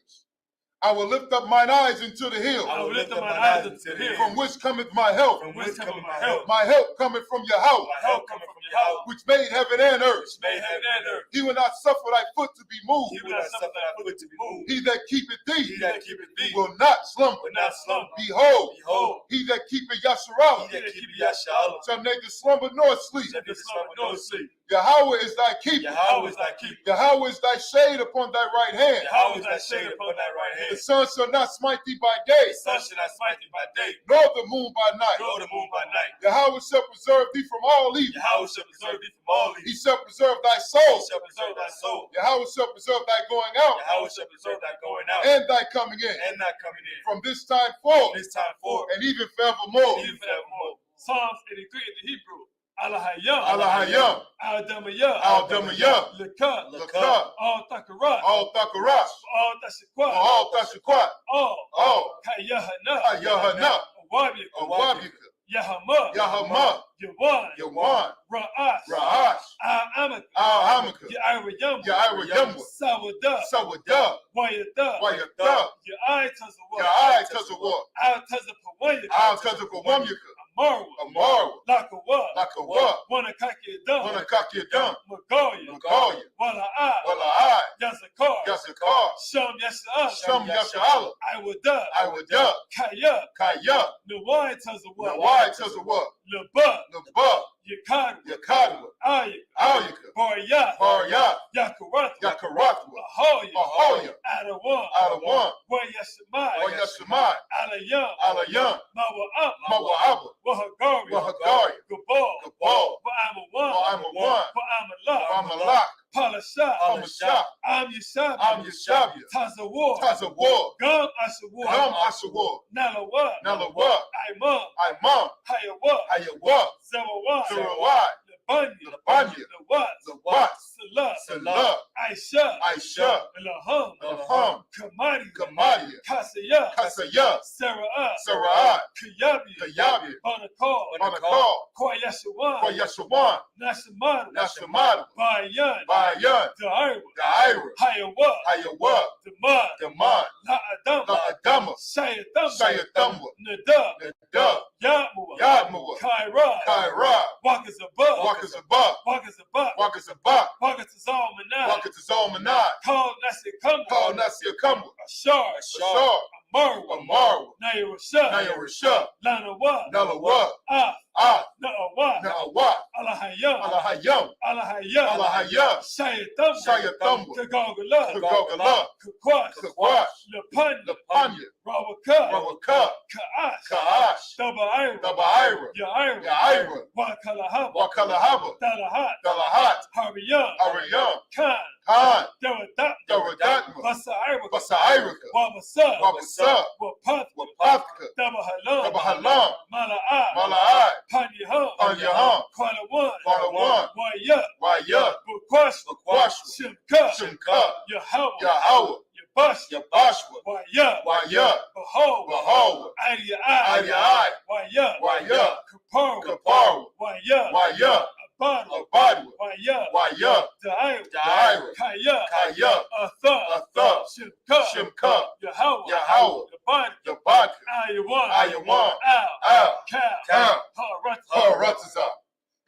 Speaker 8: I will lift up mine eyes into the hills.
Speaker 10: I will lift up mine eyes into the hills.
Speaker 8: From which cometh my help.
Speaker 10: From whence cometh my help?
Speaker 8: My help cometh from Yahweh.
Speaker 10: My help cometh from Yahweh.
Speaker 8: Which made heaven and earth.
Speaker 10: Which made heaven and earth.
Speaker 8: He will not suffer thy foot to be moved.
Speaker 10: He will not suffer thy foot to be moved.
Speaker 8: He that keepeth thee.
Speaker 10: He that keepeth thee.
Speaker 8: Will not slumber.
Speaker 10: Will not slumber.
Speaker 8: Behold.
Speaker 10: Behold.
Speaker 8: He that keepeth Yasharah.
Speaker 10: He that keepeth Yasharah.
Speaker 8: Shall neither slumber nor sleep.
Speaker 10: Shall neither slumber nor sleep.
Speaker 8: Yahweh is thy keeper.
Speaker 10: Yahweh is thy keeper.
Speaker 8: Yahweh is thy shade upon thy right hand.
Speaker 10: Yahweh is thy shade upon thy right hand.
Speaker 8: The sun shall not smite thee by day.
Speaker 10: The sun shall not smite thee by day.
Speaker 8: Nor the moon by night.
Speaker 10: Nor the moon by night.
Speaker 8: Yahweh shall preserve thee from all evil.
Speaker 10: Yahweh shall preserve thee from all evil.
Speaker 8: He shall preserve thy soul.
Speaker 10: He shall preserve thy soul.
Speaker 8: Yahweh shall preserve thy going out.
Speaker 10: Yahweh shall preserve thy going out.
Speaker 8: And thy coming in.
Speaker 10: And thy coming in.
Speaker 8: From this time forth.
Speaker 10: From this time forth.
Speaker 8: And even forevermore.
Speaker 10: And even forevermore. Psalms 83 in the Hebrew. Alahayam.
Speaker 8: Alahayam.
Speaker 10: Al-Damayah.
Speaker 8: Al-Damayah.
Speaker 10: Laka.
Speaker 8: Laka.
Speaker 10: Al-Takarat.
Speaker 8: Al-Takarat.
Speaker 10: Al-Tashikwat.
Speaker 8: Al-Tashikwat.
Speaker 10: All. Kayahana.
Speaker 8: Kayahana.
Speaker 10: Awabika.
Speaker 8: Awabika.
Speaker 10: Yahama.
Speaker 8: Yahama.
Speaker 10: Yawan.
Speaker 8: Yawan.
Speaker 10: Ra'ash.
Speaker 8: Ra'ash.
Speaker 10: Al-Amaka.
Speaker 8: Al-Hamaka.
Speaker 10: Ya'irayamba.
Speaker 8: Ya'irayamba.
Speaker 10: Sawada.
Speaker 8: Sawada.
Speaker 10: Wayada.
Speaker 8: Wayada.
Speaker 10: Ya'ai Tazawat.
Speaker 8: Ya'ai Tazawat.
Speaker 10: Al-Tazapawayaka.
Speaker 8: Al-Tazapawamyaka.
Speaker 10: Marwa.
Speaker 8: Marwa.
Speaker 10: Lakawa.
Speaker 8: Lakawa.
Speaker 10: Wanakaki Adam.
Speaker 8: Wanakaki Adam.
Speaker 10: Magaya.
Speaker 8: Magaya.
Speaker 10: Wala'ai.
Speaker 8: Wala'ai.
Speaker 10: Yazakar.
Speaker 8: Yazakar.
Speaker 10: Sham Yasha'ala.
Speaker 8: Sham Yasha'ala.
Speaker 10: Iwada.
Speaker 8: Iwada.
Speaker 10: Kaya.
Speaker 8: Kaya.
Speaker 10: Nawai Tazawat.
Speaker 8: Nawai Tazawat.
Speaker 10: Laba.
Speaker 8: Laba.
Speaker 10: Yakadwa.
Speaker 8: Yakadwa.
Speaker 10: Ayaka.
Speaker 8: Ayaka.
Speaker 10: Barya.
Speaker 8: Barya.
Speaker 10: Yakaratwa.
Speaker 8: Yakaratwa.
Speaker 10: Ahoya.
Speaker 8: Ahoya.
Speaker 10: Adawan.
Speaker 8: Adawan.
Speaker 10: Wayashimai.
Speaker 8: Wayashimai.
Speaker 10: Alayam.
Speaker 8: Alayam.
Speaker 10: Mawa'ab.
Speaker 8: Mawa'ab.
Speaker 10: Wahagari.
Speaker 8: Wahagari.
Speaker 10: Gabal.
Speaker 8: Gabal.
Speaker 10: Wa'amawan.
Speaker 8: Wa'amawan.
Speaker 10: Wa'amalak.
Speaker 8: Wa'amalak.
Speaker 10: Palasha.
Speaker 8: Palasha.
Speaker 10: Am Yeshabia.
Speaker 8: Am Yeshabia.
Speaker 10: Tazawar.
Speaker 8: Tazawar.
Speaker 10: Gam Ashawar.
Speaker 8: Gam Ashawar.
Speaker 10: Nalawa.
Speaker 8: Nalawa.
Speaker 10: Imam.
Speaker 8: Imam.
Speaker 10: Hayawa.
Speaker 8: Hayawa.
Speaker 10: Zawawat.
Speaker 8: Zawawat.
Speaker 10: Labanya.
Speaker 8: Labanya.
Speaker 10: Lawat.
Speaker 8: Zawat.
Speaker 10: Salah.
Speaker 8: Salah.
Speaker 10: Aisha.
Speaker 8: Aisha.
Speaker 10: Laham.
Speaker 8: Laham.
Speaker 10: Kamari.
Speaker 8: Kamaria.
Speaker 10: Kasaya.
Speaker 8: Kasaya.
Speaker 10: Sara'at.
Speaker 8: Sara'at.
Speaker 10: Kayabi.
Speaker 8: Kayabi.
Speaker 10: Banakal.
Speaker 8: Banakal.
Speaker 10: Kwayashawan.
Speaker 8: Kwayashawan.
Speaker 10: Nashamadu.
Speaker 8: Nashamadu.
Speaker 10: Bayan.
Speaker 8: Bayan.
Speaker 10: Da'ira.
Speaker 8: Da'ira.
Speaker 10: Hayawa.
Speaker 8: Hayawa.
Speaker 10: Damad.
Speaker 8: Damad.
Speaker 10: La'adama.
Speaker 8: La'adama.
Speaker 10: Shayatama.
Speaker 8: Shayatama.
Speaker 10: Nada.
Speaker 8: Nada.
Speaker 10: Yadmua.
Speaker 8: Yadmua.
Speaker 10: Kaira.
Speaker 8: Kaira.
Speaker 10: Wakazabah.
Speaker 8: Wakazabah.
Speaker 10: Wakazabah.
Speaker 8: Wakazabah.
Speaker 10: Wakatazal Manad.
Speaker 8: Wakatazal Manad.
Speaker 10: Call Nasikamu.
Speaker 8: Call Nasikamu.
Speaker 10: Ashar.
Speaker 8: Ashar.
Speaker 10: Marwa.
Speaker 8: Marwa.
Speaker 10: Nayarasha.
Speaker 8: Nayarasha.
Speaker 10: Lanawa.
Speaker 8: Nalawa.
Speaker 10: Ah. Na'awa.
Speaker 8: Na'awa.
Speaker 10: Alahayam.
Speaker 8: Alahayam.
Speaker 10: Alahayam.
Speaker 8: Alahayam.
Speaker 10: Shayatamba.
Speaker 8: Shayatamba.
Speaker 10: Kagagala.
Speaker 8: Kagagala.
Speaker 10: Kakwash.
Speaker 8: Kakwash.
Speaker 10: Lapanya.
Speaker 8: Lapanya.
Speaker 10: Rawaka.
Speaker 8: Rawaka.
Speaker 10: Ka'ash.
Speaker 8: Ka'ash.
Speaker 10: Daba'ira.
Speaker 8: Daba'ira.
Speaker 10: Ya'ira.
Speaker 8: Ya'ira.
Speaker 10: Wakalahaba.
Speaker 8: Wakalahaba.
Speaker 10: Dalahat.
Speaker 8: Dalahat.
Speaker 10: Hariyam.
Speaker 8: Hariyam.
Speaker 10: Khan.
Speaker 8: Khan.
Speaker 10: Dawadatma.
Speaker 8: Dawadatma.
Speaker 10: Basa'ira.
Speaker 8: Basa'iraka.
Speaker 10: Wabasa.
Speaker 8: Wabasa.
Speaker 10: Wapath.
Speaker 8: Wapathka.
Speaker 10: Dabahalam.
Speaker 8: Dabahalam.
Speaker 10: Mala'ai.
Speaker 8: Mala'ai.
Speaker 10: Panyaham.
Speaker 8: Panyaham.
Speaker 10: Kwalawan.
Speaker 8: Kwalawan.
Speaker 10: Waya.
Speaker 8: Waya.
Speaker 10: Bukwa. Bakwashwa, Shimka, Yahweh, Yabashwa, Waya, Behold, Ayah, Waya, Kaparu, Waya, Abadu, Waya, Daira, Kaya, Atha, Shimka, Yahweh, Yabaka, Ayawan, Al,
Speaker 8: Haratazah.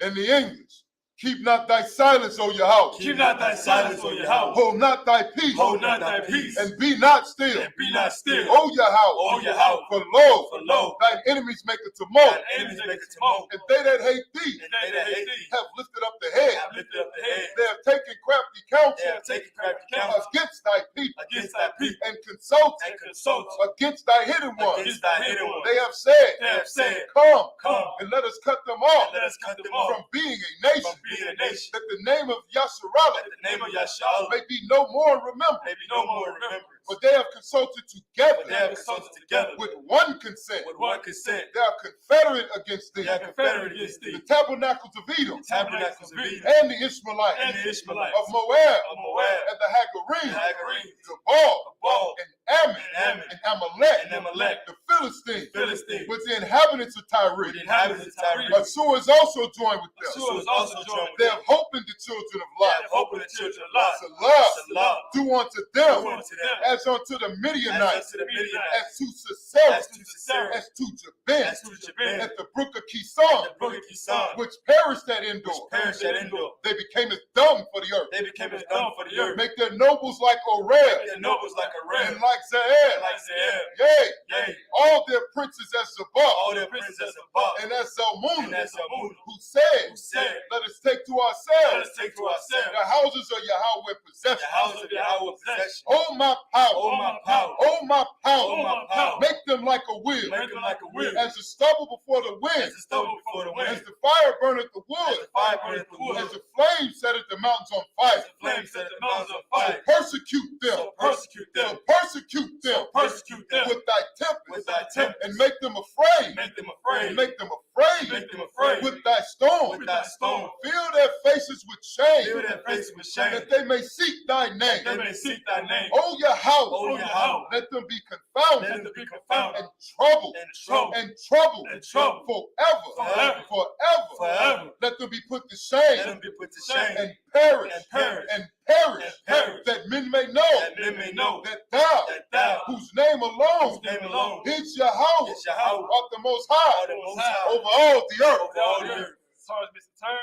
Speaker 8: In the English, keep not thy silence, O Yahweh.
Speaker 10: Keep not thy silence, O Yahweh.
Speaker 8: Hold not thy peace.
Speaker 10: Hold not thy peace.
Speaker 8: And be not still.
Speaker 10: And be not still.
Speaker 8: O Yahweh.
Speaker 10: O Yahweh.
Speaker 8: For lo,
Speaker 10: For lo,
Speaker 8: thine enemies make a tumult.
Speaker 10: thine enemies make a tumult.
Speaker 8: And they that hate thee
Speaker 10: And they that hate thee
Speaker 8: have lifted up the head.
Speaker 10: have lifted up the head.
Speaker 8: They have taken crafty counsel
Speaker 10: They have taken crafty counsel
Speaker 8: against thy people.
Speaker 10: against thy people.
Speaker 8: And consult
Speaker 10: And consult
Speaker 8: against thy hidden ones.
Speaker 10: against thy hidden ones.
Speaker 8: They have said,
Speaker 10: They have said,
Speaker 8: Come,
Speaker 10: Come,
Speaker 8: and let us cut them off
Speaker 10: and let us cut them off
Speaker 8: from being a nation.
Speaker 10: from being a nation.
Speaker 8: That the name of Yasharallah
Speaker 10: That the name of Yahshua
Speaker 8: may be no more remembered.
Speaker 10: may be no more remembrance.
Speaker 8: But they have consulted together
Speaker 10: But they have consulted together
Speaker 8: with one consent.
Speaker 10: with one consent.
Speaker 8: They are confederate against thee.
Speaker 10: They are confederate against
Speaker 8: The
Speaker 10: thee.
Speaker 8: tabernacles of Edom
Speaker 10: Tabernacles of Edom
Speaker 8: and the Ishmaelites
Speaker 10: and the Ishmaelites
Speaker 8: of Moab
Speaker 10: of Moab
Speaker 8: and the Hagarenes,
Speaker 10: and Hagarenes,
Speaker 8: Jabal
Speaker 10: Baal
Speaker 8: and Ammon
Speaker 10: and Ammon
Speaker 8: and Amalek,
Speaker 10: and Amalek,
Speaker 8: the Philistines,
Speaker 10: Philistines,
Speaker 8: with the inhabitants of Tyre.
Speaker 10: with the inhabitants of Tyre.
Speaker 8: Assur is also joined with them.
Speaker 10: Assur is also joined with
Speaker 8: They
Speaker 10: them.
Speaker 8: have hope in the children of
Speaker 10: They
Speaker 8: Lot.
Speaker 10: have hope in the children of Lot.
Speaker 8: Salah, do unto them
Speaker 10: Do unto them
Speaker 8: as unto the Midianites,
Speaker 10: as unto the Midianites,
Speaker 8: as to Sisera,
Speaker 10: as to Sisera,
Speaker 8: as to Jabin,
Speaker 10: as to Jabin,
Speaker 8: at the brook of Kison,
Speaker 10: the brook of Kison,
Speaker 8: which perished at Endor.
Speaker 10: perished at Endor.
Speaker 8: They became as dung for the earth.
Speaker 10: They became as dung for the earth.
Speaker 8: Make their nobles like Oreb,
Speaker 10: Their nobles like a ram,
Speaker 8: and like Zael,
Speaker 10: like Zael.
Speaker 8: yea,
Speaker 10: Yea,
Speaker 8: all their princes as
Speaker 10: all
Speaker 8: Zabah,
Speaker 10: their princes as Sabbath
Speaker 8: and as Zalmunna,
Speaker 10: and as Zalmunna,
Speaker 8: who said,
Speaker 10: who said,
Speaker 8: let us take to
Speaker 10: Let
Speaker 8: ourselves
Speaker 10: us take to ourselves
Speaker 8: the houses of Yahweh
Speaker 10: the
Speaker 8: possession.
Speaker 10: house of Yahweh possession.
Speaker 8: Oh my power,
Speaker 10: Oh my power,
Speaker 8: oh my
Speaker 10: oh
Speaker 8: power,
Speaker 10: my power,
Speaker 8: make them like a wheel,
Speaker 10: make them like a wheel,
Speaker 8: as the stubble before the wind,
Speaker 10: as the stubble before the
Speaker 8: as
Speaker 10: wind,
Speaker 8: the fire burneth the
Speaker 10: as
Speaker 8: wood,
Speaker 10: the fire burneth the wood,
Speaker 8: as the flame setteth the mountains on fire.
Speaker 10: as the flame set the mountains on
Speaker 8: So
Speaker 10: fire.
Speaker 8: persecute them,
Speaker 10: So persecute them,
Speaker 8: so persecute them,
Speaker 10: so persecute them
Speaker 8: with thy tempest,
Speaker 10: with thy tempest,
Speaker 8: and make them afraid,
Speaker 10: make them afraid,
Speaker 8: make them afraid,
Speaker 10: make them afraid
Speaker 8: with thy storm,
Speaker 10: with thy storm.
Speaker 8: fill their faces with shame,
Speaker 10: Fill their faces with shame,
Speaker 8: that they may seek thy name.
Speaker 10: they may seek thy name.
Speaker 8: O Yahweh,
Speaker 10: O Yahweh,
Speaker 8: let them be confounded
Speaker 10: let them be confounded
Speaker 8: and troubled
Speaker 10: and troubled
Speaker 8: and troubled
Speaker 10: and troubled
Speaker 8: forever,
Speaker 10: forever,
Speaker 8: forever.
Speaker 10: forever.
Speaker 8: Let them be put to
Speaker 10: Let
Speaker 8: shame
Speaker 10: them be put to shame
Speaker 8: and perish
Speaker 10: and perish
Speaker 8: and perish,
Speaker 10: and perish,
Speaker 8: that men may know
Speaker 10: that men may know
Speaker 8: that thou,
Speaker 10: that thou,
Speaker 8: whose name alone
Speaker 10: whose name alone
Speaker 8: is Yahweh,
Speaker 10: is Yahweh,
Speaker 8: art the most high
Speaker 10: art the Most High
Speaker 8: over all the earth.
Speaker 10: over all the earth. Sorry, Mr. Turn.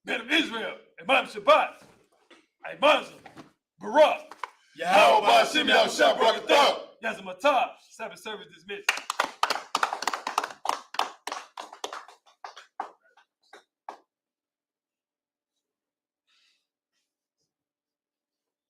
Speaker 10: Men of Israel, Imam Shabbat, Imam Barak,
Speaker 8: Yahweh Ba'ashim Yahshua Barakatah.
Speaker 10: Yazamatab, Sabbath service dismissed.